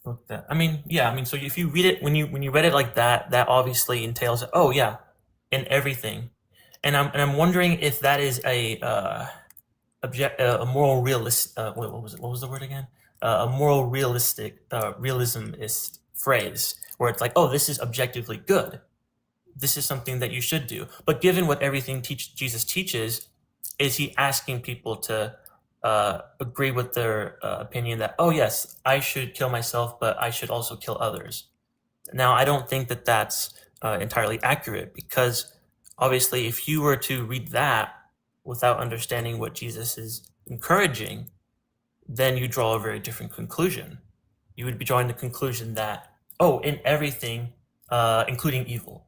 [SPEAKER 4] look that. So if you read it when you read it like that, that obviously entails, oh yeah, in everything. And I'm wondering if that is a moral realist. What was the word again? A moral realismist phrase where it's like, oh, this is objectively good. this is something that you should do. But given what everything Jesus teaches, is he asking people to agree with their opinion that, oh yes, I should kill myself, but I should also kill others? Now, I don't think that that's entirely accurate, because obviously if you were to read that without understanding what Jesus is encouraging, then you draw a very different conclusion. You would be drawing the conclusion that, oh, in everything, including evil.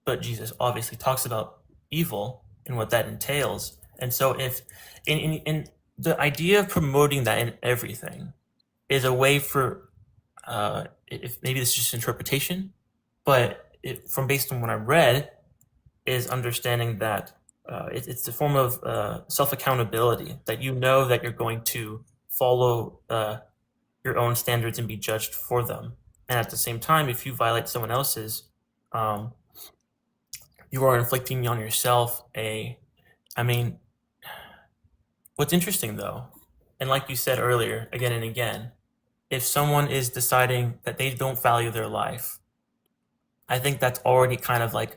[SPEAKER 4] But Jesus obviously talks about evil and what that entails. And so if in the idea of promoting that in everything is a way for, if maybe this is just interpretation, but from based on what I read, is understanding that it's a form of self-accountability, that you know that you're going to follow your own standards and be judged for them. And at the same time, if you violate someone else's, you are inflicting on yourself what's interesting though, and like you said earlier, again and again, if someone is deciding that they don't value their life, I think that's already kind of like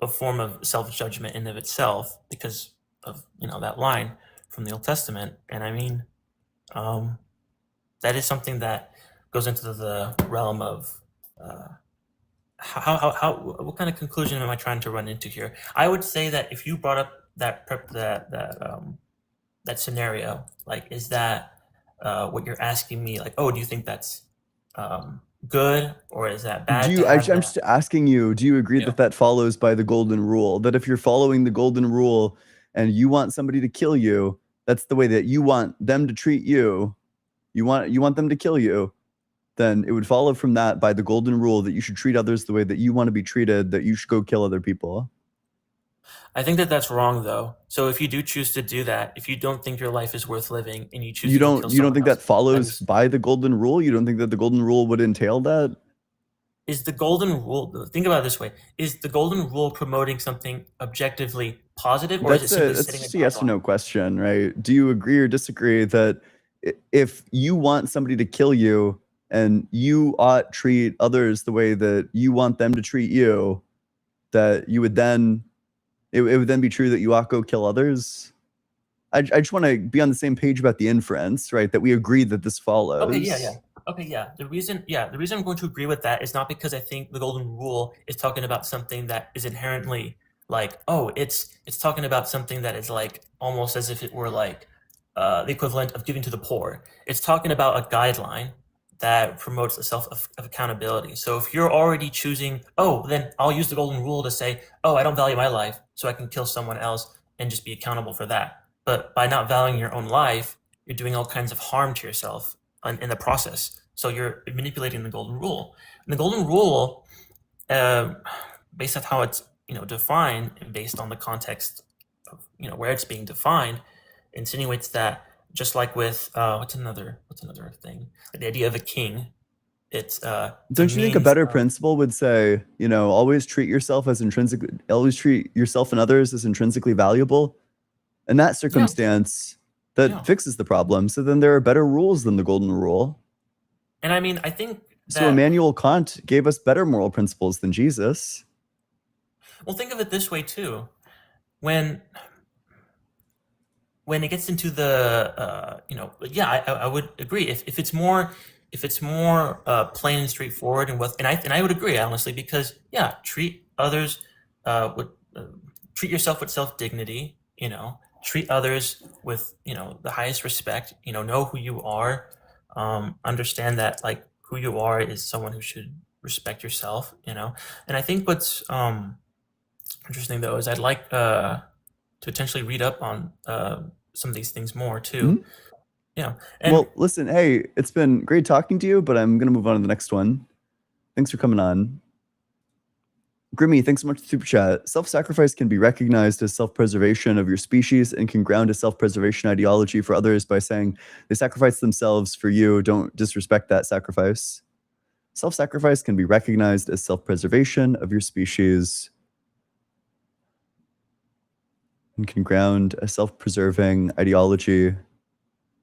[SPEAKER 4] a form of self-judgment in of itself, because of, that line from the Old Testament. And that is something that goes into the realm of what kind of conclusion am I trying to run into here? I would say that if you brought up that scenario, like, is that what you're asking me? Like, oh, do you think that's good, or is that bad?
[SPEAKER 1] I'm just asking you, do you agree that follows by the golden rule? That if you're following the golden rule and you want somebody to kill you, that's the way that you want them to treat you. You want them to kill you, then it would follow from that, by the golden rule, that you should treat others the way that you want to be treated, that you should go kill other people.
[SPEAKER 4] I think that that's wrong, though. So if you do choose to do that, if you don't think your life is worth living and you choose
[SPEAKER 1] you
[SPEAKER 4] to
[SPEAKER 1] don't
[SPEAKER 4] kill
[SPEAKER 1] you don't think
[SPEAKER 4] someone
[SPEAKER 1] that follows by the golden rule? You don't think that the golden rule would entail that?
[SPEAKER 4] Is the golden rule, think about it this way, is the golden rule promoting something objectively positive, or is it simply
[SPEAKER 1] That's
[SPEAKER 4] setting
[SPEAKER 1] just
[SPEAKER 4] a
[SPEAKER 1] a yes or
[SPEAKER 4] guideline?
[SPEAKER 1] no question, right? Do you agree or disagree that if you want somebody to kill you and you ought treat others the way that you want them to treat you, that you would then, it would then be true that you ought to go kill others? I just want to be on the same page about the inference, right? That we agree that this follows.
[SPEAKER 4] Okay, yeah. The reason I'm going to agree with that is not because I think the golden rule is talking about something that is inherently like, oh, it's talking about something that is like almost as if it were like the equivalent of giving to the poor. It's talking about a guideline that promotes a self of accountability. So if you're already choosing, oh, then I'll use the golden rule to say, oh, I don't value my life, so I can kill someone else and just be accountable for that. But by not valuing your own life, you're doing all kinds of harm to yourself in the process. So you're manipulating the golden rule. And the golden rule, based on how it's defined, and based on the context of where it's being defined, insinuates that, just like with what's another thing, like the idea of a king. It's
[SPEAKER 1] don't you think a better principle would say, always treat yourself and others as intrinsically valuable? In that circumstance, that fixes the problem. So then there are better rules than the golden rule.
[SPEAKER 4] And I think that,
[SPEAKER 1] so Immanuel Kant gave us better moral principles than Jesus.
[SPEAKER 4] Well, think of it this way too. When it gets into the I would agree if it's more plain and straightforward and I would agree, honestly, because treat others treat yourself with self-dignity, treat others with the highest respect, know who you are, understand that like who you are is someone who should respect yourself, and I think what's interesting though is I'd like to potentially read up on some of these things more too.
[SPEAKER 1] Mm-hmm. Well, listen, hey, it's been great talking to you, but I'm gonna move on to the next one. Thanks for coming on. Grimmy, thanks so much for Super Chat. Self-sacrifice can be recognized as self-preservation of your species and can ground a self-preservation ideology for others by saying they sacrifice themselves for you. Don't disrespect that sacrifice. Self-sacrifice can be recognized as self-preservation of your species and can ground a self-preserving ideology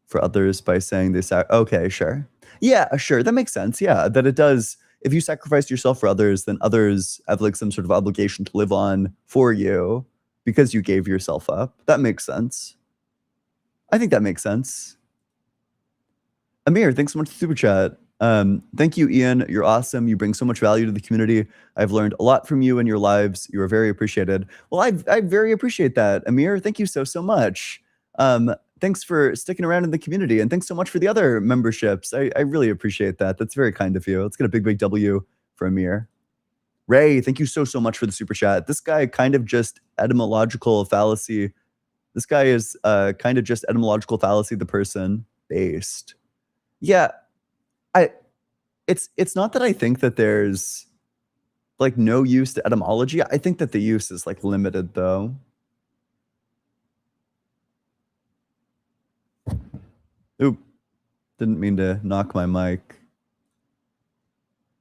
[SPEAKER 1] for others by saying they okay, sure. Yeah, sure. That makes sense. Yeah, that it does if you sacrifice yourself for others, then others have like some sort of obligation to live on for you because you gave yourself up. That makes sense. I think that makes sense. Amir, thanks so much for Super Chat. Thank you, Ian. You're awesome. You bring so much value to the community. I've learned a lot from you and your lives. You are very appreciated. Well, I very appreciate that, Amir. Thank you so much. Thanks for sticking around in the community, and thanks so much for the other memberships. I really appreciate that. That's very kind of you. Let's get a big W for Amir. Ray, thank you so much for the Super Chat. This guy kind of just etymological fallacy. This guy is kind of just etymological fallacy the person based. Yeah, it's not that I think that there's like no use to etymology. I think that the use is like limited though. Oop, didn't mean to knock my mic.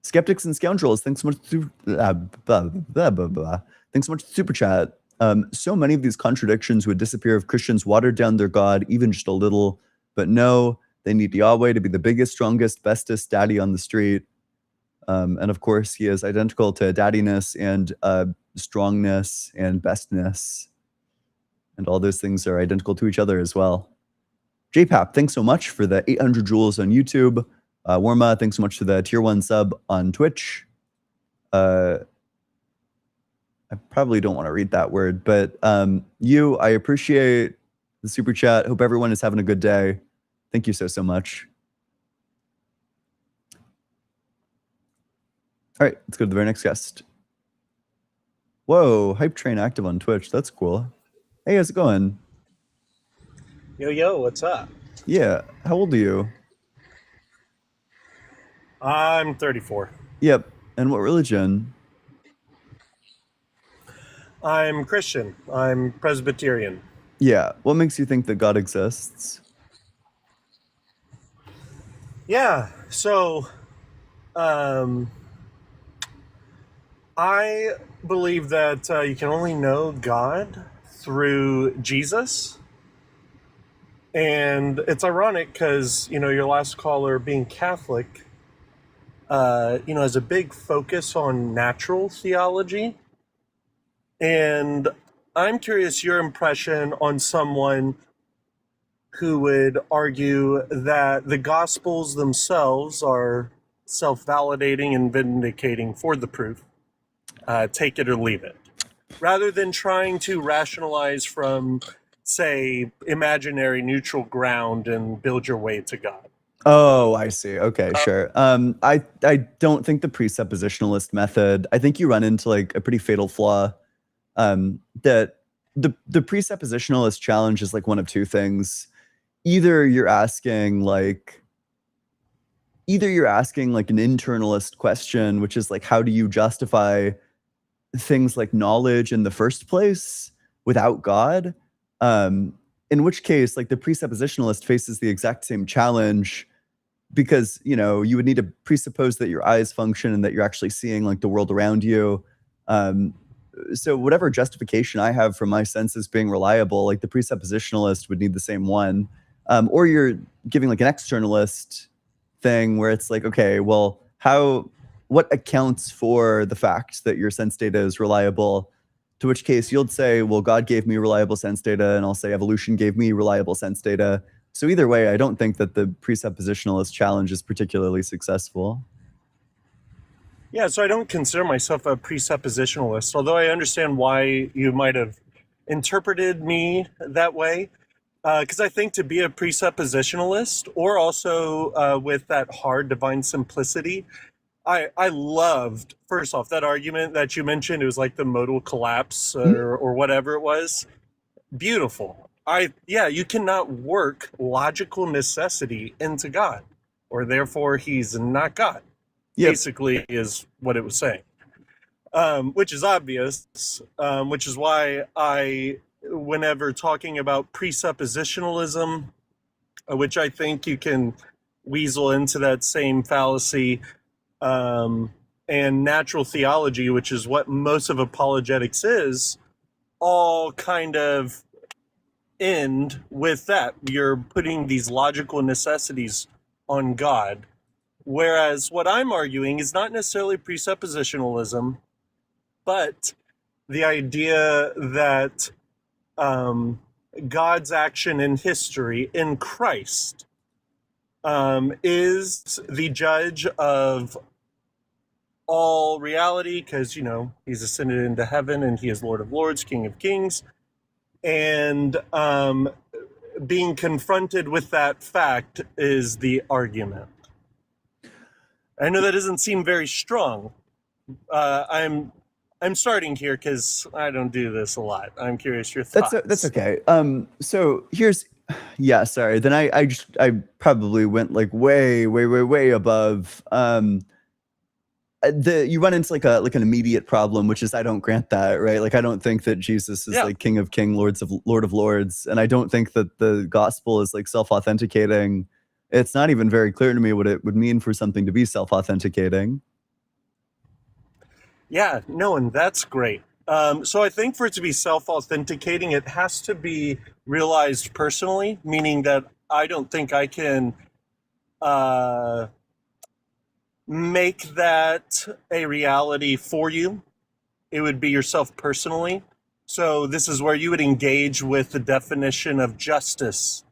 [SPEAKER 1] Skeptics and Scoundrels, thanks so much to thanks so much to Super Chat. So many of these contradictions would disappear if Christians watered down their God even just a little, but no, they need Yahweh to be the biggest, strongest, bestest daddy on the street. And of course, he is identical to daddiness and strongness and bestness. And all those things are identical to each other as well. JPAP, thanks so much for the 800 joules on YouTube. Warma, thanks so much for the tier 1 sub on Twitch. I probably don't want to read that word, but I appreciate the Super Chat. Hope everyone is having a good day. Thank you so much. All right, let's go to the very next guest. Whoa, Hype Train active on Twitch. That's cool. Hey, how's it going?
[SPEAKER 5] Yo, what's up?
[SPEAKER 1] Yeah, how old are you?
[SPEAKER 5] I'm 34.
[SPEAKER 1] Yep, and what religion?
[SPEAKER 5] I'm Christian. I'm Presbyterian.
[SPEAKER 1] Yeah, what makes you think that God exists?
[SPEAKER 5] Yeah, so I believe that you can only know God through Jesus. And it's ironic because, your last caller being Catholic, has a big focus on natural theology. And I'm curious your impression on someone who would argue that the Gospels themselves are self-validating and vindicating for the proof. Take it or leave it. Rather than trying to rationalize from, say, imaginary neutral ground and build your way to God.
[SPEAKER 1] Oh, I see. Okay, sure. I don't think the presuppositionalist method, I think you run into like a pretty fatal flaw. That the presuppositionalist challenge is like one of two things. Either you're asking like an internalist question, which is like, how do you justify things like knowledge in the first place without God? In which case, like the presuppositionalist faces the exact same challenge, because you would need to presuppose that your eyes function and that you're actually seeing like the world around you. So whatever justification I have for my senses being reliable, like the presuppositionalist would need the same one. Or you're giving like an externalist thing where it's like, okay, well, what accounts for the fact that your sense data is reliable? To which case you'll say, well, God gave me reliable sense data, and I'll say evolution gave me reliable sense data. So either way, I don't think that the presuppositionalist challenge is particularly successful.
[SPEAKER 5] Yeah, so I don't consider myself a presuppositionalist, although I understand why you might have interpreted me that way. Because I think to be a presuppositionalist, or also with that hard divine simplicity, I loved, first off, that argument that you mentioned. It was like the modal collapse or whatever it was. Beautiful. You cannot work logical necessity into God, or therefore he's not God. Yep. Basically is what it was saying, which is obvious, which is why whenever talking about presuppositionalism, which I think you can weasel into that same fallacy, and natural theology, which is what most of apologetics is, all kind of end with that. You're putting these logical necessities on God, Whereas what I'm arguing is not necessarily presuppositionalism, but the idea that God's action in history in Christ is the judge of all reality, because, he's ascended into heaven and he is Lord of Lords, King of Kings. And being confronted with that fact is the argument. I know that doesn't seem very strong. I'm starting here because I don't do this a lot. I'm curious your thoughts.
[SPEAKER 1] That's okay. So here's, yeah, sorry. Then I probably went like way above. You run into like an immediate problem, which is I don't grant that, right? Like I don't think that Jesus is like King of Kings, Lord of Lords, and I don't think that the gospel is like self-authenticating. It's not even very clear to me what it would mean for something to be self-authenticating.
[SPEAKER 5] Yeah, no, and that's great. So I think for it to be self-authenticating, it has to be realized personally, meaning that I don't think I can make that a reality for you. It would be yourself personally. So this is where you would engage with the definition of justice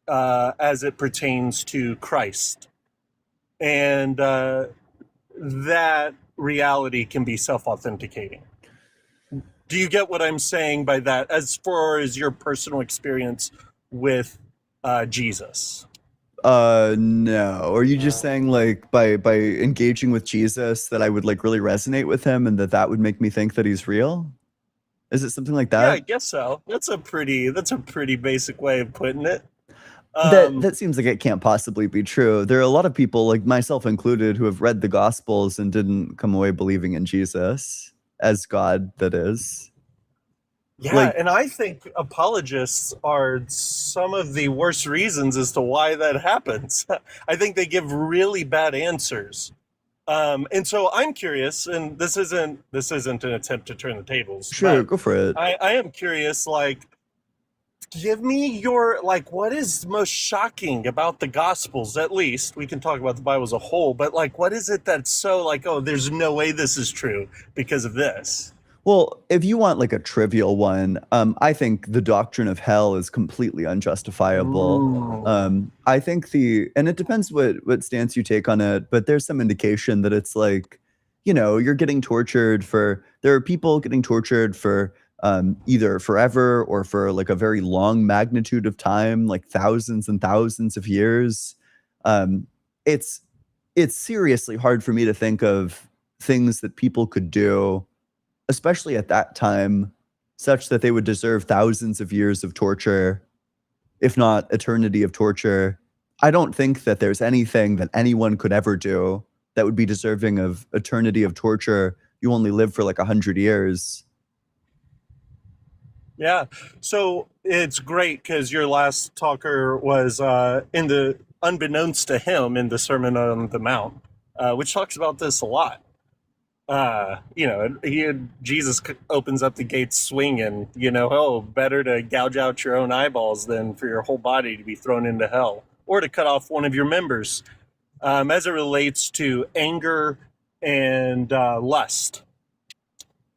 [SPEAKER 5] as it pertains to Christ. And that reality can be self-authenticating. Do you get what I'm saying by that as far as your personal experience with Jesus?
[SPEAKER 1] No. Are you just saying like by engaging with Jesus that I would like really resonate with him and that would make me think that he's real? Is it something like that?
[SPEAKER 5] Yeah, I guess so. That's a pretty basic way of putting it.
[SPEAKER 1] That seems like it can't possibly be true. There are a lot of people, like myself included, who have read the Gospels and didn't come away believing in Jesus as God, that is.
[SPEAKER 5] Yeah, and I think apologists are some of the worst reasons as to why that happens. I think they give really bad answers. And so I'm curious, and this isn't an attempt to turn the tables.
[SPEAKER 1] Sure, go for it.
[SPEAKER 5] I am curious, like, give me your, like, what is most shocking about the Gospels, at least? We can talk about the Bible as a whole, but, like, what is it that's so, like, oh, there's no way this is true because of this?
[SPEAKER 1] Well, if you want, like, a trivial one, I think the doctrine of hell is completely unjustifiable. I think and it depends what stance you take on it, but there's some indication that it's like, you're getting tortured there are people getting tortured for either forever or for like a very long magnitude of time, like thousands and thousands of years. It's seriously hard for me to think of things that people could do, especially at that time, such that they would deserve thousands of years of torture, if not eternity of torture. I don't think that there's anything that anyone could ever do that would be deserving of eternity of torture. You only live for like 100 years.
[SPEAKER 5] Yeah, so it's great because your last talker was unbeknownst to him in the Sermon on the Mount, which talks about this a lot. Jesus opens up the gates swinging, better to gouge out your own eyeballs than for your whole body to be thrown into hell or to cut off one of your members, as it relates to anger and lust.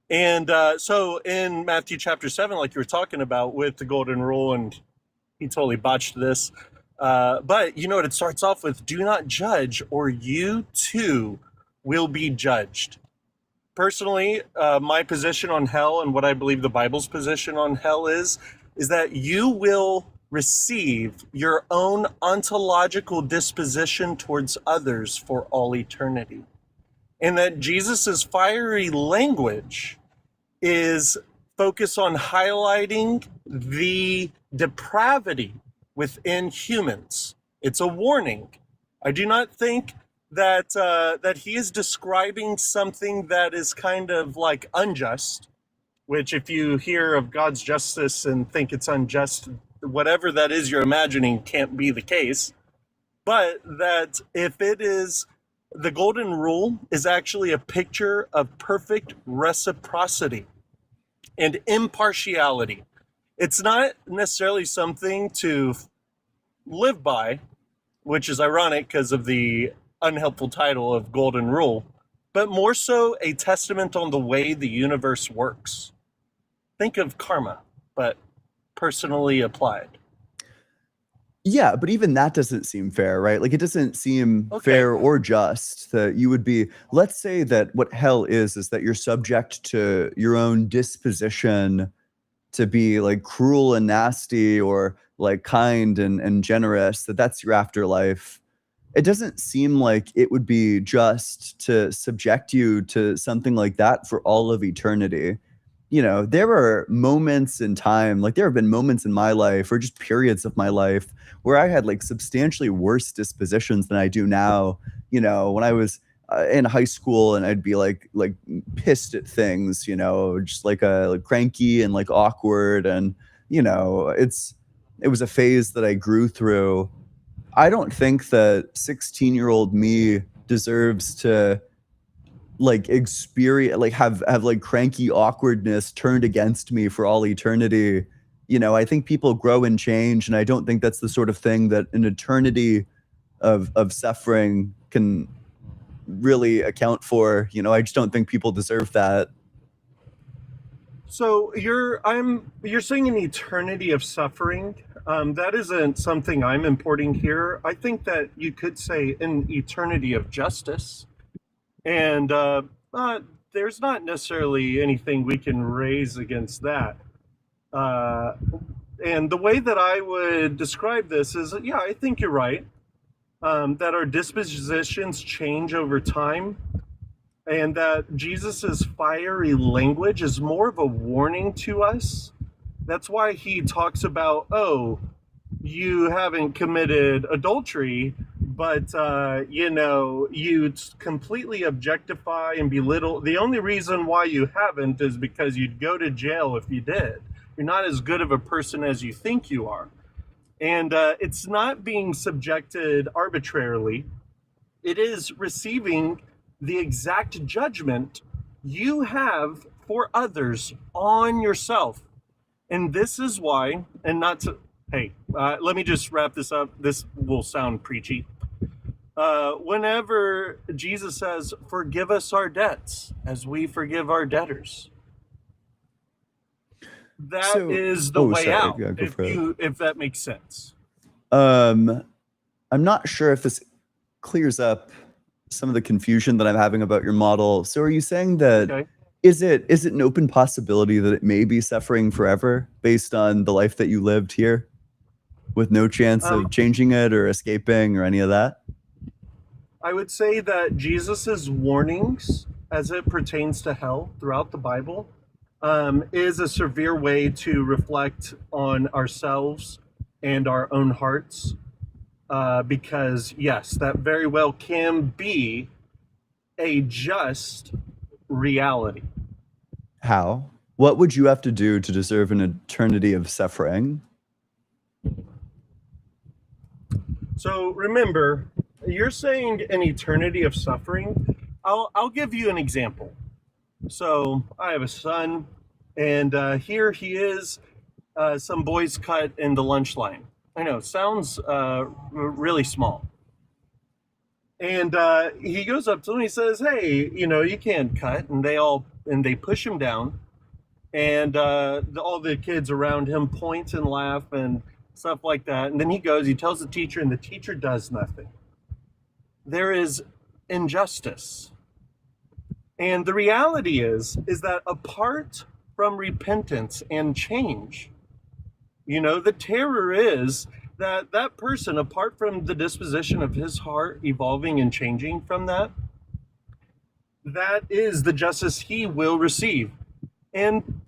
[SPEAKER 5] And so in Matthew chapter 7, like you were talking about with the golden rule, and he totally botched this, but it starts off with, do not judge or you too will be judged. Personally, my position on hell and what I believe the Bible's position on hell is that you will receive your own ontological disposition towards others for all eternity. And that Jesus's fiery language is focused on highlighting the depravity within humans. It's a warning. I do not think that he is describing something that is kind of like unjust, which if you hear of God's justice and think it's unjust, whatever that is you're imagining can't be the case. But that if it is, the golden rule is actually a picture of perfect reciprocity and impartiality. It's not necessarily something to live by, which is ironic because of the unhelpful title of golden rule, but more so a testament on the way the universe works. Think of karma, but personally applied.
[SPEAKER 1] Yeah, but even that doesn't seem fair, right? Like, it doesn't seem fair or just that you would be, let's say that what hell is that you're subject to your own disposition to be like cruel and nasty or like kind and generous, that's your afterlife. It doesn't seem like it would be just to subject you to something like that for all of eternity. You know, there are moments in time, like there have been moments in my life or just periods of my life where I had like substantially worse dispositions than I do now. You know, when I was in high school and I'd be like pissed at things, you know, just like cranky and like awkward. And, you know, it was a phase that I grew through. I don't think that 16-year-old me deserves to like experience, like have like cranky awkwardness turned against me for all eternity. You know, I think people grow and change, and I don't think that's the sort of thing that an eternity of suffering can really account for. You know, I just don't think people deserve that.
[SPEAKER 5] So you're saying an eternity of suffering. That isn't something I'm importing here. I think that you could say an eternity of justice. And there's not necessarily anything we can raise against that. And the way that I would describe this is, yeah, I think you're right, that our dispositions change over time, and that Jesus's fiery language is more of a warning to us. That's why he talks about, oh, you haven't committed adultery, but, you know, you completely objectify and belittle. The only reason why you haven't is because you'd go to jail if you did. You're not as good of a person as you think you are. And it's not being subjected arbitrarily. It is receiving the exact judgment you have for others on yourself. And this is why, and not to, hey, let me just wrap this up. This will sound preachy. Whenever Jesus says, forgive us our debts as we forgive our debtors, that is the way out,
[SPEAKER 1] Yeah,
[SPEAKER 5] if that makes sense.
[SPEAKER 1] I'm not sure if this clears up some of the confusion that I'm having about your model. So are you saying that is it an open possibility that it may be suffering forever based on the life that you lived here with no chance of changing it or escaping or any of that?
[SPEAKER 5] I would say that Jesus's warnings as it pertains to hell throughout the Bible is a severe way to reflect on ourselves and our own hearts. Because yes, that very well can be a just reality.
[SPEAKER 1] How? What would you have to do to deserve an eternity of suffering?
[SPEAKER 5] So remember, you're saying an eternity of suffering. I'll give you an example. So I have a son, and here he is, some boys cut in the lunch line. I know, sounds really small. And he goes up to them and he says, hey, you know, you can't cut. And they push him down. And all the kids around him point and laugh and stuff like that. And then he tells the teacher, and the teacher does nothing. There is injustice. And the reality is that apart from repentance and change, you know, the terror is that that person, apart from the disposition of his heart evolving and changing from that is the justice he will receive. And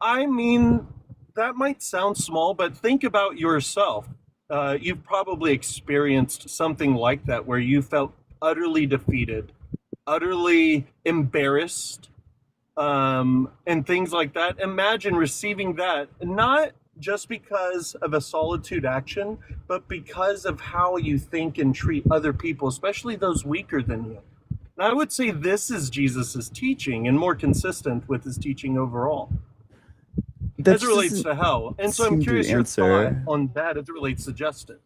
[SPEAKER 5] I mean, that might sound small, but think about yourself. You've probably experienced something like that where you felt utterly defeated, utterly embarrassed, and things like that. Imagine receiving that, not just because of a solitude action, but because of how you think and treat other people, especially those weaker than you. And I would say this is Jesus's teaching and more consistent with his teaching overall as it relates to hell. And so I'm curious your thought on that as it relates to justice.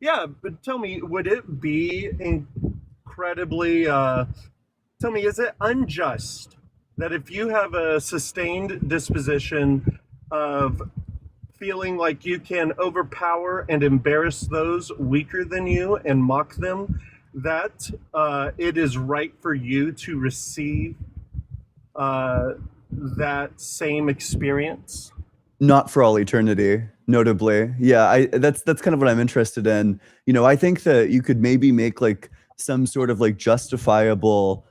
[SPEAKER 5] Yeah, but tell me, would it be incredibly, tell me, is it unjust that if you have a sustained disposition of feeling like you can overpower and embarrass those weaker than you and mock them, that it is right for you to receive that same experience?
[SPEAKER 1] Not for all eternity, notably. Yeah, that's kind of what I'm interested in. I think that you could maybe make like some sort of like justifiable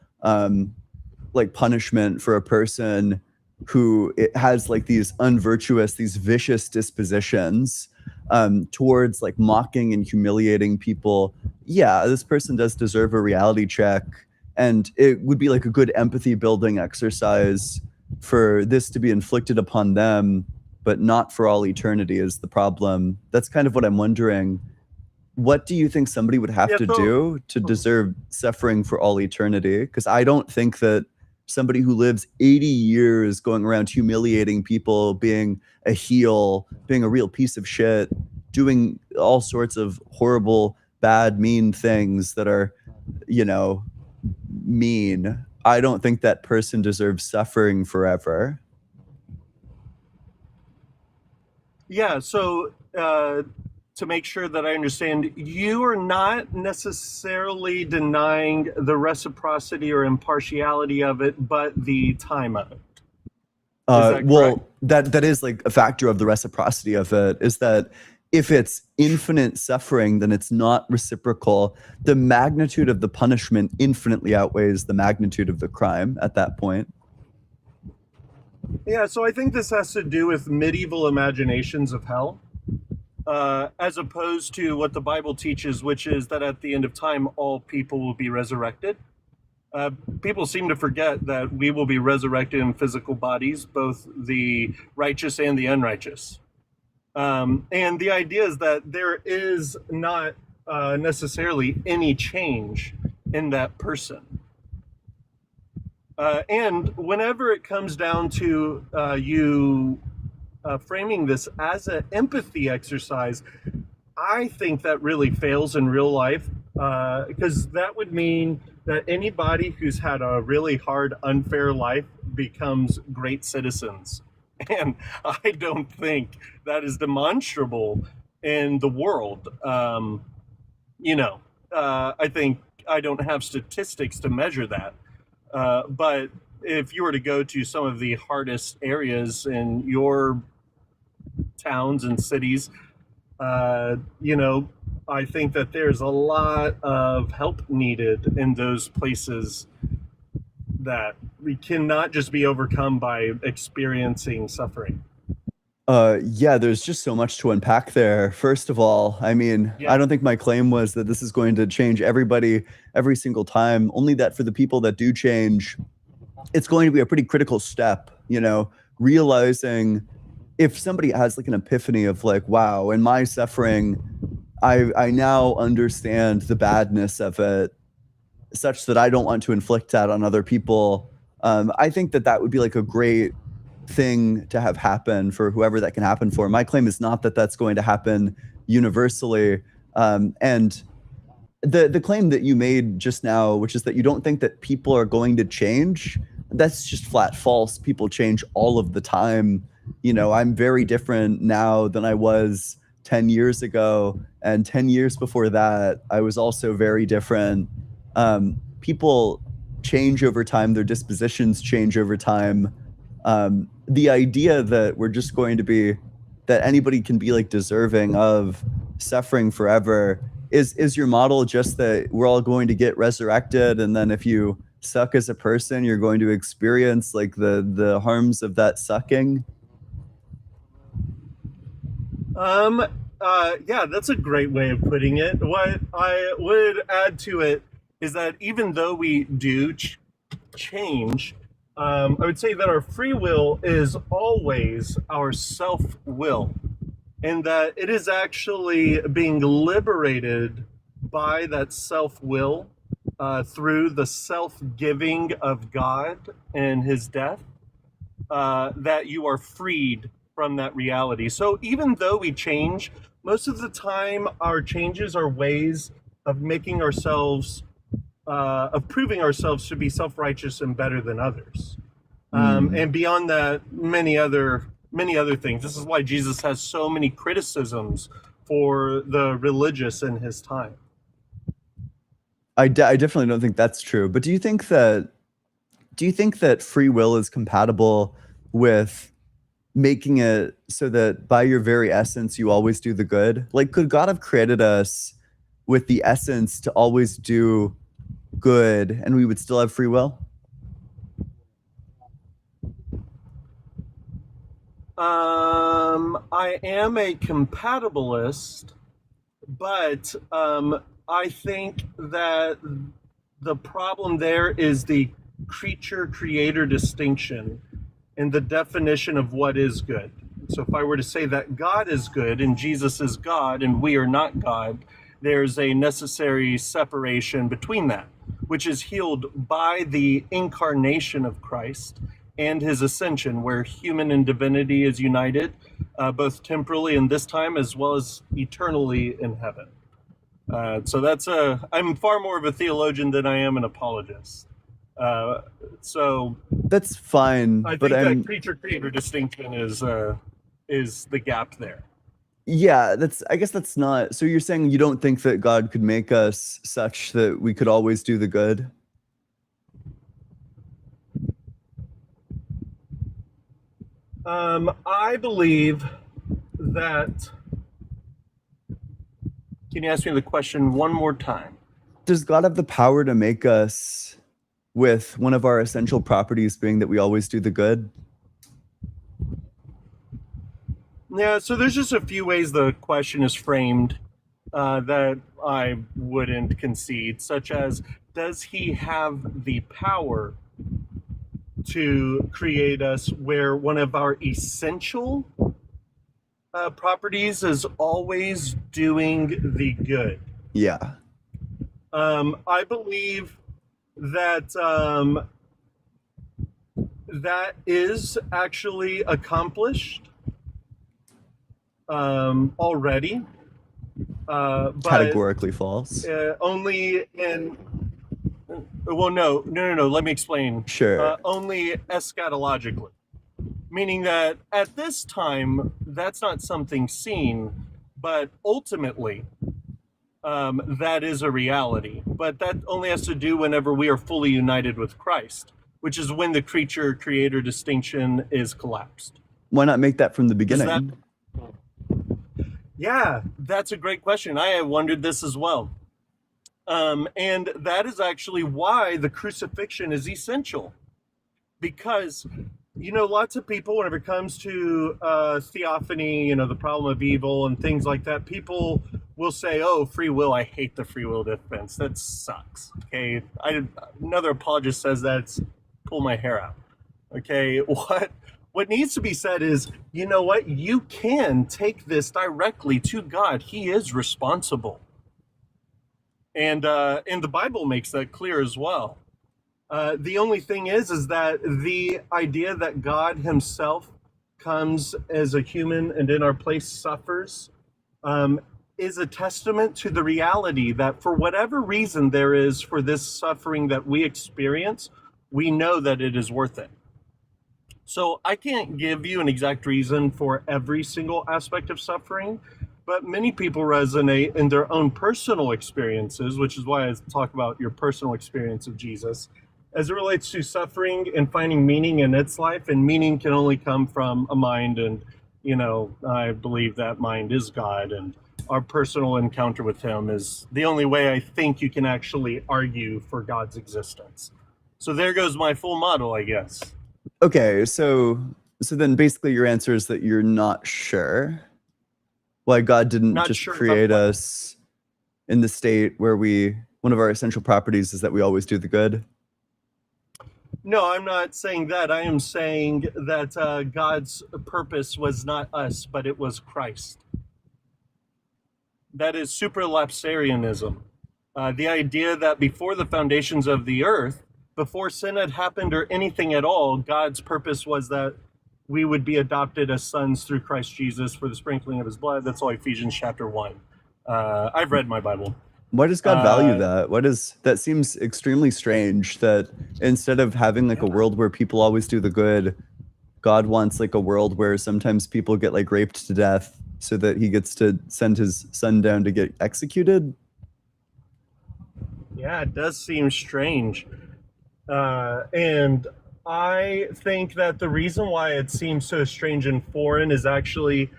[SPEAKER 1] like punishment for a person who it has like these unvirtuous, these vicious dispositions towards like mocking and humiliating people. Yeah, this person does deserve a reality check, and it would be like a good empathy building exercise for this to be inflicted upon them, but not for all eternity is the problem. That's kind of what I'm wondering. What do you think somebody would have
[SPEAKER 5] Yeah,
[SPEAKER 1] to
[SPEAKER 5] so
[SPEAKER 1] do to deserve suffering for all eternity? Because I don't think that somebody who lives 80 years going around humiliating people, being a heel, being a real piece of shit, doing all sorts of horrible, bad, mean things that are, mean. I don't think that person deserves suffering forever.
[SPEAKER 5] yeah, so to make sure that I understand, you are not necessarily denying the reciprocity or impartiality of it, but the time of it. Is that
[SPEAKER 1] Well, that is like a factor of the reciprocity of it, is that if it's infinite suffering, then it's not reciprocal. The magnitude of the punishment infinitely outweighs the magnitude of the crime at that point.
[SPEAKER 5] Yeah, so I think this has to do with medieval imaginations of hell, as opposed to what the Bible teaches, which is that at the end of time, all people will be resurrected. People seem to forget that we will be resurrected in physical bodies, both the righteous and the unrighteous. And the idea is that there is not necessarily any change in that person. And whenever it comes down to you framing this as an empathy exercise, I think that really fails in real life, because that would mean that anybody who's had a really hard, unfair life becomes great citizens. And I don't think that is demonstrable in the world. I think I don't have statistics to measure that. But if you were to go to some of the hardest areas in your towns and cities, I think that there's a lot of help needed in those places that we cannot just be overcome by experiencing suffering.
[SPEAKER 1] Yeah, there's just so much to unpack there. First of all, I mean,
[SPEAKER 5] Yeah.
[SPEAKER 1] I don't think my claim was that this is going to change everybody every single time, only that for the people that do change, it's going to be a pretty critical step, realizing if somebody has like an epiphany of like, wow, in my suffering, I now understand the badness of it, such that I don't want to inflict that on other people. I think that would be like a great thing to have happen for whoever that can happen for. My claim is not that that's going to happen universally. And the claim that you made just now, which is that you don't think that people are going to change, that's just flat false. People change all of the time. I'm very different now than I was 10 years ago. And 10 years before that, I was also very different. People change over time. Their dispositions change over time. The idea that we're just going to be, that anybody can be like deserving of suffering forever is your model just that we're all going to get resurrected, and then if you suck as a person, you're going to experience like the harms of that sucking?
[SPEAKER 5] Yeah, that's a great way of putting it. What I would add to it is that even though we do change, I would say that our free will is always our self-will, and that it is actually being liberated by that self-will through the self-giving of God and his death, that you are freed from that reality. So even though we change, most of the time our changes are ways of making ourselves of proving ourselves to be self-righteous and better than others. And beyond that, many other things. This is why Jesus has so many criticisms for the religious in his time.
[SPEAKER 1] I definitely don't think that's true. But do you think that free will is compatible with making it so that by your very essence you always do the good? Like, could God have created us with the essence to always do good and we would still have free will?
[SPEAKER 5] I am a compatibilist, but I think that the problem there is the creature-creator distinction in the definition of what is good. So if I were to say that God is good and Jesus is God and we are not God, there's a necessary separation between that, which is healed by the incarnation of Christ and his ascension, where human and divinity is united, both temporally in this time as well as eternally in heaven. So I'm far more of a theologian than I am an apologist. So
[SPEAKER 1] that's fine.
[SPEAKER 5] I think that creature-creator distinction is the gap there.
[SPEAKER 1] Yeah, I guess that's not. So you're saying you don't think that God could make us such that we could always do the good?
[SPEAKER 5] I believe that. Can you ask me the question one more time?
[SPEAKER 1] Does God have the power to make us with one of our essential properties being that we always do the good?
[SPEAKER 5] Yeah, so there's just a few ways the question is framed that I wouldn't concede, such as, does he have the power to create us where one of our essential properties is always doing the good?
[SPEAKER 1] Yeah.
[SPEAKER 5] I believe that that is actually accomplished already. But
[SPEAKER 1] categorically false.
[SPEAKER 5] Only in. Well, no. Let me explain.
[SPEAKER 1] Sure.
[SPEAKER 5] Only eschatologically, meaning that at this time, that's not something seen, but ultimately, that is a reality. But that only has to do whenever we are fully united with Christ, which is when the creature-creator distinction is collapsed.
[SPEAKER 1] Why not make that from the beginning?
[SPEAKER 5] Yeah, that's a great question. I have wondered this as well. And that is actually why the crucifixion is essential. Because, lots of people, whenever it comes to theophany, the problem of evil and things like that, people will say, oh, free will, I hate the free will defense. That sucks. Okay, another apologist says that, pull my hair out. Okay, what needs to be said is, you know what? You can take this directly to God. He is responsible. And the Bible makes that clear as well. The only thing is that the idea that God himself comes as a human and in our place suffers is a testament to the reality that for whatever reason there is for this suffering that we experience, we know that it is worth it. So I can't give you an exact reason for every single aspect of suffering, but many people resonate in their own personal experiences, which is why I talk about your personal experience of Jesus, as it relates to suffering and finding meaning in its life. And meaning can only come from a mind. And, I believe that mind is God. And our personal encounter with him is the only way I think you can actually argue for God's existence. So there goes my full model, I guess.
[SPEAKER 1] Okay, so then basically your answer is that you're not sure why God didn't create us in the state where one of our essential properties is that we always do the good?
[SPEAKER 5] No, I'm not saying that. I am saying that God's purpose was not us, but it was Christ. That is supralapsarianism. The idea that before the foundations of the earth, before sin had happened or anything at all, God's purpose was that we would be adopted as sons through Christ Jesus for the sprinkling of his blood. That's all Ephesians chapter 1. I've read my Bible.
[SPEAKER 1] Why does God value that? That seems extremely strange, that instead of having like a world where people always do the good, God wants like a world where sometimes people get like raped to death so that he gets to send his son down to get executed.
[SPEAKER 5] Yeah, it does seem strange. And I think that the reason why it seems so strange and foreign is actually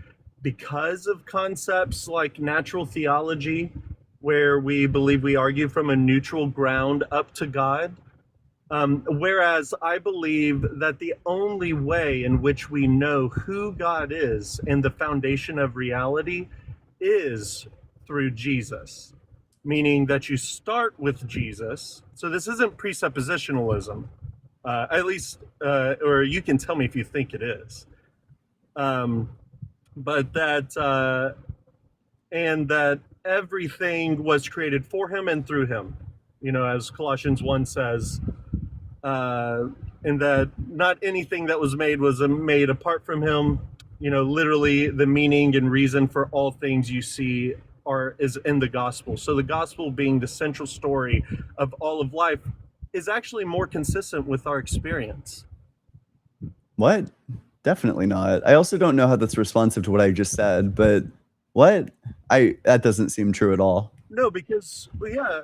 [SPEAKER 5] because of concepts like natural theology, where we believe we argue from a neutral ground up to God. Whereas I believe that the only way in which we know who God is and the foundation of reality is through Jesus, meaning that you start with Jesus. So this isn't presuppositionalism, at least, or you can tell me if you think it is. But that, and that everything was created for him and through him, as Colossians 1 says, and that not anything that was made apart from him. Literally the meaning and reason for all things you see is in the gospel. So the gospel, being the central story of all of life, is actually more consistent with our experience.
[SPEAKER 1] What? Definitely not. I also don't know how that's responsive to what I just said, but what? That doesn't seem true at all.
[SPEAKER 5] No, because, yeah.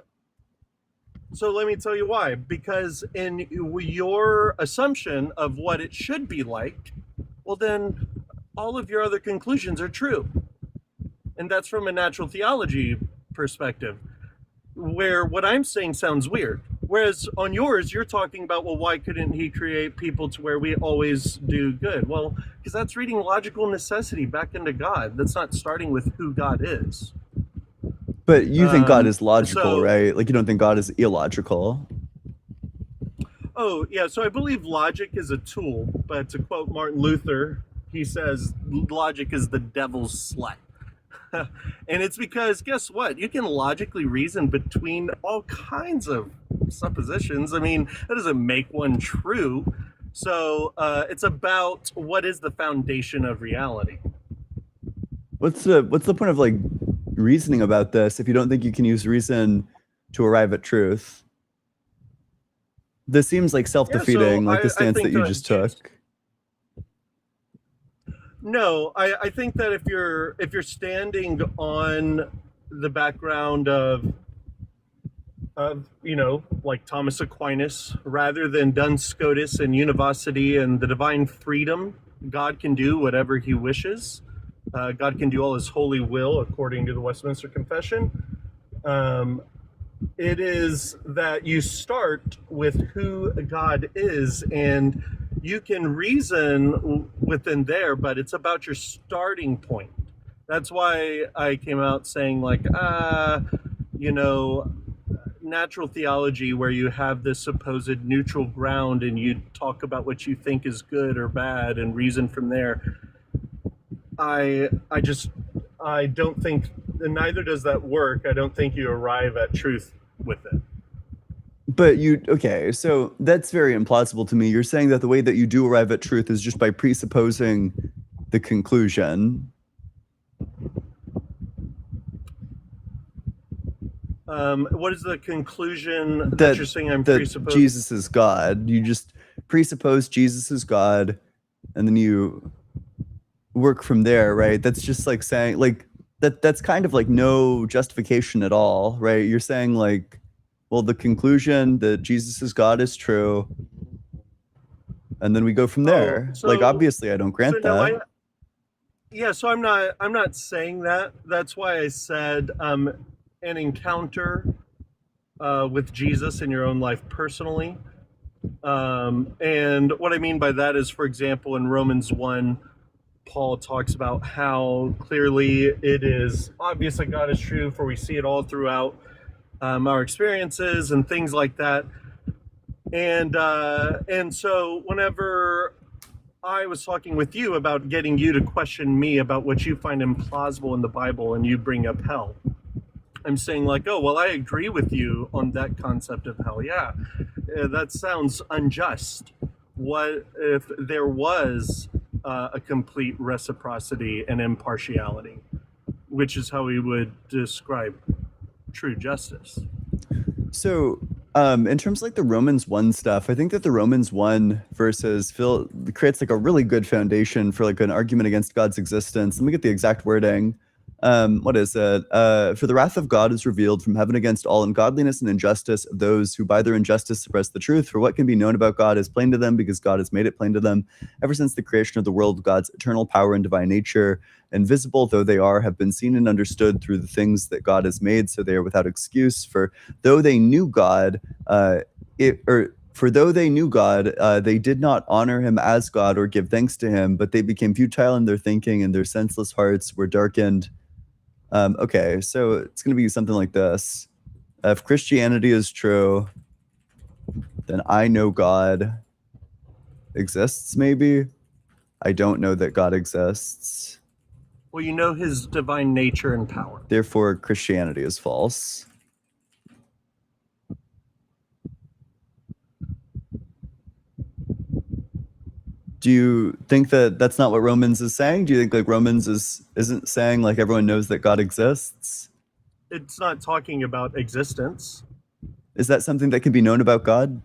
[SPEAKER 5] So let me tell you why. Because in your assumption of what it should be like, well, then all of your other conclusions are true. And that's from a natural theology perspective, where what I'm saying sounds weird. Whereas on yours, you're talking about, well, why couldn't he create people to where we always do good? Well, because that's reading logical necessity back into God. That's not starting with who God is.
[SPEAKER 1] But you think God is logical, right? Like, you don't think God is illogical.
[SPEAKER 5] Oh, yeah. So I believe logic is a tool. But to quote Martin Luther, he says logic is the devil's slut. And it's because, guess what? You can logically reason between all kinds of suppositions. I mean, that doesn't make one true. So it's about what is the foundation of reality.
[SPEAKER 1] What's the point of like reasoning about this if you don't think you can use reason to arrive at truth? This seems like self-defeating, like the stance that you just took.
[SPEAKER 5] No, I think that if you're standing on the background of like Thomas Aquinas, rather than Duns Scotus and Univocity and the divine freedom, God can do whatever he wishes. God can do all his holy will according to the Westminster Confession. It is that you start with who God is, and you can reason within there, but it's about your starting point. That's why I came out saying like, natural theology, where you have this supposed neutral ground and you talk about what you think is good or bad and reason from there. I don't think, and neither does that work. I don't think you arrive at truth with it.
[SPEAKER 1] But okay, so that's very implausible to me. You're saying that the way that you do arrive at truth is just by presupposing the conclusion.
[SPEAKER 5] What is the conclusion that you're saying I'm presupposing?
[SPEAKER 1] That Jesus is God. You just presuppose Jesus is God, and then you work from there, right? That's just like saying, like, that's kind of like no justification at all, right? You're saying like, well, the conclusion that Jesus is God is true, and then we go from there. Like, obviously, I don't grant that.
[SPEAKER 5] So I'm not saying that. That's why I said an encounter with Jesus in your own life personally. And what I mean by that is, for example, in Romans 1, Paul talks about how clearly it is obvious that God is true, for we see it all throughout our experiences and things like that. And so whenever I was talking with you about getting you to question me about what you find implausible in the Bible, and you bring up hell, I'm saying like, oh, well, I agree with you on that concept of hell. Yeah, that sounds unjust. What if there was a complete reciprocity and impartiality, which is how we would describe true justice.
[SPEAKER 1] So, in terms of like the Romans 1 stuff, I think that the Romans 1 verses creates like a really good foundation for like an argument against God's existence. Let me get the exact wording. What is it? For the wrath of God is revealed from heaven against all ungodliness and injustice of those who by their injustice suppress the truth. For what can be known about God is plain to them because God has made it plain to them. Ever since the creation of the world, God's eternal power and divine nature, invisible though they are, have been seen and understood through the things that God has made, so they are without excuse. For though they knew God, they did not honor him as God or give thanks to him, but they became futile in their thinking and their senseless hearts were darkened. Okay, so it's going to be something like this. If Christianity is true, then I know God exists, maybe? I don't know that God exists.
[SPEAKER 5] Well, you know his divine nature and power.
[SPEAKER 1] Therefore, Christianity is false. Do you think that that's not what Romans is saying? Do you think like Romans isn't saying like everyone knows that God exists?
[SPEAKER 5] It's not talking about existence.
[SPEAKER 1] Is that something that can be known about God?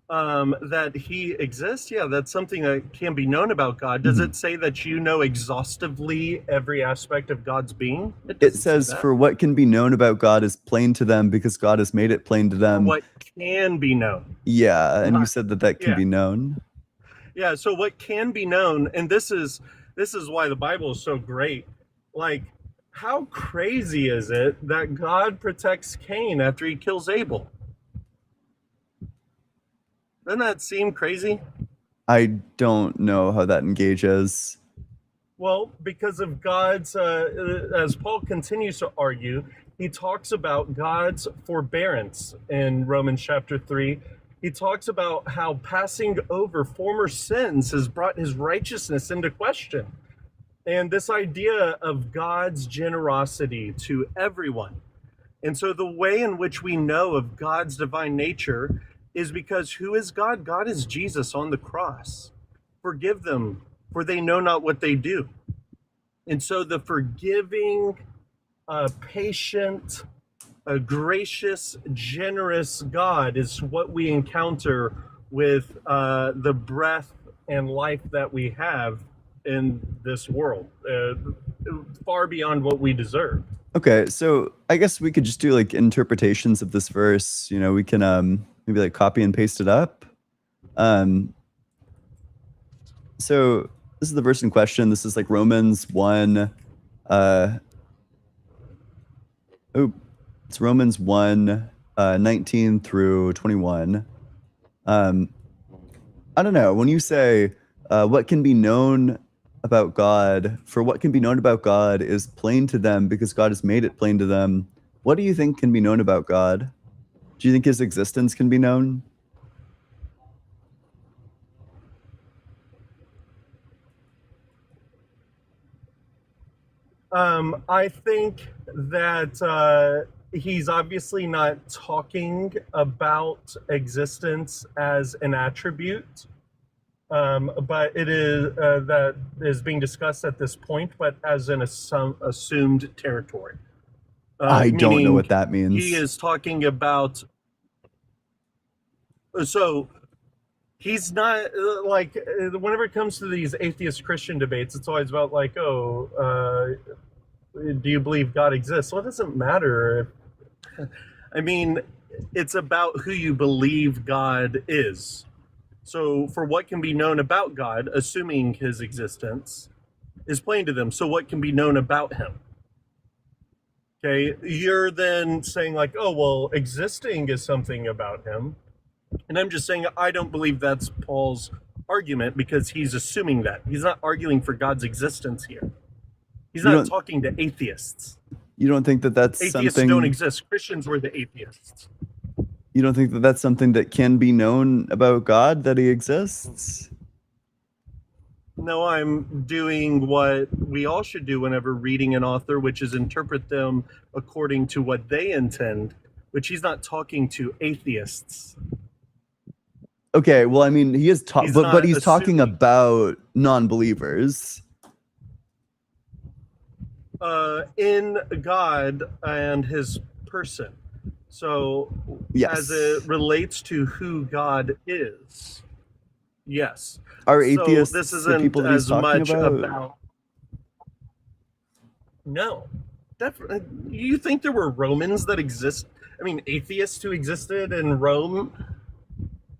[SPEAKER 5] That he exists, yeah, that's something that can be known about God. Does it say that you know exhaustively every aspect of God's being?
[SPEAKER 1] It says, for what can be known about God is plain to them because God has made it plain to them.
[SPEAKER 5] What can be known.
[SPEAKER 1] Yeah, and you said that can be known.
[SPEAKER 5] Yeah, so what can be known, and this is why the Bible is so great. Like, how crazy is it that God protects Cain after he kills Abel? Doesn't that seem crazy?
[SPEAKER 1] I don't know how that engages.
[SPEAKER 5] Well, because of God's, as Paul continues to argue, he talks about God's forbearance in Romans chapter 3. He talks about how passing over former sins has brought his righteousness into question. And this idea of God's generosity to everyone. And so the way in which we know of God's divine nature is because who is God? God is Jesus on the cross. Forgive them, for they know not what they do. And so the forgiving, patient, gracious, generous God is what we encounter with the breath and life that we have in this world, far beyond what we deserve.
[SPEAKER 1] Okay, so I guess we could just do like interpretations of this verse. You know, we can maybe like copy and paste it up. So this is the verse in question. This is like Romans 1. It's Romans 1, 19 through 21. I don't know. When you say what can be known about God, for what can be known about God is plain to them because God has made it plain to them. What do you think can be known about God? Do you think his existence can be known?
[SPEAKER 5] I think that he's obviously not talking about existence as an attribute, but it is that is being discussed at this point, but as an assumed territory.
[SPEAKER 1] I don't know what that means.
[SPEAKER 5] He is talking about. So he's not like whenever it comes to these atheist Christian debates, it's always about like, do you believe God exists? Well, it doesn't matter. I mean, it's about who you believe God is. So for what can be known about God, assuming his existence, is plain to them. So what can be known about him? Okay, you're then saying like, oh, well, existing is something about him. And I'm just saying I don't believe that's Paul's argument because he's assuming that. He's not arguing for God's existence here. He's not talking to atheists.
[SPEAKER 1] You don't think that that's
[SPEAKER 5] atheists
[SPEAKER 1] something...
[SPEAKER 5] don't exist. Christians were the atheists.
[SPEAKER 1] You don't think that that's something that can be known about God, that he exists?
[SPEAKER 5] No, I'm doing what we all should do whenever reading an author, which is interpret them according to what they intend, which he's not talking to atheists.
[SPEAKER 1] Okay, well, I mean, he is
[SPEAKER 5] He's
[SPEAKER 1] but
[SPEAKER 5] not
[SPEAKER 1] he's talking
[SPEAKER 5] assuming.
[SPEAKER 1] about non-believers.
[SPEAKER 5] In God and his person. So, as
[SPEAKER 1] Yes.
[SPEAKER 5] it relates to who God is, yes.
[SPEAKER 1] Are
[SPEAKER 5] So
[SPEAKER 1] atheists
[SPEAKER 5] this
[SPEAKER 1] the
[SPEAKER 5] isn't
[SPEAKER 1] people that he's
[SPEAKER 5] as
[SPEAKER 1] talking
[SPEAKER 5] much
[SPEAKER 1] about?
[SPEAKER 5] about. No, definitely. You think there were Romans that exist? I mean, atheists who existed in Rome,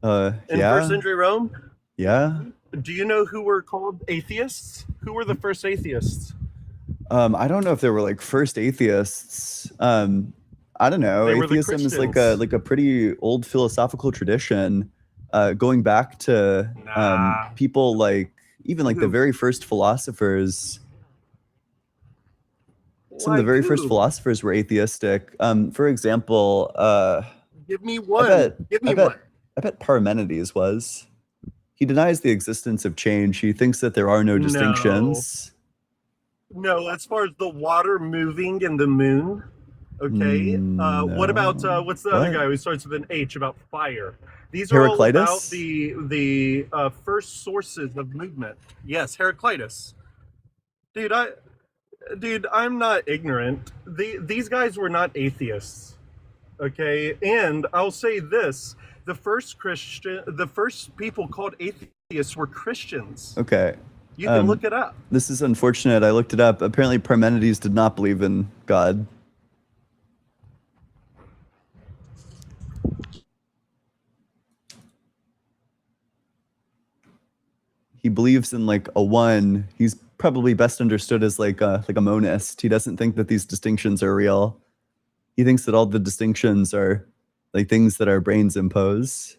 [SPEAKER 5] in first
[SPEAKER 1] Yeah,
[SPEAKER 5] century Rome.
[SPEAKER 1] yeah.
[SPEAKER 5] Do you know who were called atheists? Who were the first atheists?
[SPEAKER 1] I don't know if they were like first atheists. I don't know.
[SPEAKER 5] They were the
[SPEAKER 1] Atheism is
[SPEAKER 5] Christians.
[SPEAKER 1] like a pretty old philosophical tradition, going back to
[SPEAKER 5] Nah.
[SPEAKER 1] people like even like the
[SPEAKER 5] Who?
[SPEAKER 1] very first philosophers. Some of the
[SPEAKER 5] Like
[SPEAKER 1] very first
[SPEAKER 5] who?
[SPEAKER 1] philosophers were atheistic. For example,
[SPEAKER 5] Give me
[SPEAKER 1] I
[SPEAKER 5] one.
[SPEAKER 1] bet,
[SPEAKER 5] Give
[SPEAKER 1] I
[SPEAKER 5] me
[SPEAKER 1] bet,
[SPEAKER 5] one.
[SPEAKER 1] I bet Parmenides was. He denies the existence of change. He thinks that there are no
[SPEAKER 5] No.
[SPEAKER 1] distinctions.
[SPEAKER 5] No, as far as the water moving in the moon, okay. What about
[SPEAKER 1] No.
[SPEAKER 5] what's the other
[SPEAKER 1] What?
[SPEAKER 5] guy who starts with an H about fire? These are all about
[SPEAKER 1] Heraclitus?
[SPEAKER 5] the first sources of movement. Yes, Heraclitus. Dude, I'm not ignorant. These guys were not atheists. Okay, and I'll say this: the first people called atheists were Christians.
[SPEAKER 1] Okay.
[SPEAKER 5] You can look it up.
[SPEAKER 1] This is unfortunate. I looked it up. Apparently, Parmenides did not believe in God. He believes in like a one. He's probably best understood as like a monist. He doesn't think that these distinctions are real. He thinks that all the distinctions are like things that our brains impose.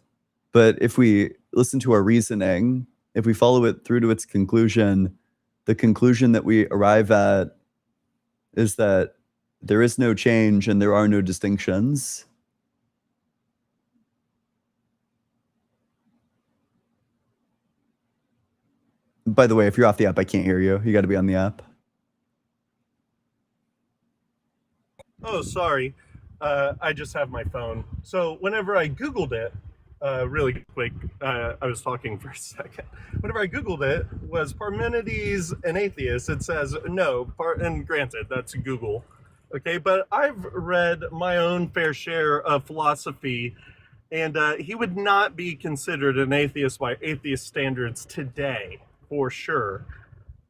[SPEAKER 1] But if we listen to our reasoning, if we follow it through to its conclusion, the conclusion that we arrive at is that there is no change and there are no distinctions. By the way, if you're off the app, I can't hear you. You got to be on the app.
[SPEAKER 5] Oh, sorry. I just have my phone. So whenever I Googled it, really quick, I was talking for a second. Whenever I Googled it, was Parmenides an atheist? It says no. And granted, that's Google. Okay, but I've read my own fair share of philosophy, and he would not be considered an atheist by atheist standards today, for sure.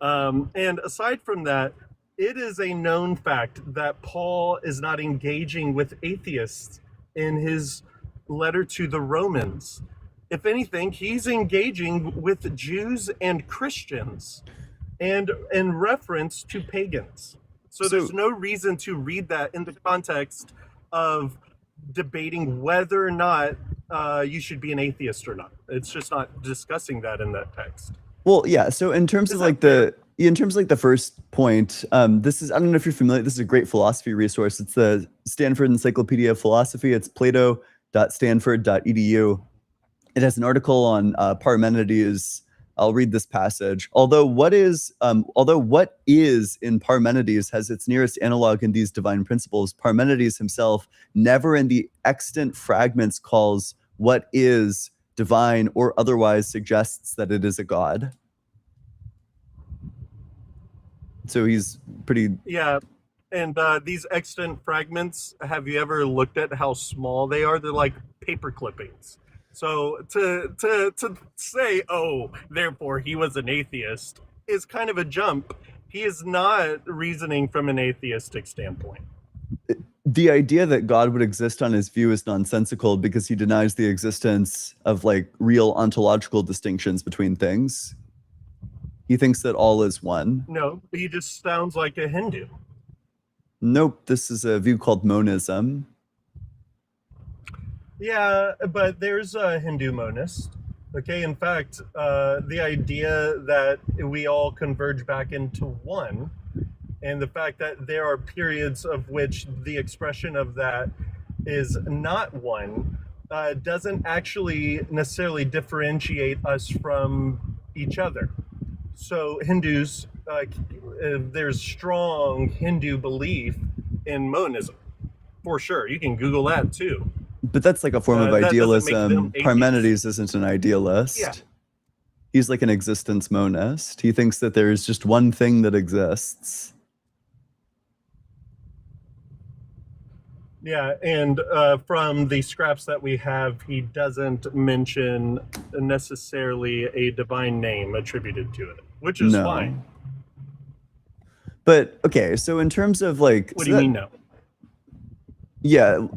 [SPEAKER 5] And aside from that, it is a known fact that Paul is not engaging with atheists in his letter to the Romans. If anything, he's engaging with Jews and Christians and in reference to pagans. So there's no reason to read that in the context of debating whether or not you should be an atheist or not. It's just not discussing that in that text.
[SPEAKER 1] Well, yeah. So in terms of like the first point, this is, I don't know if you're familiar. This is a great philosophy resource. It's the Stanford Encyclopedia of Philosophy. It's plato.stanford.edu. It has an article on Parmenides. I'll read this passage. Although what is in Parmenides has its nearest analog in these divine principles, Parmenides himself never in the extant fragments calls what is divine or otherwise suggests that it is a god. So he's pretty...
[SPEAKER 5] Yeah, and these extant fragments, have you ever looked at how small they are? They're like paper clippings. So to say, oh, therefore he was an atheist is kind of a jump. He is not reasoning from an atheistic standpoint.
[SPEAKER 1] The idea that God would exist on his view is nonsensical because he denies the existence of like real ontological distinctions between things. He thinks that all is one.
[SPEAKER 5] No, he just sounds like a Hindu.
[SPEAKER 1] Nope, this is a view called monism.
[SPEAKER 5] Yeah, but there's a Hindu monist. Okay, in fact, the idea that we all converge back into one, and the fact that there are periods of which the expression of that is not one, doesn't actually necessarily differentiate us from each other. So Hindus, there's strong Hindu belief in monism, for sure. You can Google that too.
[SPEAKER 1] But that's like a form of
[SPEAKER 5] That doesn't make them
[SPEAKER 1] idealism.
[SPEAKER 5] atheists.
[SPEAKER 1] Parmenides isn't an idealist.
[SPEAKER 5] Yeah.
[SPEAKER 1] He's like an existence monist. He thinks that there is just one thing that exists.
[SPEAKER 5] Yeah, and from the scraps that we have, he doesn't mention necessarily a divine name attributed to it, which is
[SPEAKER 1] No.
[SPEAKER 5] fine.
[SPEAKER 1] But okay, so in terms of like,
[SPEAKER 5] What
[SPEAKER 1] so
[SPEAKER 5] do you
[SPEAKER 1] that-
[SPEAKER 5] mean no?
[SPEAKER 1] Yeah,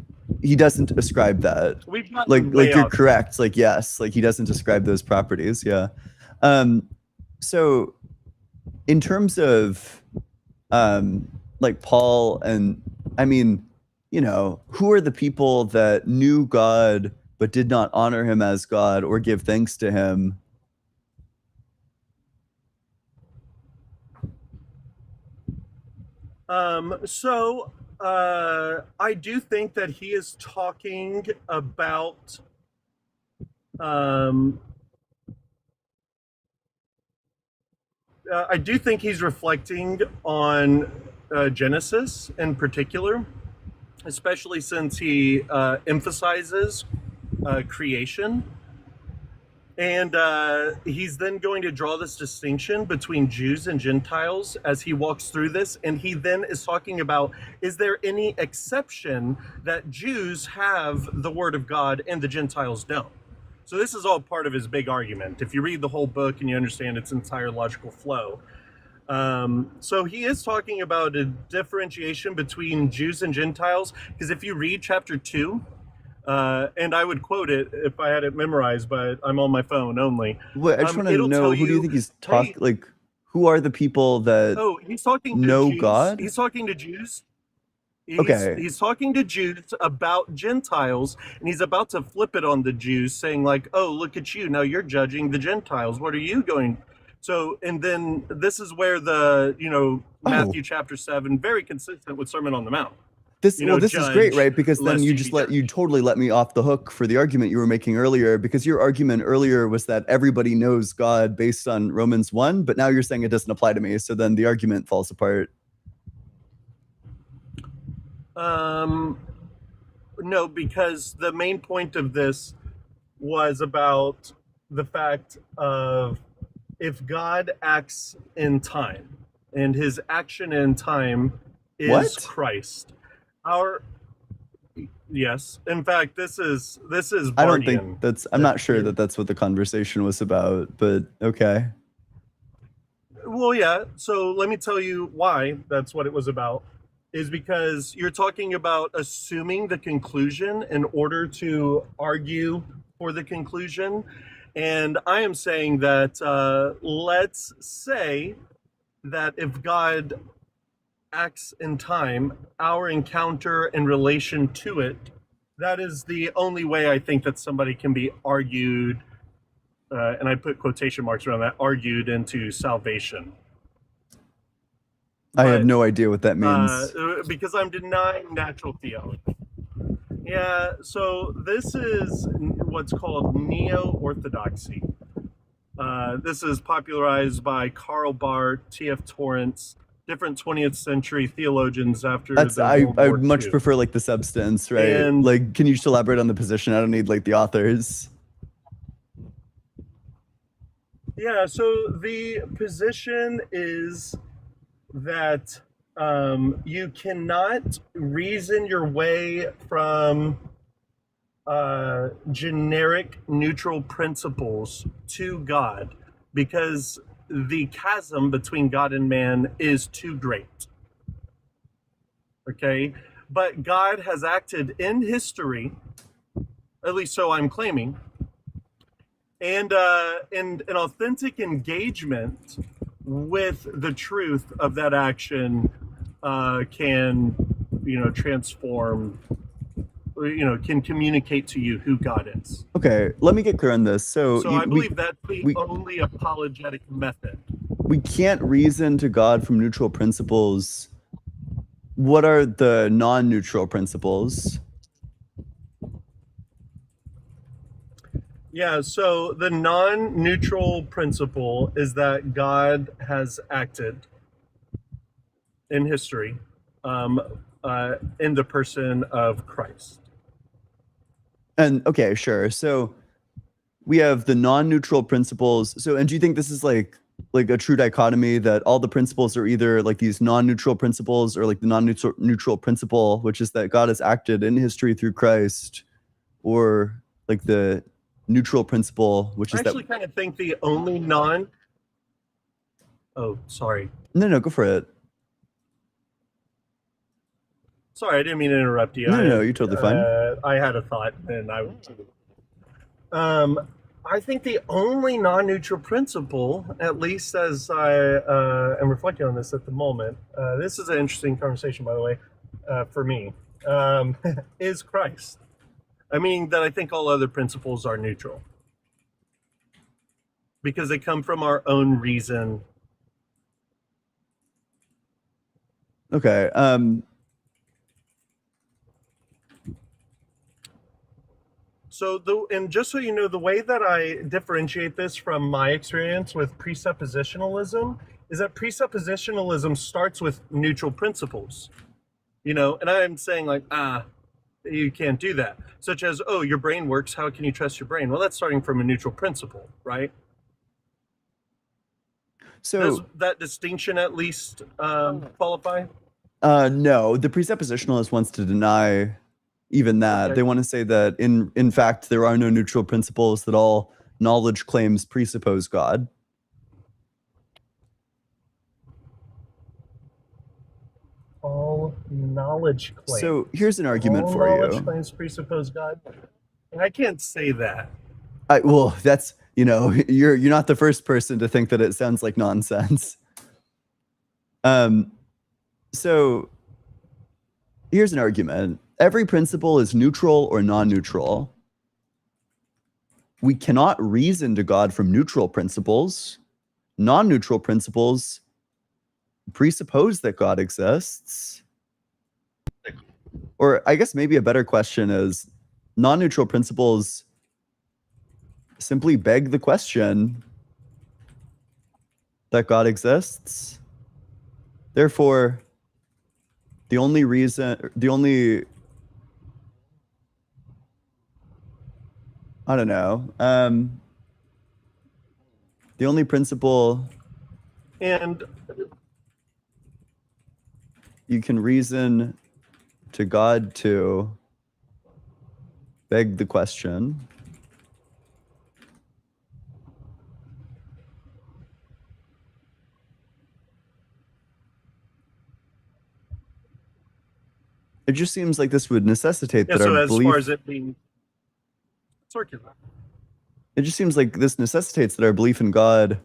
[SPEAKER 1] he doesn't ascribe that.
[SPEAKER 5] We've gotten
[SPEAKER 1] Like
[SPEAKER 5] way
[SPEAKER 1] you're
[SPEAKER 5] off.
[SPEAKER 1] correct. Like yes, like he doesn't describe those properties. Yeah. So in terms of like Paul and I mean, you know, who are the people that knew God but did not honor him as God or give thanks to him?
[SPEAKER 5] So I do think that he is talking about I do think he's reflecting on Genesis in particular, especially since he emphasizes creation. And he's then going to draw this distinction between Jews and Gentiles as he walks through this. And he then is talking about, is there any exception that Jews have the word of God and the Gentiles don't? So this is all part of his big argument. If you read the whole book and you understand its entire logical flow. So he is talking about a differentiation between Jews and Gentiles, because if you read chapter 2, and I would quote it if I had it memorized, but I'm on my phone only.
[SPEAKER 1] Wait, I just want to
[SPEAKER 5] It'll
[SPEAKER 1] know
[SPEAKER 5] tell
[SPEAKER 1] who do you
[SPEAKER 5] you-
[SPEAKER 1] think he's talking like who are the people that
[SPEAKER 5] Oh, he's talking to
[SPEAKER 1] know
[SPEAKER 5] Jews.
[SPEAKER 1] God?
[SPEAKER 5] He's talking to Jews.
[SPEAKER 1] Okay.
[SPEAKER 5] He's talking to Jews about Gentiles, and he's about to flip it on the Jews, saying like, "Oh, look at you! Now you're judging the Gentiles. What are you going?" So, and then this is where the Matthew chapter 7, very consistent with Sermon on the Mount.
[SPEAKER 1] This
[SPEAKER 5] you know,
[SPEAKER 1] this is great,
[SPEAKER 5] judge
[SPEAKER 1] right? Because then
[SPEAKER 5] lest
[SPEAKER 1] you
[SPEAKER 5] you
[SPEAKER 1] just
[SPEAKER 5] be
[SPEAKER 1] you totally let me off the hook for the argument you were making earlier, because your argument earlier was that everybody knows God based on Romans 1, but now you're saying it doesn't apply to me. So then the argument falls apart.
[SPEAKER 5] No, because the main point of this was about the fact of if God acts in time, and his action in time is
[SPEAKER 1] What?
[SPEAKER 5] Christ. Yes, in fact, this is
[SPEAKER 1] I don't
[SPEAKER 5] Bardian.
[SPEAKER 1] think that's I'm not sure that that's what the conversation was about, but okay.
[SPEAKER 5] Well, yeah. So let me tell you why that's what it was about. Is because you're talking about assuming the conclusion in order to argue for the conclusion. And I am saying that let's say that if God acts in time, our encounter in relation to it, that is the only way I think that somebody can be argued, and I put quotation marks around that, argued into salvation.
[SPEAKER 1] I have
[SPEAKER 5] But,
[SPEAKER 1] no idea what that means.
[SPEAKER 5] because I'm denying natural theology. Yeah, so this is what's called neo-orthodoxy. This is popularized by Karl Barth, T.F. Torrance, different 20th century theologians after
[SPEAKER 1] That's
[SPEAKER 5] the
[SPEAKER 1] I
[SPEAKER 5] World
[SPEAKER 1] I
[SPEAKER 5] War
[SPEAKER 1] would much
[SPEAKER 5] II.
[SPEAKER 1] prefer like the substance, right?
[SPEAKER 5] And-
[SPEAKER 1] Like, can you just elaborate on the position? I don't need like the authors.
[SPEAKER 5] Yeah, so the position is that you cannot reason your way from generic neutral principles to God, because the chasm between God and man is too great. Okay? But God has acted in history, at least so I'm claiming, and an authentic engagement with the truth of that action can, transform, can communicate to you who God is.
[SPEAKER 1] Okay, let me get clear on this. So,
[SPEAKER 5] So I believe that's the
[SPEAKER 1] we-
[SPEAKER 5] only apologetic method.
[SPEAKER 1] we can't reason to God from neutral principles. What are the non-neutral principles?
[SPEAKER 5] Yeah, so the non-neutral principle is that God has acted in history in the person of Christ.
[SPEAKER 1] And okay, sure. So we have the non-neutral principles. So, and do you think this is like a true dichotomy that all the principles are either like these non-neutral principles or like the non-neutral principle, which is that God has acted in history through Christ, or like the neutral principle, which
[SPEAKER 5] I
[SPEAKER 1] is
[SPEAKER 5] actually kind of think the only non. Oh, sorry.
[SPEAKER 1] No, go for it.
[SPEAKER 5] Sorry, I didn't mean to interrupt you.
[SPEAKER 1] No, you're totally fine.
[SPEAKER 5] I had a thought, and I think the only non-neutral principle, at least as I am reflecting on this at the moment, this is an interesting conversation, by the way, for me, is Christ. I mean that I think all other principles are neutral because they come from our own reason.
[SPEAKER 1] Okay.
[SPEAKER 5] And just so you know, the way that I differentiate this from my experience with presuppositionalism is that presuppositionalism starts with neutral principles, and I'm saying like, you can't do that. Such as, oh, your brain works. How can you trust your brain? Well, that's starting from a neutral principle, right?
[SPEAKER 1] So
[SPEAKER 5] does that distinction at least qualify?
[SPEAKER 1] No, the presuppositionalist wants to deny even that.
[SPEAKER 5] Okay.
[SPEAKER 1] They want to say that in fact there are no neutral principles, that all knowledge claims presuppose God.
[SPEAKER 5] All knowledge claims.
[SPEAKER 1] So here's an argument
[SPEAKER 5] all
[SPEAKER 1] for
[SPEAKER 5] knowledge
[SPEAKER 1] you.
[SPEAKER 5] claims presuppose God. I can't say that.
[SPEAKER 1] Well, that's, you're not the first person to think that it sounds like nonsense. So here's an argument. Every principle is neutral or non-neutral. We cannot reason to God from neutral principles. Non-neutral principles presuppose that God exists. Or I guess maybe a better question is, non-neutral principles simply beg the question that God exists. Therefore, the only principle
[SPEAKER 5] And
[SPEAKER 1] you can reason to God to beg the question it just seems like this would necessitate that
[SPEAKER 5] so
[SPEAKER 1] our
[SPEAKER 5] as
[SPEAKER 1] belief.
[SPEAKER 5] far as it being circular.
[SPEAKER 1] It just seems like this necessitates that our belief in God,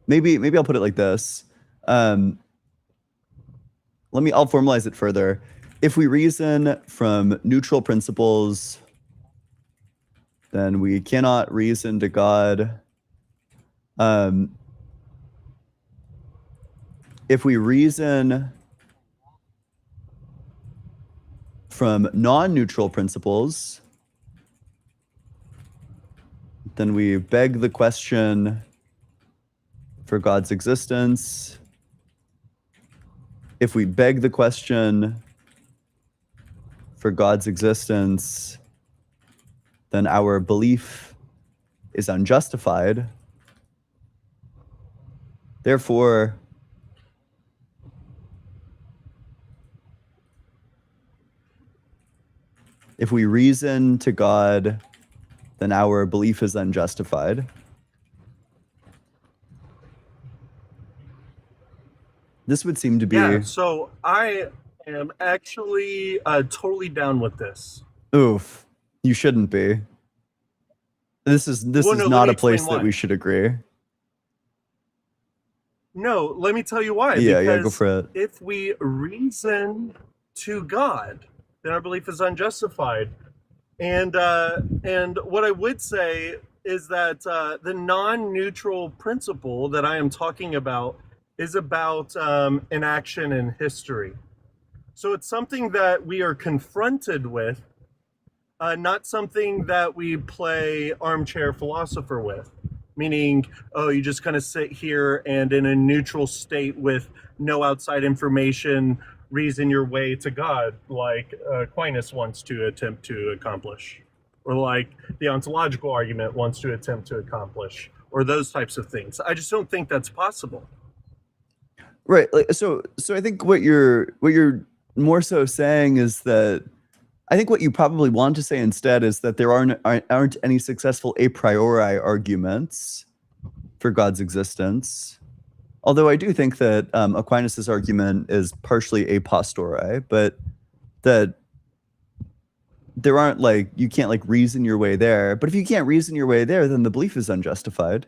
[SPEAKER 1] maybe I'll put it like this. I'll formalize it further. If we reason from neutral principles, then we cannot reason to God. If we reason from non-neutral principles, then we beg the question for God's existence. If we beg the question for God's existence, then our belief is unjustified. Therefore, if we reason to God, then our belief is unjustified. This would seem to be...
[SPEAKER 5] Yeah, so I am actually totally down with this.
[SPEAKER 1] Oof. You shouldn't be. This is not a place that we should agree.
[SPEAKER 5] No, let me tell you why.
[SPEAKER 1] Yeah, go for it.
[SPEAKER 5] If we reason to God, then our belief is unjustified. And what I would say is that the non-neutral principle that I am talking about is about an action in history. So it's something that we are confronted with, not something that we play armchair philosopher with. Meaning, you just kind of sit here and in a neutral state with no outside information, reason your way to God, like Aquinas wants to attempt to accomplish, or like the ontological argument wants to attempt to accomplish, or those types of things. I just don't think that's possible.
[SPEAKER 1] Right. So I think what you're more so saying is that I think what you probably want to say instead is that there aren't any successful a priori arguments for God's existence. Although I do think that Aquinas' argument is partially a posteriori, but that there aren't you can't reason your way there. But if you can't reason your way there, then the belief is unjustified.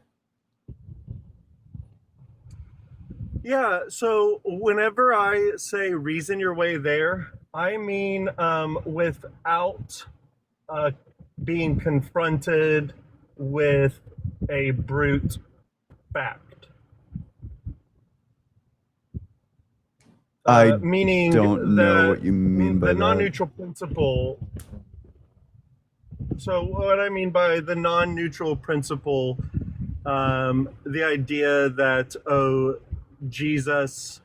[SPEAKER 5] Yeah, so whenever I say reason your way there, I mean without being confronted with a brute fact.
[SPEAKER 1] I
[SPEAKER 5] meaning
[SPEAKER 1] don't know what you mean by
[SPEAKER 5] the
[SPEAKER 1] that.
[SPEAKER 5] non-neutral principle. So what I mean by the non-neutral principle, the idea that Jesus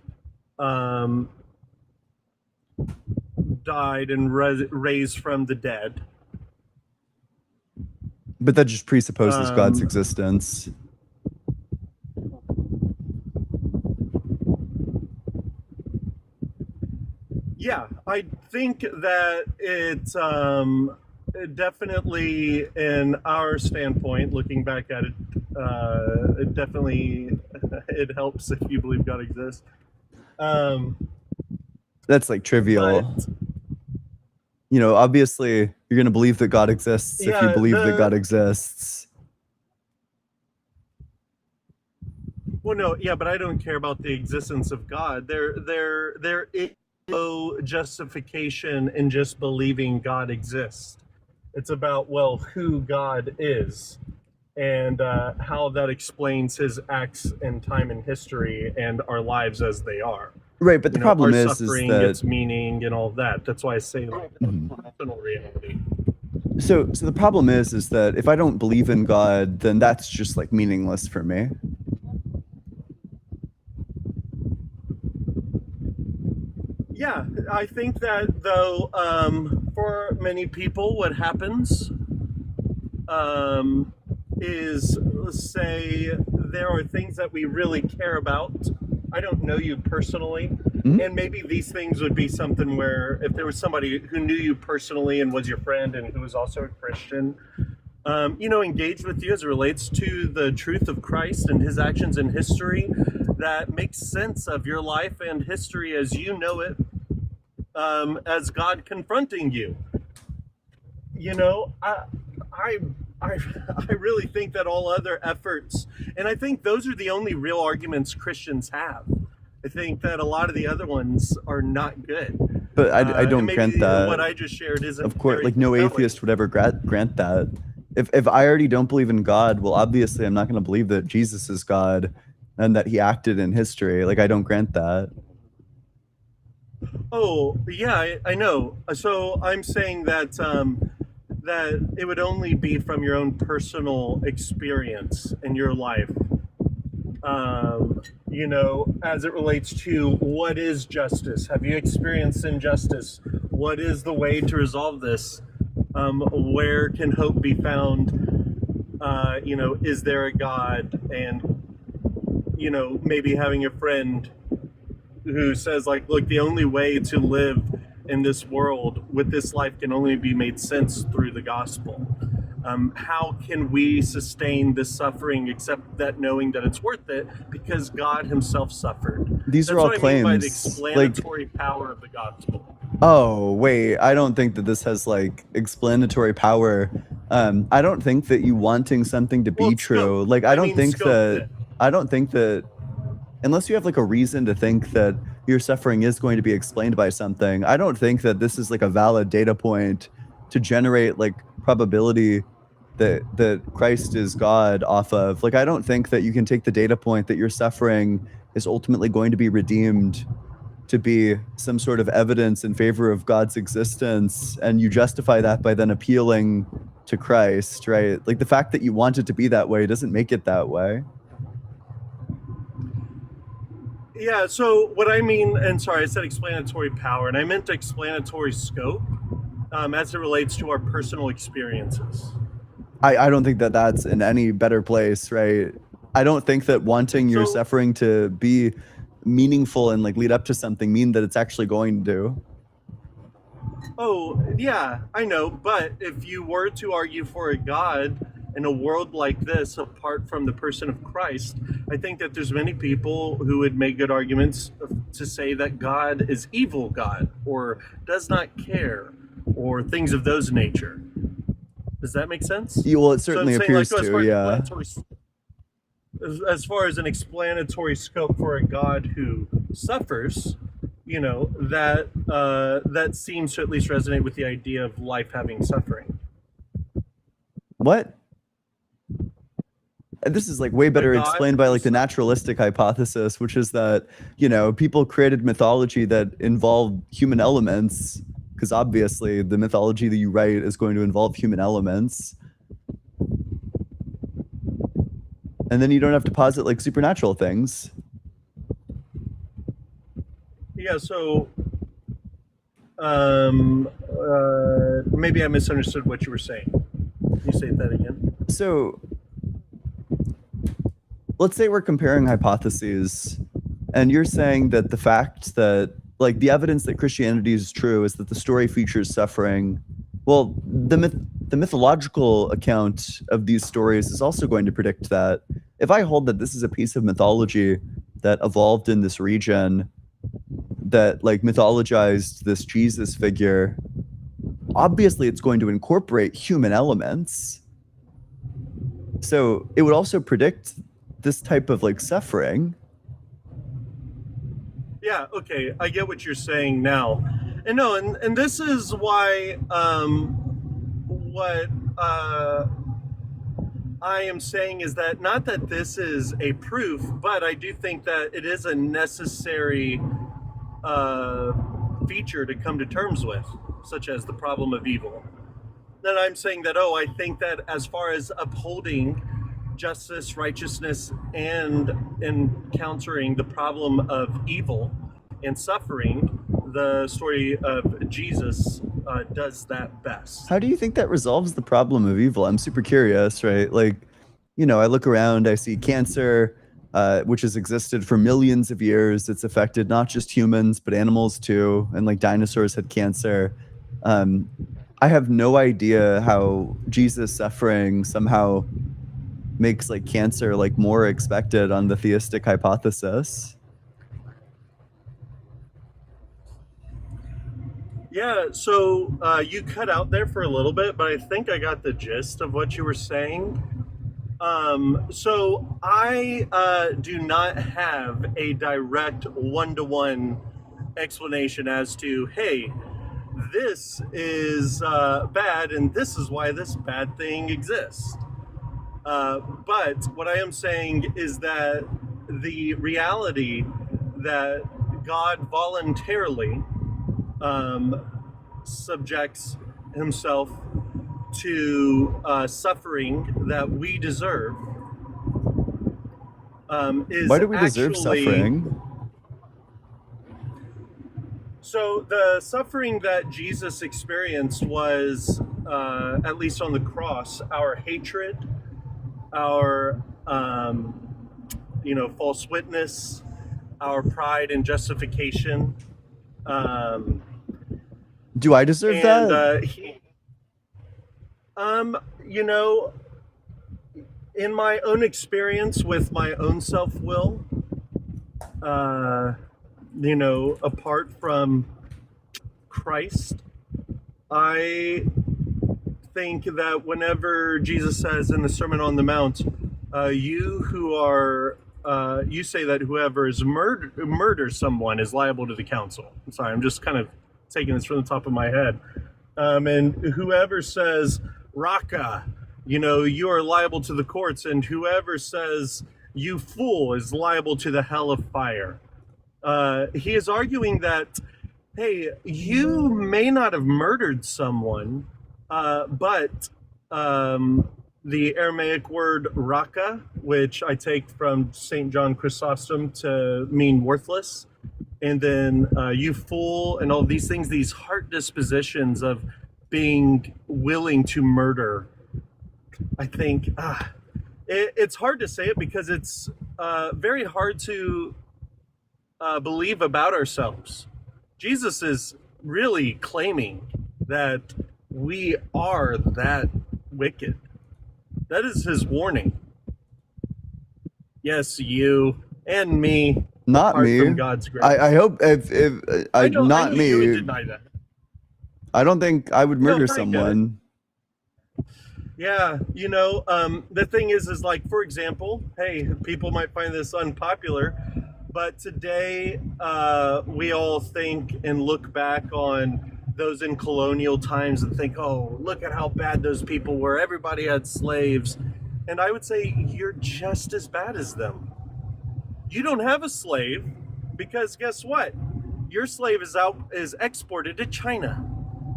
[SPEAKER 5] died and raised from the dead.
[SPEAKER 1] But that just presupposes God's existence.
[SPEAKER 5] Yeah, I think that it's definitely, in our standpoint, looking back at it, it definitely it helps if you believe God exists.
[SPEAKER 1] That's trivial.
[SPEAKER 5] But,
[SPEAKER 1] obviously you're going to believe that God exists if you believe that God exists.
[SPEAKER 5] Well, no, yeah, but I don't care about the existence of God. There is no justification in just believing God exists. It's about, well, who God is and how that explains his acts in time and history and our lives as they are.
[SPEAKER 1] Right, but the problem
[SPEAKER 5] our
[SPEAKER 1] is
[SPEAKER 5] suffering,
[SPEAKER 1] that
[SPEAKER 5] its meaning and all that. That's why I say personal reality.
[SPEAKER 1] So the problem is that if I don't believe in God, then that's just meaningless for me.
[SPEAKER 5] Yeah, I think that though, for many people, what happens is, let's say, there are things that we really care about. I don't know you personally, and maybe these things would be something where if there was somebody who knew you personally and was your friend and who was also a Christian, engaged with you as it relates to the truth of Christ and his actions in history, that makes sense of your life and history as you know it, as God confronting you. I really think that all other efforts, and I think those are the only real arguments Christians have. I think that a lot of the other ones are not good.
[SPEAKER 1] But I don't grant that.
[SPEAKER 5] What I just shared isn't.
[SPEAKER 1] Of course, no atheist would ever grant that. If I already don't believe in God, well, obviously I'm not going to believe that Jesus is God and that he acted in history. I don't grant that.
[SPEAKER 5] Oh, yeah, I know. So I'm saying that that it would only be from your own personal experience in your life, as it relates to what is justice. Have you experienced injustice? What is the way to resolve this? Where can hope be found? Is there a God? And, maybe having a friend who says, look, the only way to live in this world with this life can only be made sense through the gospel. How can we sustain this suffering except that knowing that it's worth it because God himself suffered?
[SPEAKER 1] These are all claims.
[SPEAKER 5] I mean by the explanatory power of the gospel.
[SPEAKER 1] Oh, wait, I don't think that this has explanatory power. I don't think that you wanting something to be true. I don't think that unless you have a reason to think that your suffering is going to be explained by something, I don't think that this is a valid data point to generate probability that Christ is God off of. I don't think that you can take the data point that your suffering is ultimately going to be redeemed to be some sort of evidence in favor of God's existence, and you justify that by then appealing to Christ, right? The fact that you want it to be that way doesn't make it that way.
[SPEAKER 5] Yeah, so what I mean, and sorry, I said explanatory power, and I meant explanatory scope as it relates to our personal experiences.
[SPEAKER 1] I don't think that that's in any better place, right? I don't think that wanting your
[SPEAKER 5] So,
[SPEAKER 1] suffering to be meaningful and like lead up to something mean that it's actually going to.
[SPEAKER 5] oh, yeah, I know, but if you were to argue for a God in a world like this, apart from the person of Christ, I think that there's many people who would make good arguments to say that God is evil God, or does not care, or things of those nature. Does that make sense?
[SPEAKER 1] Yeah, well, it
[SPEAKER 5] So I'm
[SPEAKER 1] certainly
[SPEAKER 5] saying, like,
[SPEAKER 1] appears to, yeah.
[SPEAKER 5] As far as an explanatory scope for a God who suffers, you know, that seems to at least resonate with the idea of life having suffering.
[SPEAKER 1] What? And this is like way better
[SPEAKER 5] God
[SPEAKER 1] explained by like
[SPEAKER 5] who's-
[SPEAKER 1] the naturalistic hypothesis, which is that, you know, people created mythology that involved human elements, because obviously the mythology that you write is going to involve human elements. And then you don't have to posit like supernatural things.
[SPEAKER 5] Yeah, so maybe I misunderstood what you were saying. Can you say that again?
[SPEAKER 1] So let's say we're comparing hypotheses, and you're saying that the fact that like the evidence that Christianity is true is that the story features suffering. Well, the mythological account of these stories is also going to predict that. If I hold that this is a piece of mythology that evolved in this region, that like mythologized this Jesus figure, obviously it's going to incorporate human elements. So it would also predict this type of like suffering.
[SPEAKER 5] Yeah, okay, I get what you're saying now. And no, and this is why what I am saying is that not that this is a proof, but I do think that it is a necessary feature to come to terms with, such as the problem of evil. Then I'm saying that, I think that as far as upholding justice, righteousness, and encountering the problem of evil and suffering, the story of Jesus does that best.
[SPEAKER 1] How do you think that resolves the problem of evil? I'm super curious, right? Like, you know, I look around, I see cancer, which has existed for millions of years. It's affected not just humans, but animals too. And like dinosaurs had cancer. I have no idea how Jesus suffering somehow makes like cancer like more expected on the theistic hypothesis.
[SPEAKER 5] Yeah, so you cut out there for a little bit, but I think I got the gist of what you were saying. So I do not have a direct one-to-one explanation as to, hey, this is bad and this is why this bad thing exists. But what I am saying is that the reality that God voluntarily subjects himself to suffering that we deserve is
[SPEAKER 1] Why do we deserve
[SPEAKER 5] actually-
[SPEAKER 1] suffering?
[SPEAKER 5] So the suffering that Jesus experienced was, at least on the cross, our hatred, our false witness, our pride and justification.
[SPEAKER 1] Do I deserve that?
[SPEAKER 5] In my own experience with my own self-will, apart from Christ, I think that whenever Jesus says in the Sermon on the Mount, you say that whoever is murders someone is liable to the council. I'm sorry, I'm just kind of taking this from the top of my head. And whoever says, Raka, you are liable to the courts, and whoever says, you fool, is liable to the hell of fire. He is arguing that, hey, you may not have murdered someone, but the Aramaic word raka, which I take from St. John Chrysostom to mean worthless. And then you fool and all these things, these heart dispositions of being willing to murder. I think it's hard to say it because it's very hard to believe about ourselves. Jesus is really claiming that we are that wicked. That is his warning. Yes, you and me.
[SPEAKER 1] Not
[SPEAKER 5] apart
[SPEAKER 1] me.
[SPEAKER 5] From God's grace.
[SPEAKER 1] I hope if
[SPEAKER 5] I know,
[SPEAKER 1] not
[SPEAKER 5] I know
[SPEAKER 1] me.
[SPEAKER 5] You would deny that.
[SPEAKER 1] I don't think I would murder
[SPEAKER 5] very
[SPEAKER 1] someone.
[SPEAKER 5] Yeah, the thing is like, for example, hey, people might find this unpopular, but today we all think and look back on those in colonial times and think, oh, look at how bad those people were. Everybody had slaves. And I would say you're just as bad as them. You don't have a slave because guess what? Your slave is exported to China.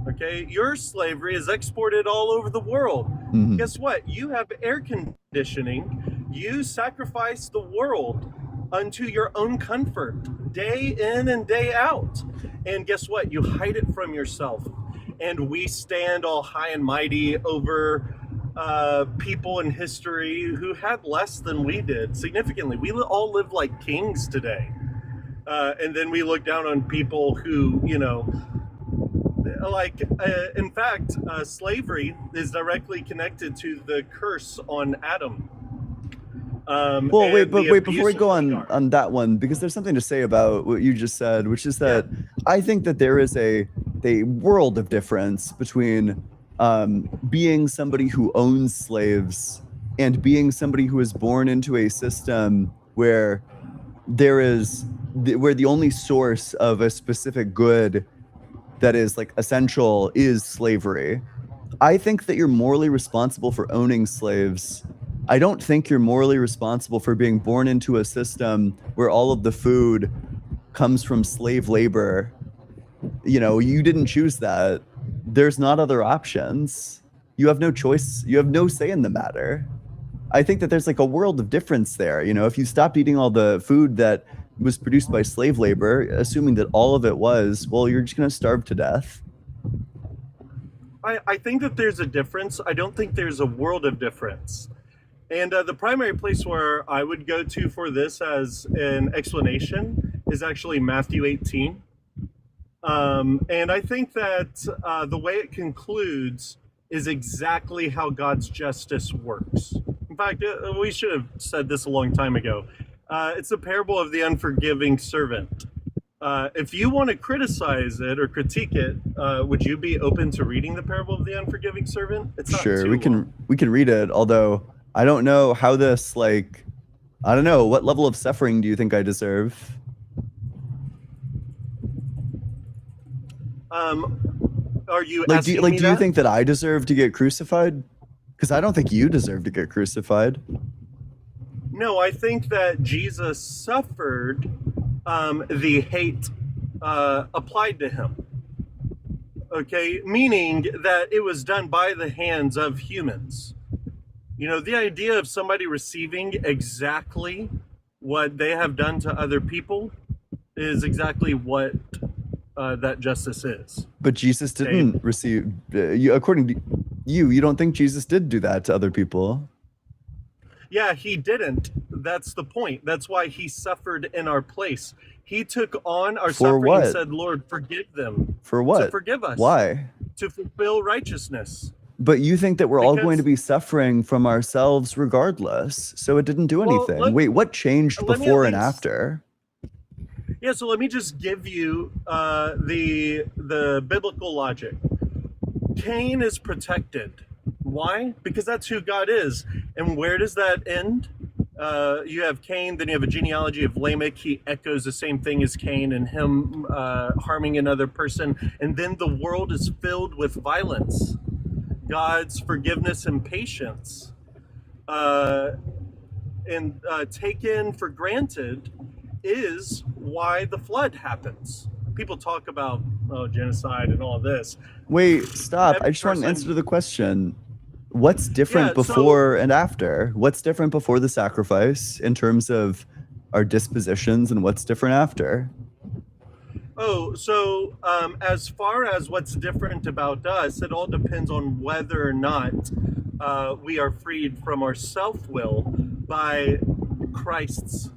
[SPEAKER 5] Okay, your slavery is exported all over the world.
[SPEAKER 1] Mhm.
[SPEAKER 5] Guess what? You have air conditioning. You sacrifice the world unto your own comfort, day in and day out. And guess what? You hide it from yourself. And we stand all high and mighty over people in history who had less than we did, significantly. We all live like kings today. And then we look down on people who, in fact, slavery is directly connected to the curse on Adam.
[SPEAKER 1] Well, wait, but wait, before we go on that one, because there's something to say about what you just said, which is that I think that there is a world of difference between being somebody who owns slaves and being somebody who is born into a system where where the only source of a specific good that is like essential is slavery. I think that you're morally responsible for owning slaves. I don't think you're morally responsible for being born into a system where all of the food comes from slave labor. You didn't choose that. There's not other options. You have no choice. You have no say in the matter. I think that there's like a world of difference there. If you stopped eating all the food that was produced by slave labor, assuming that all of it was, well, you're just going to starve to death.
[SPEAKER 5] I think that there's a difference. I don't think there's a world of difference. And the primary place where I would go to for this as an explanation is actually Matthew 18. And I think that the way it concludes is exactly how God's justice works. In fact, we should have said this a long time ago. It's the parable of the unforgiving servant. If you want to criticize it or critique it, would you be open to reading the parable of the unforgiving servant? It's not
[SPEAKER 1] sure,
[SPEAKER 5] too
[SPEAKER 1] we can read it, although I don't know how this, I don't know, what level of suffering do you think I deserve?
[SPEAKER 5] Are you
[SPEAKER 1] do
[SPEAKER 5] asking
[SPEAKER 1] you,
[SPEAKER 5] me
[SPEAKER 1] do you
[SPEAKER 5] that?
[SPEAKER 1] think that I deserve to get crucified? Because I don't think you deserve to get crucified.
[SPEAKER 5] No, I think that Jesus suffered the hate applied to him. Okay, meaning that it was done by the hands of humans. The idea of somebody receiving exactly what they have done to other people is exactly what that justice is.
[SPEAKER 1] But Jesus didn't receive, according to you don't think Jesus did do that to other people?
[SPEAKER 5] Yeah, he didn't. That's the point. That's why he suffered in our place. He took on our suffering and said, Lord, forgive them.
[SPEAKER 1] For what?
[SPEAKER 5] To forgive us.
[SPEAKER 1] Why?
[SPEAKER 5] To fulfill righteousness.
[SPEAKER 1] But you think that we're all going to be suffering from ourselves regardless, so it didn't do anything. Wait, what changed before and after?
[SPEAKER 5] Yeah, so let me just give you the biblical logic. Cain is protected. Why? Because that's who God is. And where does that end? You have Cain, then you have a genealogy of Lamech. He echoes the same thing as Cain and him harming another person. And then the world is filled with violence. God's forgiveness and patience and taken for granted is why the flood happens. People talk about genocide and all this.
[SPEAKER 1] Wait, stop. I just want an answer to the question. What's different
[SPEAKER 5] Yeah, so
[SPEAKER 1] before and after? What's different before the sacrifice in terms of our dispositions, and what's different after?
[SPEAKER 5] as far as what's different about us, it all depends on whether or not we are freed from our self will by Christ's,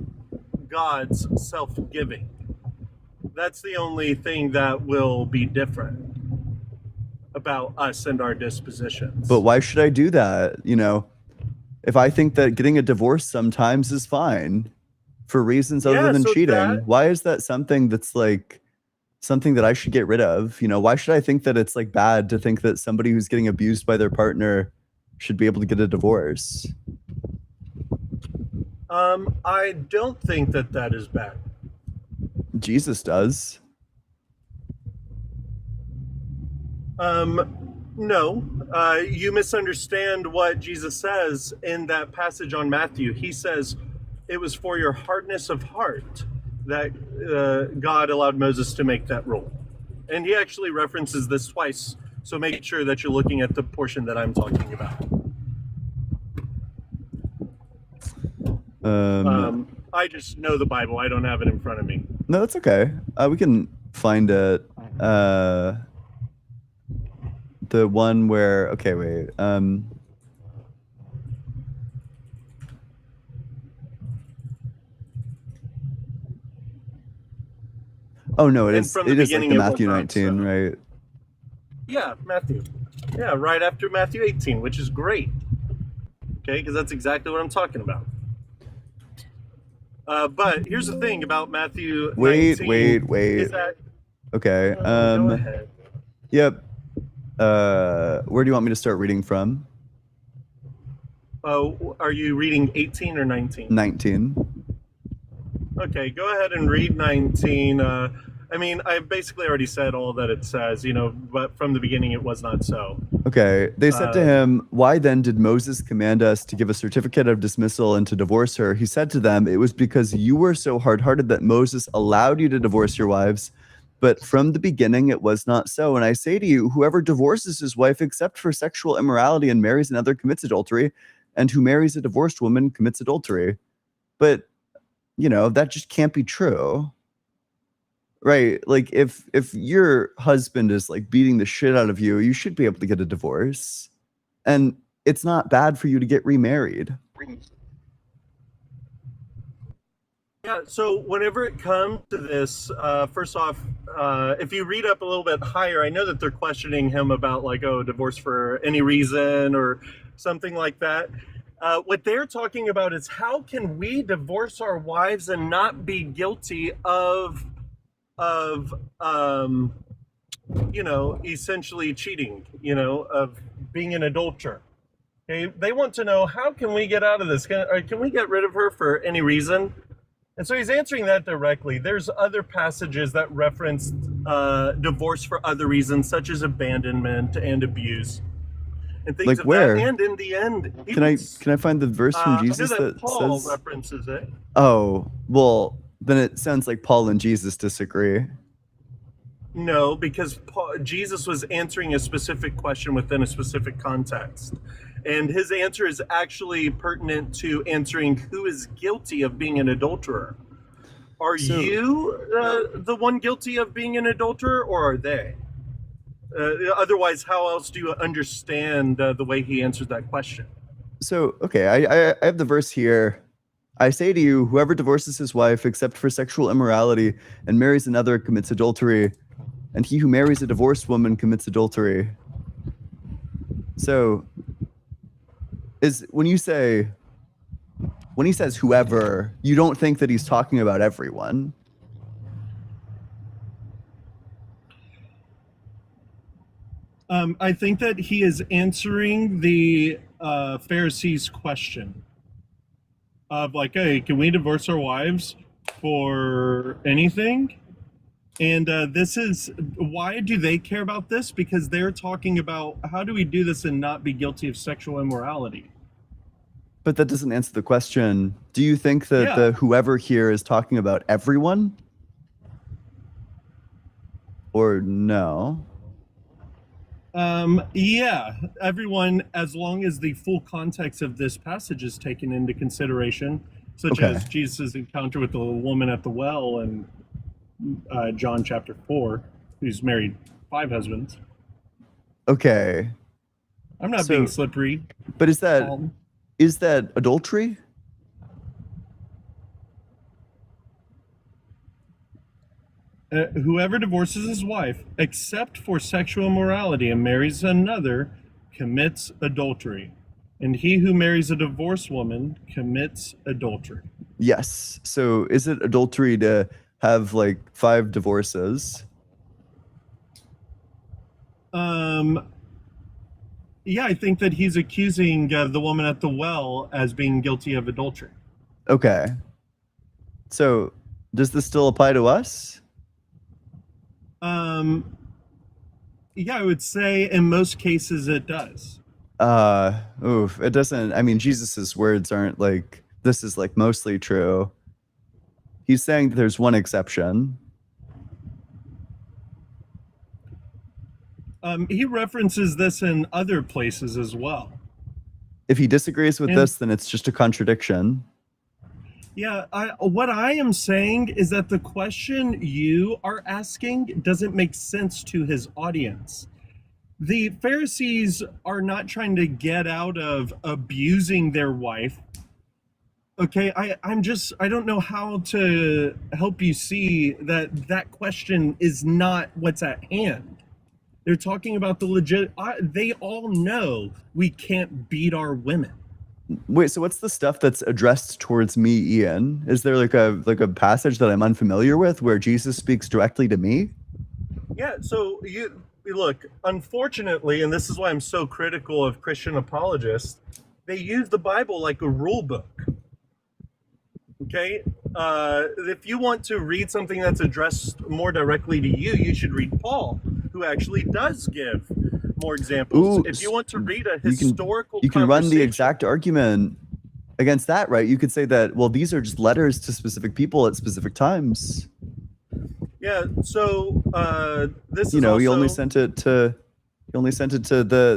[SPEAKER 5] God's self giving. That's the only thing that will be different about us and our dispositions.
[SPEAKER 1] But why should I do that? You know, if I think that getting a divorce sometimes is fine for reasons other
[SPEAKER 5] Yeah,
[SPEAKER 1] than
[SPEAKER 5] so
[SPEAKER 1] cheating,
[SPEAKER 5] that
[SPEAKER 1] why is that something that's like something that I should get rid of? You know, why should I think that it's like bad to think that somebody who's getting abused by their partner should be able to get a divorce?
[SPEAKER 5] I don't think that that is bad.
[SPEAKER 1] Jesus does.
[SPEAKER 5] No, you misunderstand what Jesus says in that passage on Matthew. He says it was for your hardness of heart that God allowed Moses to make that rule. And he actually references this twice. So make sure that you're looking at the portion that I'm talking about. I just know the Bible. I don't have it in front of me.
[SPEAKER 1] No, that's okay. We can find it. The one where, okay, wait. Oh no, it
[SPEAKER 5] And
[SPEAKER 1] is.
[SPEAKER 5] from the
[SPEAKER 1] It is like
[SPEAKER 5] beginning,
[SPEAKER 1] the
[SPEAKER 5] it was
[SPEAKER 1] Matthew
[SPEAKER 5] not
[SPEAKER 1] 19,
[SPEAKER 5] so.
[SPEAKER 1] right?
[SPEAKER 5] Yeah, Matthew. Yeah, right after Matthew 18, which is great. Okay, because that's exactly what I'm talking about. But here's the thing about Matthew 19.
[SPEAKER 1] Wait.
[SPEAKER 5] Is that,
[SPEAKER 1] Okay.
[SPEAKER 5] go ahead.
[SPEAKER 1] Yep. Where do you want me to start reading from?
[SPEAKER 5] Are you reading 18 or 19?
[SPEAKER 1] 19.
[SPEAKER 5] Okay, go ahead and read 19. I mean, I basically already said all that it says, but from the beginning it was not so.
[SPEAKER 1] Okay. They said to him, "Why then did Moses command us to give a certificate of dismissal and to divorce her?" He said to them, "It was because you were so hard-hearted that Moses allowed you to divorce your wives. But from the beginning it was not so. And I say to you, whoever divorces his wife except for sexual immorality and marries another commits adultery, and who marries a divorced woman commits adultery." But, that just can't be true. Right? Like if your husband is like beating the shit out of you, you should be able to get a divorce. And it's not bad for you to get remarried.
[SPEAKER 5] Yeah, so whenever it comes to this, first off, if you read up a little bit higher, I know that they're questioning him about divorce for any reason or something like that. What they're talking about is how can we divorce our wives and not be guilty of essentially cheating, of being an adulterer. Okay, they want to know, how can we get out of this? Can we get rid of her for any reason? And so he's answering that directly. There's other passages that reference divorce for other reasons, such as abandonment and abuse, and things
[SPEAKER 1] Like
[SPEAKER 5] of
[SPEAKER 1] where?
[SPEAKER 5] that. And in the end,
[SPEAKER 1] Can I find the verse from Jesus
[SPEAKER 5] I know
[SPEAKER 1] that
[SPEAKER 5] Paul
[SPEAKER 1] says?
[SPEAKER 5] references it.
[SPEAKER 1] Oh, well, then it sounds like Paul and Jesus disagree.
[SPEAKER 5] No, because Jesus was answering a specific question within a specific context. And his answer is actually pertinent to answering who is guilty of being an adulterer. Are you the one guilty of being an adulterer, or are they? Otherwise, how else do you understand the way he answered that question?
[SPEAKER 1] So, okay, I have the verse here. I say to you, whoever divorces his wife except for sexual immorality and marries another commits adultery, and he who marries a divorced woman commits adultery. So, when he says whoever, you don't think that he's talking about everyone?
[SPEAKER 5] I think that he is answering the Pharisees' question of hey, can we divorce our wives for anything? And this is, why do they care about this? Because they're talking about, how do we do this and not be guilty of sexual immorality?
[SPEAKER 1] But that doesn't answer the question. Do you think that the whoever here is talking about everyone? Or no?
[SPEAKER 5] Yeah, everyone, as long as the full context of this passage is taken into consideration, such
[SPEAKER 1] Okay.
[SPEAKER 5] as Jesus' encounter with the woman at the well in John chapter 4, who's married 5 husbands.
[SPEAKER 1] Okay.
[SPEAKER 5] I'm not
[SPEAKER 1] So-
[SPEAKER 5] being slippery.
[SPEAKER 1] But is that
[SPEAKER 5] Paul.
[SPEAKER 1] adultery?
[SPEAKER 5] Whoever divorces his wife, except for sexual immorality, and marries another, commits adultery. And he who marries a divorced woman commits adultery.
[SPEAKER 1] Yes. So is it adultery to have like 5 divorces?
[SPEAKER 5] Yeah, I think that he's accusing the woman at the well as being guilty of adultery.
[SPEAKER 1] Okay. So does this still apply to us?
[SPEAKER 5] Yeah, I would say in most cases it does.
[SPEAKER 1] It doesn't. I mean, Jesus's words aren't like this is like mostly true. He's saying that there's one exception.
[SPEAKER 5] He references this in other places as well.
[SPEAKER 1] If he disagrees with
[SPEAKER 5] And-
[SPEAKER 1] this, then it's just a contradiction.
[SPEAKER 5] Yeah, what I am saying is that the question you are asking doesn't make sense to his audience. The Pharisees are not trying to get out of abusing their wife. Okay, I don't know how to help you see that question is not what's at hand. They're talking about the legit. They all know we can't beat our women.
[SPEAKER 1] Wait, so what's the stuff that's addressed towards me, Ian? Is there like a passage that I'm unfamiliar with where Jesus speaks directly to me?
[SPEAKER 5] Yeah, so you look, unfortunately, and this is why I'm so critical of Christian apologists, they use the Bible like a rule book. Okay? If you want to read something that's addressed more directly to you, you should read Paul, who actually does give more examples.
[SPEAKER 1] Ooh,
[SPEAKER 5] If you want to read a
[SPEAKER 1] you can-
[SPEAKER 5] historical
[SPEAKER 1] You can run the
[SPEAKER 5] conversation-
[SPEAKER 1] exact argument against that, right? You could say that, well, these are just letters to specific people at specific times.
[SPEAKER 5] Yeah, so this
[SPEAKER 1] You
[SPEAKER 5] is
[SPEAKER 1] know,
[SPEAKER 5] also...
[SPEAKER 1] he only sent it to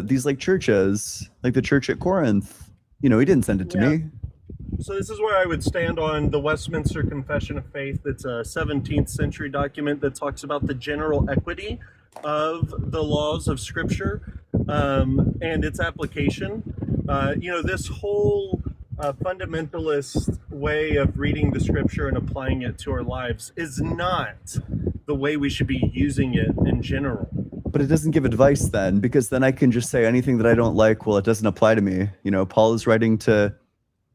[SPEAKER 1] these like churches, like the church at Corinth. You know, he didn't send it to
[SPEAKER 5] Yeah.
[SPEAKER 1] me.
[SPEAKER 5] So this is where I would stand on the Westminster Confession of Faith. It's a 17th century document that talks about the general equity of the laws of Scripture and its application. This whole fundamentalist way of reading the Scripture and applying it to our lives is not the way we should be using it in general.
[SPEAKER 1] But it doesn't give advice then, because then I can just say anything that I don't like, well, it doesn't apply to me. You know, Paul is writing to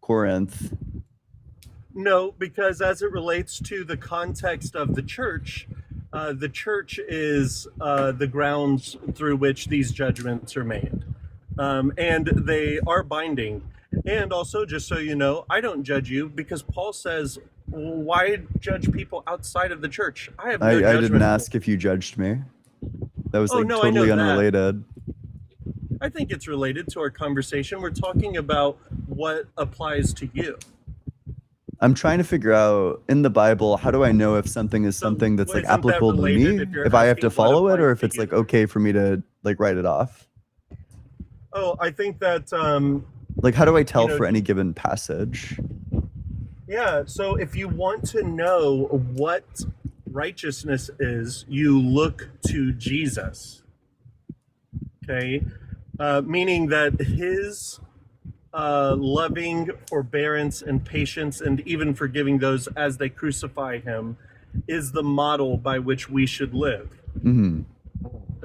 [SPEAKER 1] Corinth.
[SPEAKER 5] No, because as it relates to the context of the church is the grounds through which these judgments are made. And they are binding. And also, just so you know, I don't judge you because Paul says, why judge people outside of the church? I have no
[SPEAKER 1] I
[SPEAKER 5] judgment.
[SPEAKER 1] didn't ask if you judged me. That was
[SPEAKER 5] Oh,
[SPEAKER 1] like
[SPEAKER 5] no, I know
[SPEAKER 1] totally
[SPEAKER 5] that.
[SPEAKER 1] unrelated.
[SPEAKER 5] I think it's related to our conversation. We're talking about what applies to you.
[SPEAKER 1] I'm trying to figure out in the Bible, how do I know if something is
[SPEAKER 5] So,
[SPEAKER 1] something that's
[SPEAKER 5] well,
[SPEAKER 1] like
[SPEAKER 5] isn't that
[SPEAKER 1] applicable to
[SPEAKER 5] related
[SPEAKER 1] me?
[SPEAKER 5] if you're
[SPEAKER 1] If I have
[SPEAKER 5] asking
[SPEAKER 1] to
[SPEAKER 5] what
[SPEAKER 1] follow it, or
[SPEAKER 5] applies
[SPEAKER 1] if
[SPEAKER 5] to
[SPEAKER 1] it's like
[SPEAKER 5] you?
[SPEAKER 1] okay for me to like write it off?
[SPEAKER 5] Oh, I think that
[SPEAKER 1] Like, how do I tell
[SPEAKER 5] know-
[SPEAKER 1] for any given passage?
[SPEAKER 5] yeah, so if you want to know what righteousness is, you look to Jesus. Okay? Meaning that his loving forbearance and patience and even forgiving those as they crucify him is the model by which we should live.
[SPEAKER 1] Hmm.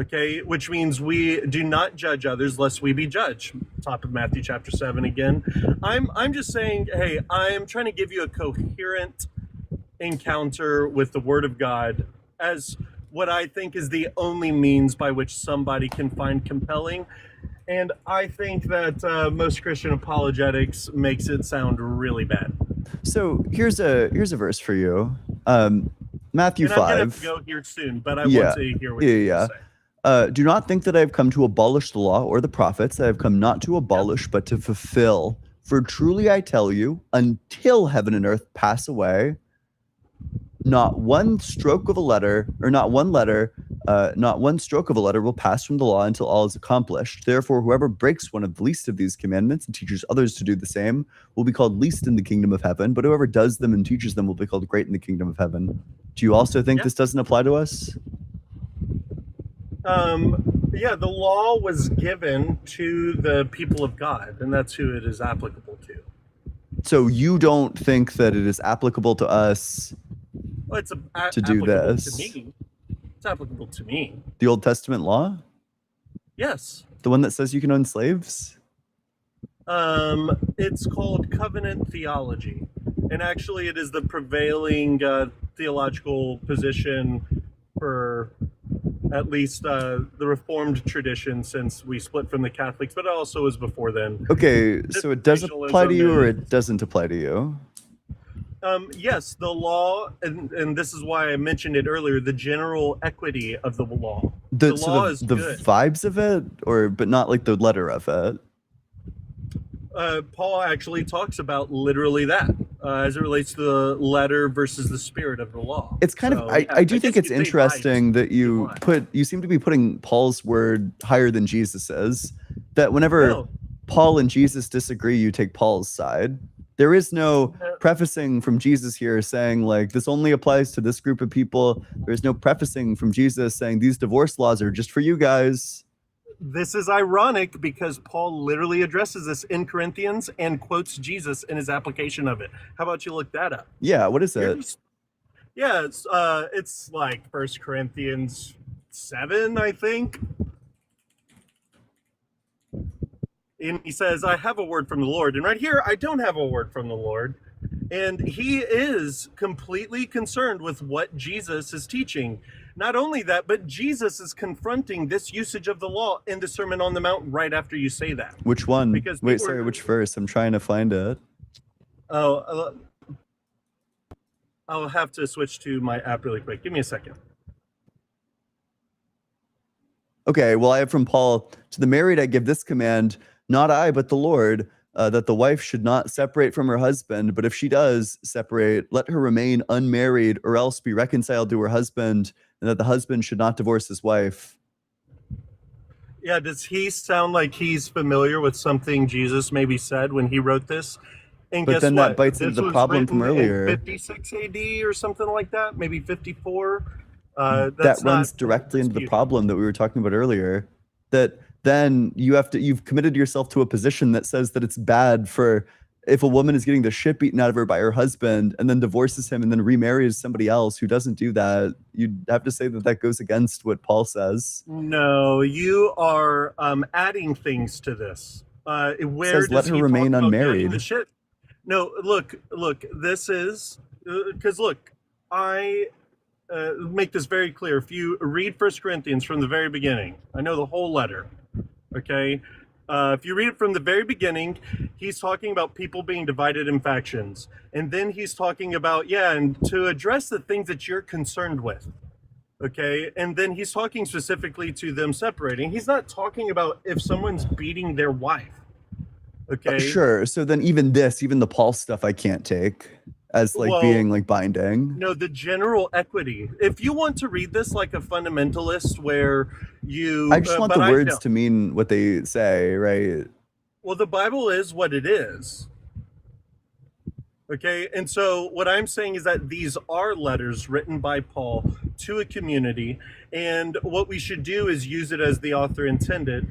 [SPEAKER 5] Okay, which means we do not judge others lest we be judged. Top of Matthew chapter 7 again. I'm just saying, hey, I'm trying to give you a coherent encounter with the Word of God as what I think is the only means by which somebody can find compelling. And I think that most Christian apologetics makes it sound really bad.
[SPEAKER 1] So here's a verse for you. Matthew
[SPEAKER 5] And I'm gonna
[SPEAKER 1] 5.
[SPEAKER 5] have to go here soon, but I
[SPEAKER 1] Yeah.
[SPEAKER 5] want to hear what
[SPEAKER 1] Yeah,
[SPEAKER 5] you
[SPEAKER 1] yeah.
[SPEAKER 5] have to say.
[SPEAKER 1] Do not think that I have come to abolish the law or the prophets. I have come not to abolish, but to fulfill. For truly I tell you, until heaven and earth pass away, not one stroke of a letter, or not one letter not one stroke of a letter will pass from the law until all is accomplished. Therefore, whoever breaks one of the least of these commandments and teaches others to do the same will be called least in the kingdom of heaven, but whoever does them and teaches them will be called great in the kingdom of heaven. Do you also think this doesn't apply to us?
[SPEAKER 5] Yeah, the law was given to the people of God, and that's who it is applicable to.
[SPEAKER 1] So you don't think that it is applicable to us
[SPEAKER 5] Well, it's
[SPEAKER 1] to do
[SPEAKER 5] applicable
[SPEAKER 1] this?
[SPEAKER 5] to me. It's applicable to me.
[SPEAKER 1] The Old Testament law?
[SPEAKER 5] Yes.
[SPEAKER 1] The one that says you can own slaves?
[SPEAKER 5] It's called covenant theology, and actually, it is the prevailing theological position for at least the Reformed tradition since we split from the Catholics, but it also was before then.
[SPEAKER 1] Okay, so it does apply to you or it doesn't apply to you?
[SPEAKER 5] Yes, the law, and this is why I mentioned it earlier, the general equity of the law. The law is
[SPEAKER 1] the
[SPEAKER 5] good.
[SPEAKER 1] vibes of it, but not like the letter of it.
[SPEAKER 5] Paul actually talks about literally that as it relates to the letter versus the spirit of the law.
[SPEAKER 1] It's kind of I do think it's interesting that you seem to be putting Paul's word higher than Jesus's. That whenever Paul and Jesus disagree, you take Paul's side. There is no prefacing from Jesus here saying like this only applies to this group of people. There's no prefacing from Jesus saying these divorce laws are just for you guys.
[SPEAKER 5] This is ironic because Paul literally addresses this in Corinthians and quotes Jesus in his application of it. How about you look that up?
[SPEAKER 1] Yeah, what is it?
[SPEAKER 5] Yeah, it's like 1 Corinthians 7, I think. And he says, I have a word from the Lord. And right here, I don't have a word from the Lord. And he is completely concerned with what Jesus is teaching. Not only that, but Jesus is confronting this usage of the law in the Sermon on the Mount right after you say that.
[SPEAKER 1] Which one?
[SPEAKER 5] Because
[SPEAKER 1] Wait, sorry, which verse? I'm trying to find it.
[SPEAKER 5] Oh, I'll have to switch to my app really quick. Give me a second.
[SPEAKER 1] Okay, well, I have from Paul, to the married I give this command, not I, but the Lord, that the wife should not separate from her husband, but if she does separate, let her remain unmarried or else be reconciled to her husband, and that the husband should not divorce his wife.
[SPEAKER 5] Yeah, does he sound like he's familiar with something Jesus maybe said when he wrote this? And
[SPEAKER 1] but
[SPEAKER 5] guess
[SPEAKER 1] then
[SPEAKER 5] what?
[SPEAKER 1] that bites into the problem from earlier.
[SPEAKER 5] 56 AD or something like that, maybe 54.
[SPEAKER 1] That runs directly into the problem that we were talking about earlier. That then you've committed yourself to a position that says that it's bad for if a woman is getting the shit beaten out of her by her husband and then divorces him and then remarries somebody else who doesn't do that. You'd have to say that that goes against what Paul says.
[SPEAKER 5] No, you are adding things to this. Where
[SPEAKER 1] says, let her remain unmarried.
[SPEAKER 5] The shit? No, look, this is because look, I make this very clear. If you read 1 Corinthians from the very beginning, I know the whole letter, okay? If you read it from the very beginning, he's talking about people being divided in factions. And then he's talking about, and to address the things that you're concerned with, okay? And then he's talking specifically to them separating. He's not talking about if someone's beating their wife, okay?
[SPEAKER 1] Sure, so then even the Paul stuff I can't take as being like binding.
[SPEAKER 5] No, the general equity. If you want to read this like a fundamentalist where you...
[SPEAKER 1] I just want the words to mean what they say, right?
[SPEAKER 5] Well, the Bible is what it is. Okay, and so what I'm saying is that these are letters written by Paul to a community, and what we should do is use it as the author intended.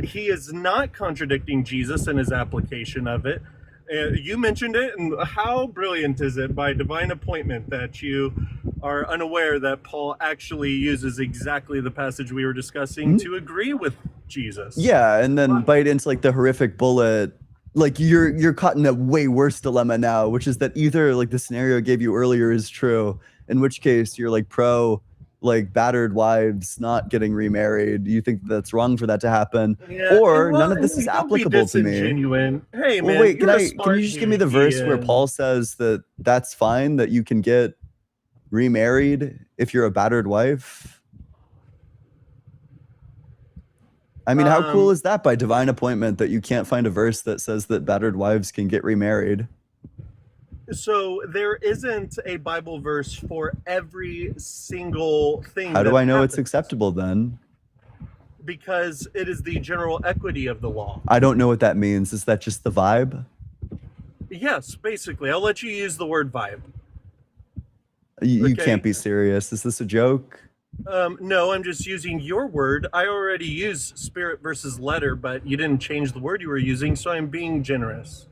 [SPEAKER 5] He is not contradicting Jesus in his application of it. You mentioned it, and how brilliant is it by divine appointment that you are unaware that Paul actually uses exactly the passage we were discussing to agree with Jesus.
[SPEAKER 1] Yeah, and then bite into like the horrific bullet. Like you're caught in a way worse dilemma now, which is that either like the scenario I gave you earlier is true, in which case you're like pro like battered wives not getting remarried. You think that's wrong for that to happen, or none of this is applicable to me.
[SPEAKER 5] Hey man,
[SPEAKER 1] well, wait, can you just give me the verse where Paul says that that's fine, that you can get remarried if you're a battered wife? I mean, how cool is that by divine appointment that you can't find a verse that says that battered wives can get remarried?
[SPEAKER 5] So there isn't a Bible verse for every single thing.
[SPEAKER 1] How do
[SPEAKER 5] that
[SPEAKER 1] I know
[SPEAKER 5] happens,
[SPEAKER 1] it's acceptable then?
[SPEAKER 5] because it is the general equity of the law.
[SPEAKER 1] I don't know what that means. Is that just the vibe?
[SPEAKER 5] Yes, basically. I'll let you use the word vibe.
[SPEAKER 1] You
[SPEAKER 5] Okay.
[SPEAKER 1] can't be serious. Is this a joke?
[SPEAKER 5] No, I'm just using your word. I already used spirit versus letter, but you didn't change the word you were using, so I'm being generous.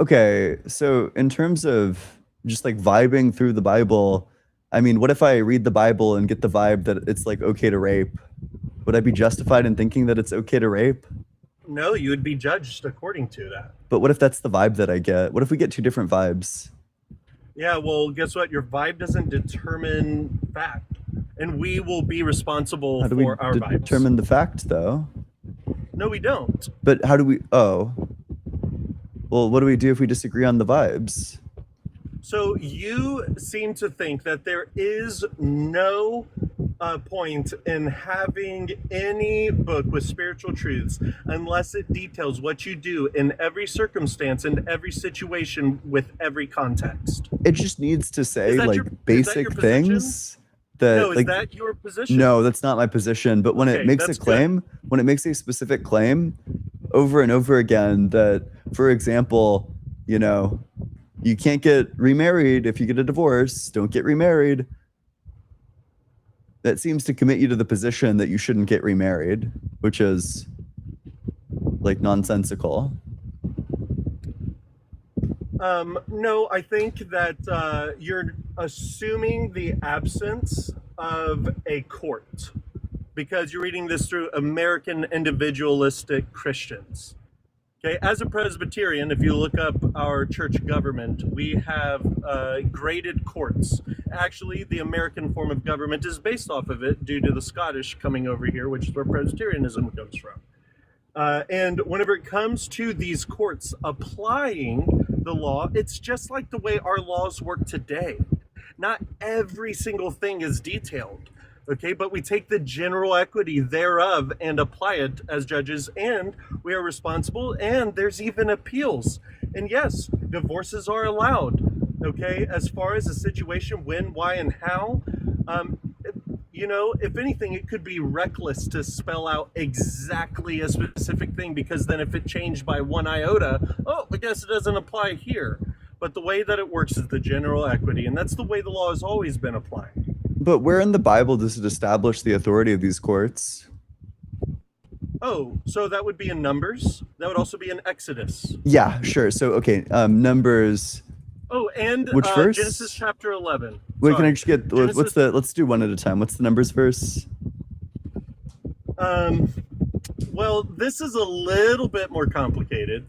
[SPEAKER 1] Okay, so in terms of just like vibing through the Bible, I mean, what if I read the Bible and get the vibe that it's like okay to rape? Would I be justified in thinking that it's okay to rape?
[SPEAKER 5] No, you would be judged according to that.
[SPEAKER 1] But what if that's the vibe that I get? What if we get two different vibes?
[SPEAKER 5] Yeah, well, guess what? Your vibe doesn't determine fact, and we will be responsible
[SPEAKER 1] How do we
[SPEAKER 5] for our vibes.
[SPEAKER 1] determine the fact, though?
[SPEAKER 5] No, we don't.
[SPEAKER 1] But how do we? Oh, well, what do we do if we disagree on the vibes?
[SPEAKER 5] So you seem to think that there is no point in having any book with spiritual truths unless it details what you do in every circumstance and every situation with every context.
[SPEAKER 1] It just needs to say
[SPEAKER 5] Is that
[SPEAKER 1] like
[SPEAKER 5] your- is that
[SPEAKER 1] basic
[SPEAKER 5] your position?
[SPEAKER 1] things that
[SPEAKER 5] No, is
[SPEAKER 1] like.
[SPEAKER 5] that your position?
[SPEAKER 1] No, that's not my position. But when
[SPEAKER 5] Okay,
[SPEAKER 1] it makes a
[SPEAKER 5] that's good.
[SPEAKER 1] claim, when it makes a specific claim over and over again, that, for example, you know, you can't get remarried if you get a divorce, don't get remarried. That seems to commit you to the position that you shouldn't get remarried, which is like nonsensical.
[SPEAKER 5] No, I think that you're assuming the absence of a court because you're reading this through American individualistic Christians. Okay, as a Presbyterian, if you look up our church government, we have graded courts. Actually, the American form of government is based off of it due to the Scottish coming over here, which is where Presbyterianism comes from. And whenever it comes to these courts applying the law, it's just like the way our laws work today. Not every single thing is detailed, okay? But we take the general equity thereof and apply it as judges, and we are responsible, and there's even appeals. And yes, divorces are allowed, okay? As far as the situation, when, why, and how, you know, if anything, it could be reckless to spell out exactly a specific thing, because then if it changed by one iota, oh, I guess it doesn't apply here. But the way that it works is the general equity, and that's the way the law has always been applied.
[SPEAKER 1] But where in the Bible does it establish the authority of these courts?
[SPEAKER 5] Oh, so that would be in Numbers. That would also be in Exodus.
[SPEAKER 1] Yeah, sure. So, okay, Numbers.
[SPEAKER 5] Oh, and
[SPEAKER 1] Which verse?
[SPEAKER 5] Genesis chapter 11.
[SPEAKER 1] Wait, can
[SPEAKER 5] Sorry.
[SPEAKER 1] I just get what's the? Let's do one at a time. What's the Numbers verse?
[SPEAKER 5] Well, this is a little bit more complicated.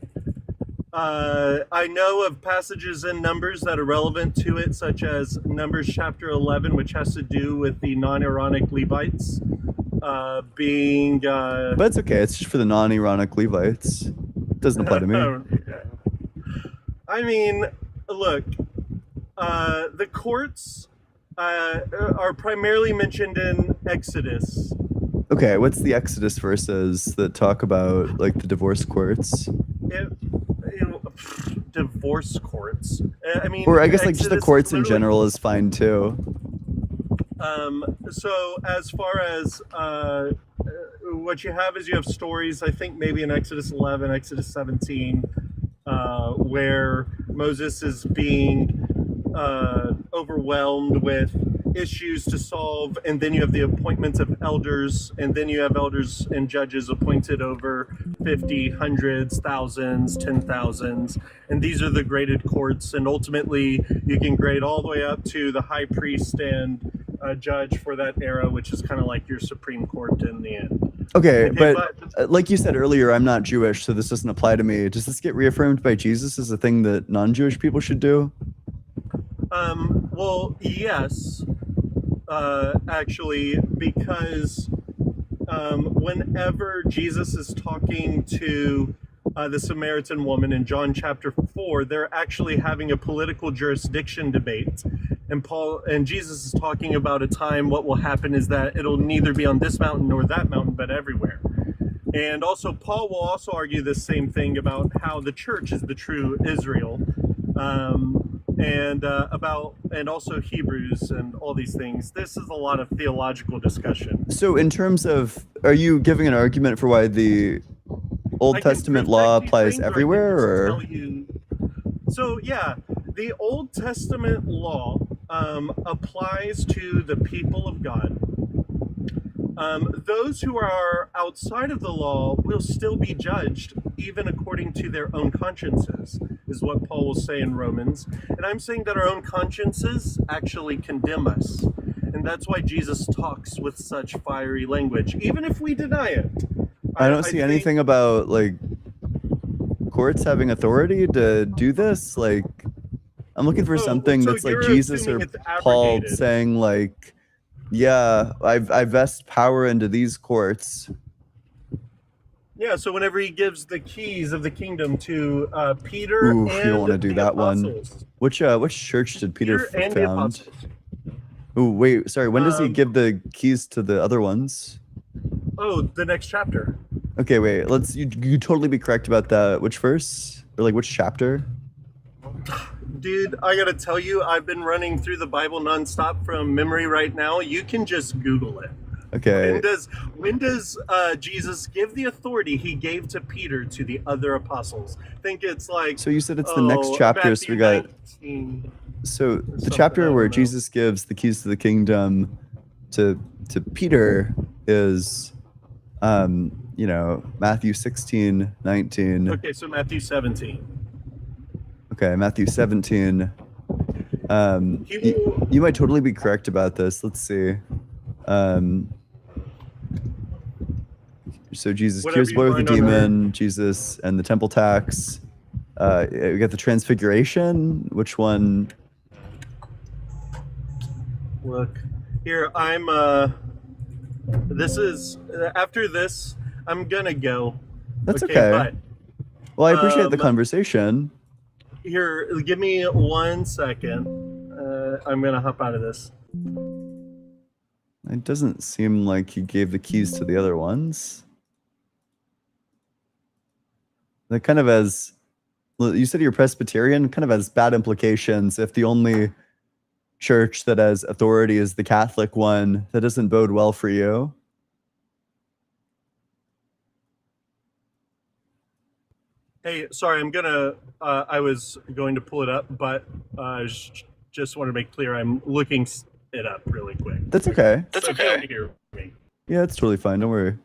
[SPEAKER 5] I know of passages in Numbers that are relevant to it, such as Numbers chapter 11, which has to do with the non-Aaronic Levites being...
[SPEAKER 1] But it's okay. It's just for the non-Aaronic Levites. It doesn't apply to me.
[SPEAKER 5] I mean, look, the courts are primarily mentioned in Exodus.
[SPEAKER 1] Okay, what's the Exodus verses that talk about like the divorce courts?
[SPEAKER 5] Divorce courts. I mean,
[SPEAKER 1] Or I guess like just the
[SPEAKER 5] Exodus
[SPEAKER 1] courts in
[SPEAKER 5] literally-
[SPEAKER 1] general is fine too.
[SPEAKER 5] So as far as what you have is you have stories, I think maybe in Exodus 11, Exodus 17, where Moses is being overwhelmed with issues to solve, and then you have the appointments of elders, and then you have elders and judges appointed over 50, hundreds, thousands, 10,000s, and these are the graded courts, and ultimately you can grade all the way up to the high priest and judge for that era, which is kind of like your Supreme Court in the end.
[SPEAKER 1] Okay,
[SPEAKER 5] Okay,
[SPEAKER 1] but like you said earlier, I'm not Jewish, so this doesn't apply to me. Does this get reaffirmed by Jesus as a thing that non-Jewish people should do?
[SPEAKER 5] Well, yes, actually, because whenever Jesus is talking to the Samaritan woman in John chapter 4, they're actually having a political jurisdiction debate. And Jesus is talking about a time, what will happen is that it'll neither be on this mountain nor that mountain, but everywhere. And also, Paul will also argue the same thing about how the church is the true Israel. and and also Hebrews and all these things. This is a lot of theological discussion.
[SPEAKER 1] So in terms of, are you giving an argument for why the Old
[SPEAKER 5] I can
[SPEAKER 1] Testament
[SPEAKER 5] prove
[SPEAKER 1] law
[SPEAKER 5] that he
[SPEAKER 1] applies
[SPEAKER 5] claims, or I can
[SPEAKER 1] everywhere,
[SPEAKER 5] just
[SPEAKER 1] or?
[SPEAKER 5] tell you. So yeah, the Old Testament law applies to the people of God. Those who are outside of the law will still be judged, even according to their own consciences, is what Paul will say in Romans. And I'm saying that our own consciences actually condemn us. And that's why Jesus talks with such fiery language, even if we deny it.
[SPEAKER 1] I don't see anything about like courts having authority to do this. Like, I'm looking for something
[SPEAKER 5] so
[SPEAKER 1] that's like
[SPEAKER 5] you're
[SPEAKER 1] Jesus or
[SPEAKER 5] assuming it's
[SPEAKER 1] Paul
[SPEAKER 5] abrogated.
[SPEAKER 1] saying like, yeah, I vest power into these courts.
[SPEAKER 5] Yeah, so whenever he gives the keys of the kingdom to Peter
[SPEAKER 1] Ooh,
[SPEAKER 5] and
[SPEAKER 1] you don't want to do
[SPEAKER 5] the
[SPEAKER 1] that
[SPEAKER 5] apostles.
[SPEAKER 1] one. Which church did Peter
[SPEAKER 5] And the
[SPEAKER 1] found?
[SPEAKER 5] apostles.
[SPEAKER 1] Ooh, wait, sorry. When does he
[SPEAKER 5] Um,
[SPEAKER 1] give the keys to the other ones?
[SPEAKER 5] Oh, the next chapter.
[SPEAKER 1] Okay, wait. You totally be correct about that. Which verse or like which chapter?
[SPEAKER 5] Dude, I gotta tell you, I've been running through the Bible nonstop from memory right now. You can just Google it.
[SPEAKER 1] Okay.
[SPEAKER 5] When does Jesus give the authority he gave to Peter to the other apostles? I think it's like.
[SPEAKER 1] So you said it's the next chapter. So we got.
[SPEAKER 5] 19,
[SPEAKER 1] So the
[SPEAKER 5] something, I
[SPEAKER 1] chapter
[SPEAKER 5] don't
[SPEAKER 1] where
[SPEAKER 5] know.
[SPEAKER 1] Jesus gives the keys to the kingdom to Peter is, Matthew 16:19.
[SPEAKER 5] Okay, so Matthew 17.
[SPEAKER 1] Okay, Matthew 17. You might totally be correct about this. Let's see. So Jesus
[SPEAKER 5] Whatever
[SPEAKER 1] cures
[SPEAKER 5] you
[SPEAKER 1] boy with a
[SPEAKER 5] find on
[SPEAKER 1] demon, Jesus and the temple tax. We got the transfiguration. Which one?
[SPEAKER 5] Look, here, this is, after this, I'm gonna go.
[SPEAKER 1] That's okay.
[SPEAKER 5] But
[SPEAKER 1] Well, I appreciate the conversation.
[SPEAKER 5] here, give me 1 second. I'm gonna hop out of this.
[SPEAKER 1] It doesn't seem like he gave the keys to the other ones. That kind of has, you said you're Presbyterian, kind of has bad implications if the only church that has authority is the Catholic one. That doesn't bode well for you.
[SPEAKER 5] Hey, sorry, I was going to pull it up, but just want to make clear I'm looking it up really quick.
[SPEAKER 1] That's okay.
[SPEAKER 5] That's okay. Hear me.
[SPEAKER 1] Yeah, it's totally fine. Don't worry.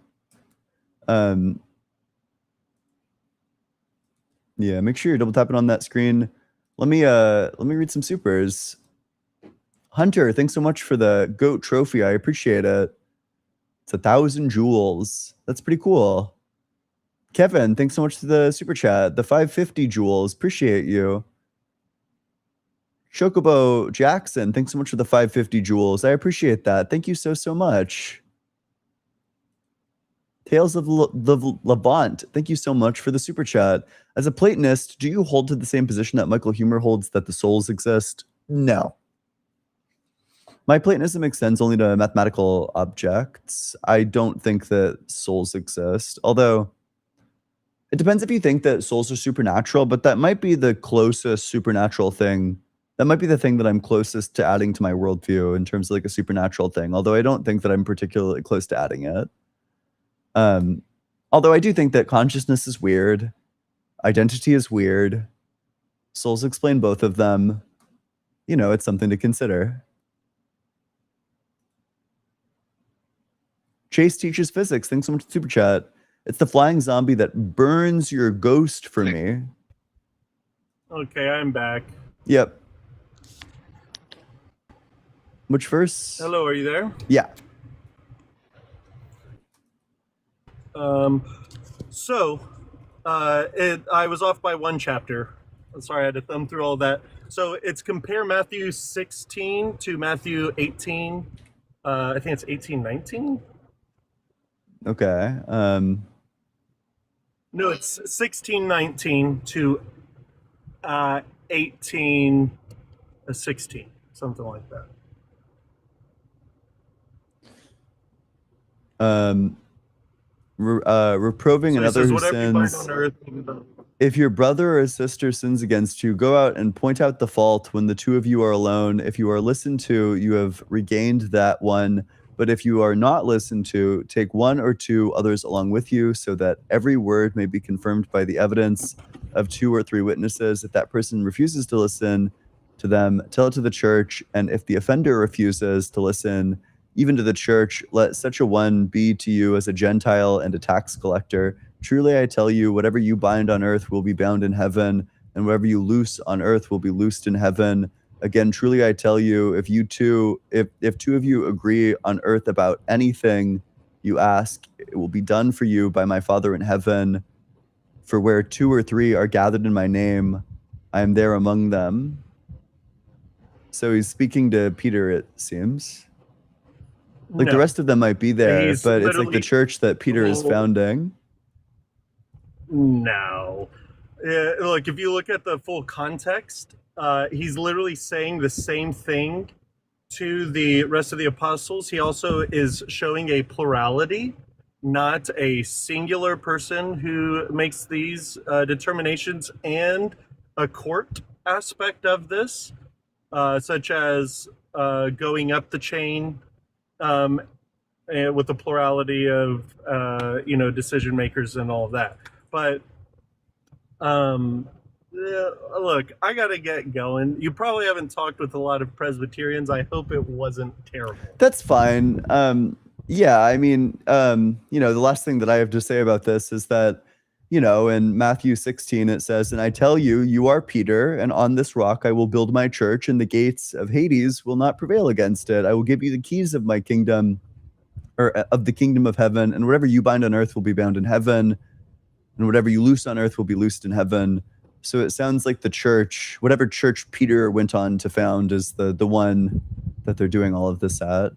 [SPEAKER 1] Yeah, make sure you're double tapping on that screen. Let me read some supers. Hunter, thanks so much for the GOAT trophy. I appreciate it. It's 1,000 jewels. That's pretty cool. Kevin, thanks so much for the super chat. The 550 jewels. Appreciate you. Chocobo Jackson, thanks so much for the 550 jewels. I appreciate that. Thank you so much. Tales of the Levant, thank you so much for the super chat. As a Platonist, do you hold to the same position that Michael Huemer holds, that the souls exist? No. My Platonism extends only to mathematical objects. I don't think that souls exist, although it depends if you think that souls are supernatural, but that might be the closest supernatural thing. That might be the thing that I'm closest to adding to my worldview in terms of like a supernatural thing, although I don't think that I'm particularly close to adding it. Although I do think that consciousness is weird, identity is weird, souls explain both of them. You know, it's something to consider. Chase teaches physics. Thanks so much for the super chat. It's the flying zombie that burns your ghost for me.
[SPEAKER 5] Okay, I'm back.
[SPEAKER 1] Yep. Which verse?
[SPEAKER 5] Hello, are you there?
[SPEAKER 1] Yeah.
[SPEAKER 5] I was off by one chapter. I'm sorry, I had to thumb through all that. So it's compare Matthew 16 to Matthew 18. I think it's 18:19.
[SPEAKER 1] Okay.
[SPEAKER 5] No, it's 16:19 to 18:16, something like that.
[SPEAKER 1] reproving
[SPEAKER 5] So he
[SPEAKER 1] another
[SPEAKER 5] says,
[SPEAKER 1] who
[SPEAKER 5] whatever you bind
[SPEAKER 1] sins.
[SPEAKER 5] on earth will be done.
[SPEAKER 1] If your brother or sister sins against you, go out and point out the fault when the two of you are alone. If you are listened to, you have regained that one. But if you are not listened to, take one or two others along with you, so that every word may be confirmed by the evidence of 2 or 3 witnesses. If that person refuses to listen to them, tell it to the church. And if the offender refuses to listen, even to the church, let such a one be to you as a Gentile and a tax collector. Truly, I tell you, whatever you bind on earth will be bound in heaven, and whatever you loose on earth will be loosed in heaven. Again, truly, I tell you, if 2 of you agree on earth about anything you ask, it will be done for you by my Father in heaven. For where 2 or 3 are gathered in my name, I am there among them. So he's speaking to Peter, it seems. Like the
[SPEAKER 5] No.
[SPEAKER 1] rest of them might be there,
[SPEAKER 5] He's
[SPEAKER 1] but it's like the
[SPEAKER 5] literally-
[SPEAKER 1] church that Peter is founding.
[SPEAKER 5] No. Look, if you look at the full context, he's literally saying the same thing to the rest of the apostles. He also is showing a plurality, not a singular person who makes these determinations, and a court aspect of this, such as going up the chain with the plurality of decision makers and all of that. But look, I gotta get going. You probably haven't talked with a lot of Presbyterians. I hope it wasn't terrible.
[SPEAKER 1] That's fine. Yeah, I mean, the last thing that I have to say about this is that, in Matthew 16, it says, "And I tell you, you are Peter, and on this rock I will build my church, and the gates of Hades will not prevail against it. I will give you the keys of my kingdom, or of the kingdom of heaven, and whatever you bind on earth will be bound in heaven, and whatever you loose on earth will be loosed in heaven." So it sounds like the church, whatever church Peter went on to found, is the one that they're doing all of this at.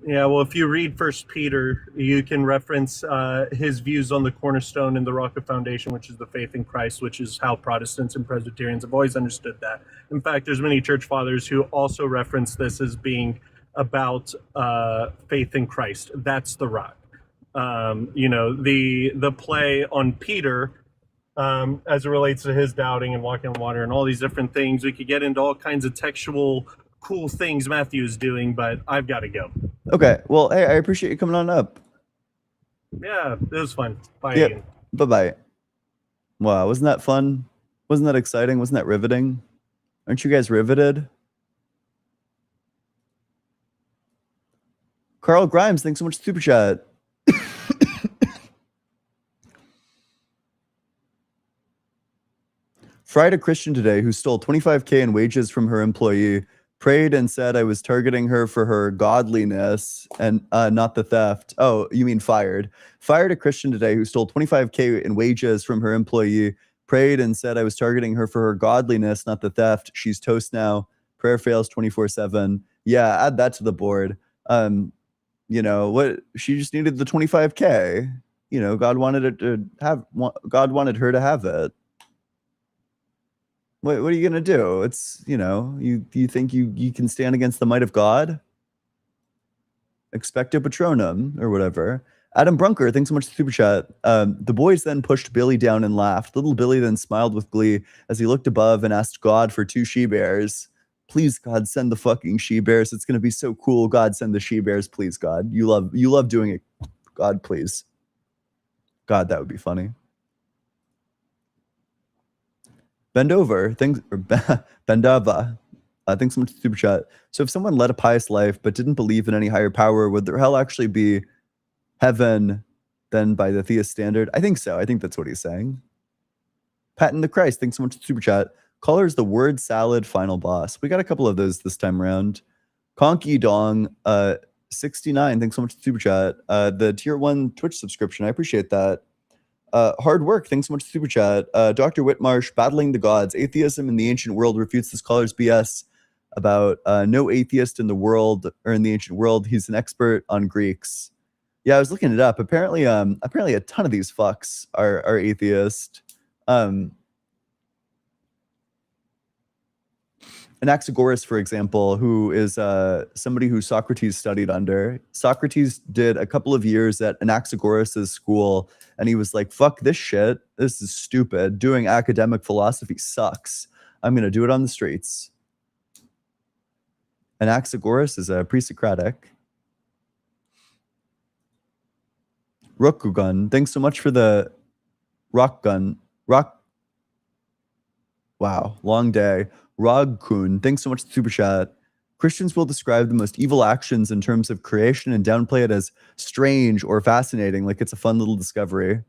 [SPEAKER 5] Yeah, well, if you read First Peter, you can reference his views on the cornerstone and the rock of foundation, which is the faith in Christ, which is how Protestants and Presbyterians have always understood that. In fact, there's many church fathers who also reference this as being about faith in Christ. That's the rock. The play on Peter, as it relates to his doubting and walking on water and all these different things. We could get into all kinds of textual cool things Matthew is doing, but I've got to go.
[SPEAKER 1] Okay. Well, hey, I appreciate you coming on up.
[SPEAKER 5] Yeah, it was fun. Bye.
[SPEAKER 1] Yep.
[SPEAKER 5] Ian.
[SPEAKER 1] Bye-bye. Wow, wasn't that fun? Wasn't that exciting? Wasn't that riveting? Aren't you guys riveted? Carl Grimes, thanks so much for Super Chat. Fried a Christian today who stole $25K in wages from her employee, prayed and said I was targeting her for her godliness and not the theft. Oh, you mean fired. Fired a Christian today who stole $25K in wages from her employee, prayed and said I was targeting her for her godliness, not the theft. She's toast now. Prayer fails 24/7. Yeah, add that to the board. What she just needed the $25K. God wanted it to have. God wanted her to have it. What are you gonna do? It's you think you can stand against the might of God? Expecto Patronum or whatever. Adam Brunker, thanks so much for Super Chat. The boys then pushed Billy down and laughed. Little Billy then smiled with glee as he looked above and asked God for 2 she-bears. Please, God, send the fucking she-bears. It's gonna be so cool. God, send the she-bears, please, God. You love doing it. God, please. God, that would be funny. Bend over. Bendava. Thanks so much for Super Chat. So if someone led a pious life but didn't believe in any higher power, would their hell actually be heaven then by the theist standard? I think so. I think that's what he's saying. Patton the Christ, thanks so much for Super Chat. Color's the word salad final boss. We got a couple of those this time around. Conky Dong, 69, thanks so much for Super Chat. The tier 1 Twitch subscription, I appreciate that. Hard work, thanks so much for Super Chat. Dr. Whitmarsh, Battling the Gods. Atheism in the ancient world refutes the scholar's BS about no atheist in the world or in the ancient world. He's an expert on Greeks. Yeah, I was looking it up. Apparently a ton of these fucks are atheist. Anaxagoras, for example, who is somebody who Socrates studied under. Socrates did a couple of years at Anaxagoras' school, and he was like, fuck this shit. This is stupid. Doing academic philosophy sucks. I'm going to do it on the streets. Anaxagoras is a pre-Socratic. Rokugun, thanks so much for the rock gun. Wow, long day. Rogkun, thanks so much for the super chat. Christians will describe the most evil actions in terms of creation and downplay it as strange or fascinating, like it's a fun little discovery.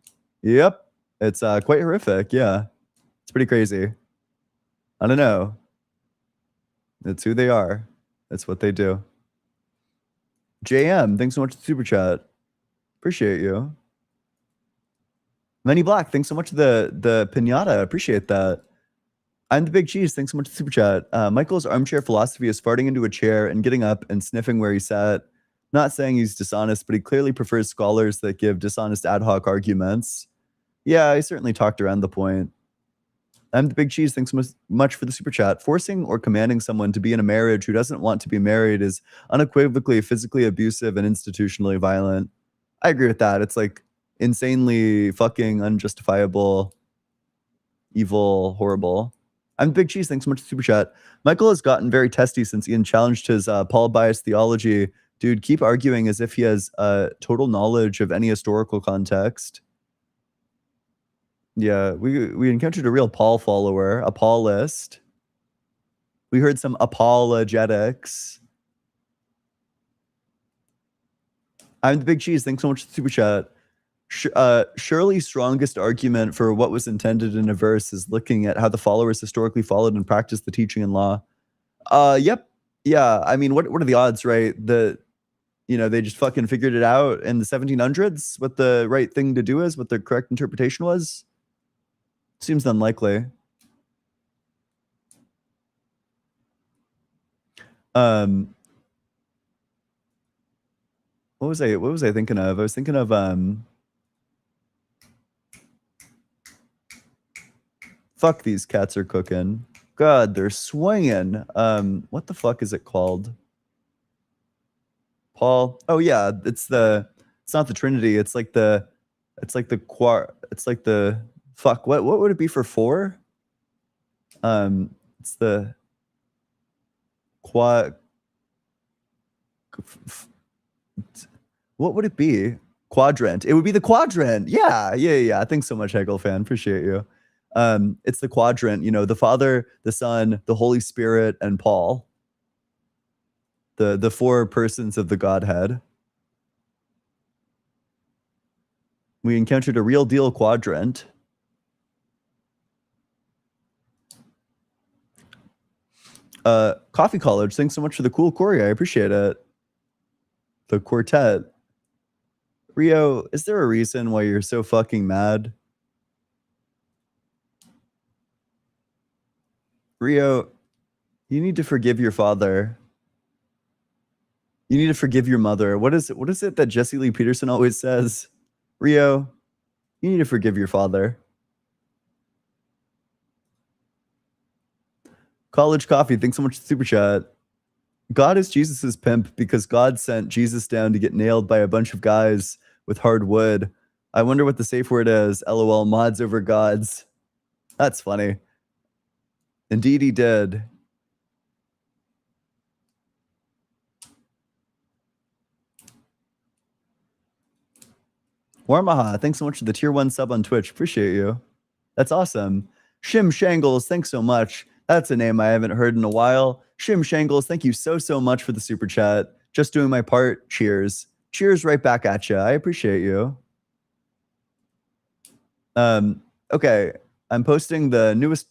[SPEAKER 1] Yep, it's quite horrific. Yeah, it's pretty crazy. I don't know. It's who they are. That's what they do. JM, thanks so much for the super chat. Appreciate you. Manny Black, thanks so much for the pinata. Appreciate that. I'm the Big Cheese. Thanks so much for the super chat. Michael's armchair philosophy is farting into a chair and getting up and sniffing where he sat. Not saying he's dishonest, but he clearly prefers scholars that give dishonest ad hoc arguments. Yeah, I certainly talked around the point. I'm the Big Cheese. Thanks so much for the super chat. Forcing or commanding someone to be in a marriage who doesn't want to be married is unequivocally physically abusive and institutionally violent. I agree with that. It's like insanely fucking unjustifiable, evil, horrible. I'm Big Cheese. Thanks so much for the super chat. Michael has gotten very testy since Ian challenged his Paul bias theology. Dude, keep arguing as if he has total knowledge of any historical context. Yeah, we encountered a real Paul follower, a Paulist. We heard some apologetics. I'm the Big Cheese. Thanks so much for the super chat. Surely strongest argument for what was intended in a verse is looking at how the followers historically followed and practiced the teaching and law. Yep. Yeah. I mean, what are the odds, right? They just fucking figured it out in the 1700s, what the right thing to do is, what the correct interpretation was. Seems unlikely. What was I thinking of? I was thinking of fuck, these cats are cooking. God, they're swinging. What the fuck is it called? Paul. Oh yeah, it's not the Trinity. It's like the fuck. What would it be for 4? It's the quad. What would it be? Quadrant. It would be the quadrant. Yeah. Thanks so much, Hegel fan. Appreciate you. It's the quadrant, the Father, the Son, the Holy Spirit, and Paul. The 4 persons of the Godhead. We encountered a real deal quadrant. Coffee College, thanks so much for the cool Corey. I appreciate it. The quartet. Rio, is there a reason why you're so fucking mad? Rio, you need to forgive your father. You need to forgive your mother. What is it that Jesse Lee Peterson always says? Rio, you need to forgive your father. College Coffee, thanks so much for the super chat. God is Jesus's pimp because God sent Jesus down to get nailed by a bunch of guys with hard wood. I wonder what the safe word is. LOL, mods over gods. That's funny. Indeed he did. Warmaha, thanks so much for the tier 1 sub on Twitch. Appreciate you. That's awesome. Shim Shangles, thanks so much. That's a name I haven't heard in a while. Shim Shangles, thank you so much for the super chat. Just doing my part. Cheers. Cheers right back at you. I appreciate you. Okay. I'm posting the newest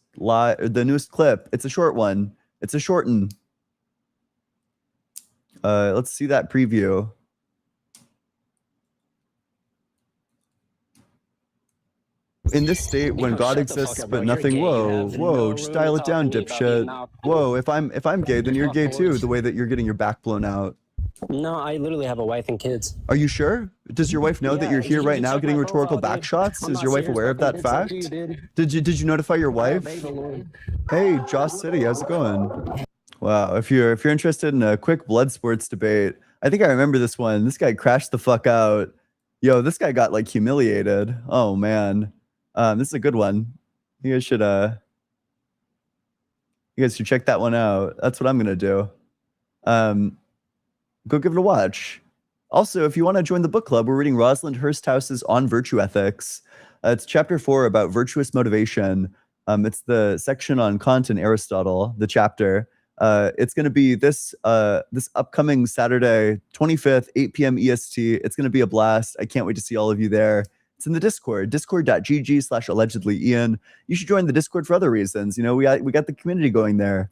[SPEAKER 1] clip. It's a short one. It's a shorten. Let's see that preview. In this state, when God exists but nothing, whoa, just dial it down, dipshit. Whoa, if I'm gay, then you're gay too, the way that you're getting your back blown out.
[SPEAKER 6] No, I literally have a wife and kids.
[SPEAKER 1] Are you sure? Does your wife know that
[SPEAKER 6] Yeah,
[SPEAKER 1] you're here
[SPEAKER 6] you
[SPEAKER 1] right
[SPEAKER 6] can
[SPEAKER 1] now
[SPEAKER 6] check
[SPEAKER 1] getting
[SPEAKER 6] my
[SPEAKER 1] rhetorical
[SPEAKER 6] profile,
[SPEAKER 1] back
[SPEAKER 6] dude.
[SPEAKER 1] shots?
[SPEAKER 6] I'm
[SPEAKER 1] Is
[SPEAKER 6] not
[SPEAKER 1] your wife
[SPEAKER 6] serious,
[SPEAKER 1] aware
[SPEAKER 6] but
[SPEAKER 1] of
[SPEAKER 6] I
[SPEAKER 1] that
[SPEAKER 6] did something to
[SPEAKER 1] fact?
[SPEAKER 6] you, dude.
[SPEAKER 1] Did you notify your
[SPEAKER 6] I
[SPEAKER 1] wife?
[SPEAKER 6] obey the Lord.
[SPEAKER 1] Hey, Joss City, how's it going? Wow, if you're interested in a quick blood sports debate, I think I remember this one. This guy crashed the fuck out. Yo, this guy got like humiliated. Oh man. This is a good one. You guys should check that one out. That's what I'm gonna do. Go give it a watch. Also, if you want to join the book club, we're reading Rosalind Hurst-House's On Virtue Ethics. It's chapter 4 about virtuous motivation. It's the section on Kant and Aristotle, the chapter. It's going to be this upcoming Saturday, 25th, 8 p.m. EST. It's going to be a blast. I can't wait to see all of you there. It's in the Discord, discord.gg/allegedlyian. You should join the Discord for other reasons. You know, we got the community going there.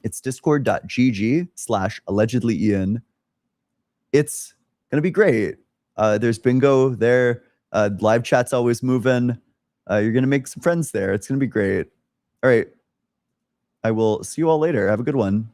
[SPEAKER 1] It's discord.gg/allegedlyian. It's going to be great. There's bingo there. Live chat's always moving. You're going to make some friends there. It's going to be great. All right. I will see you all later. Have a good one.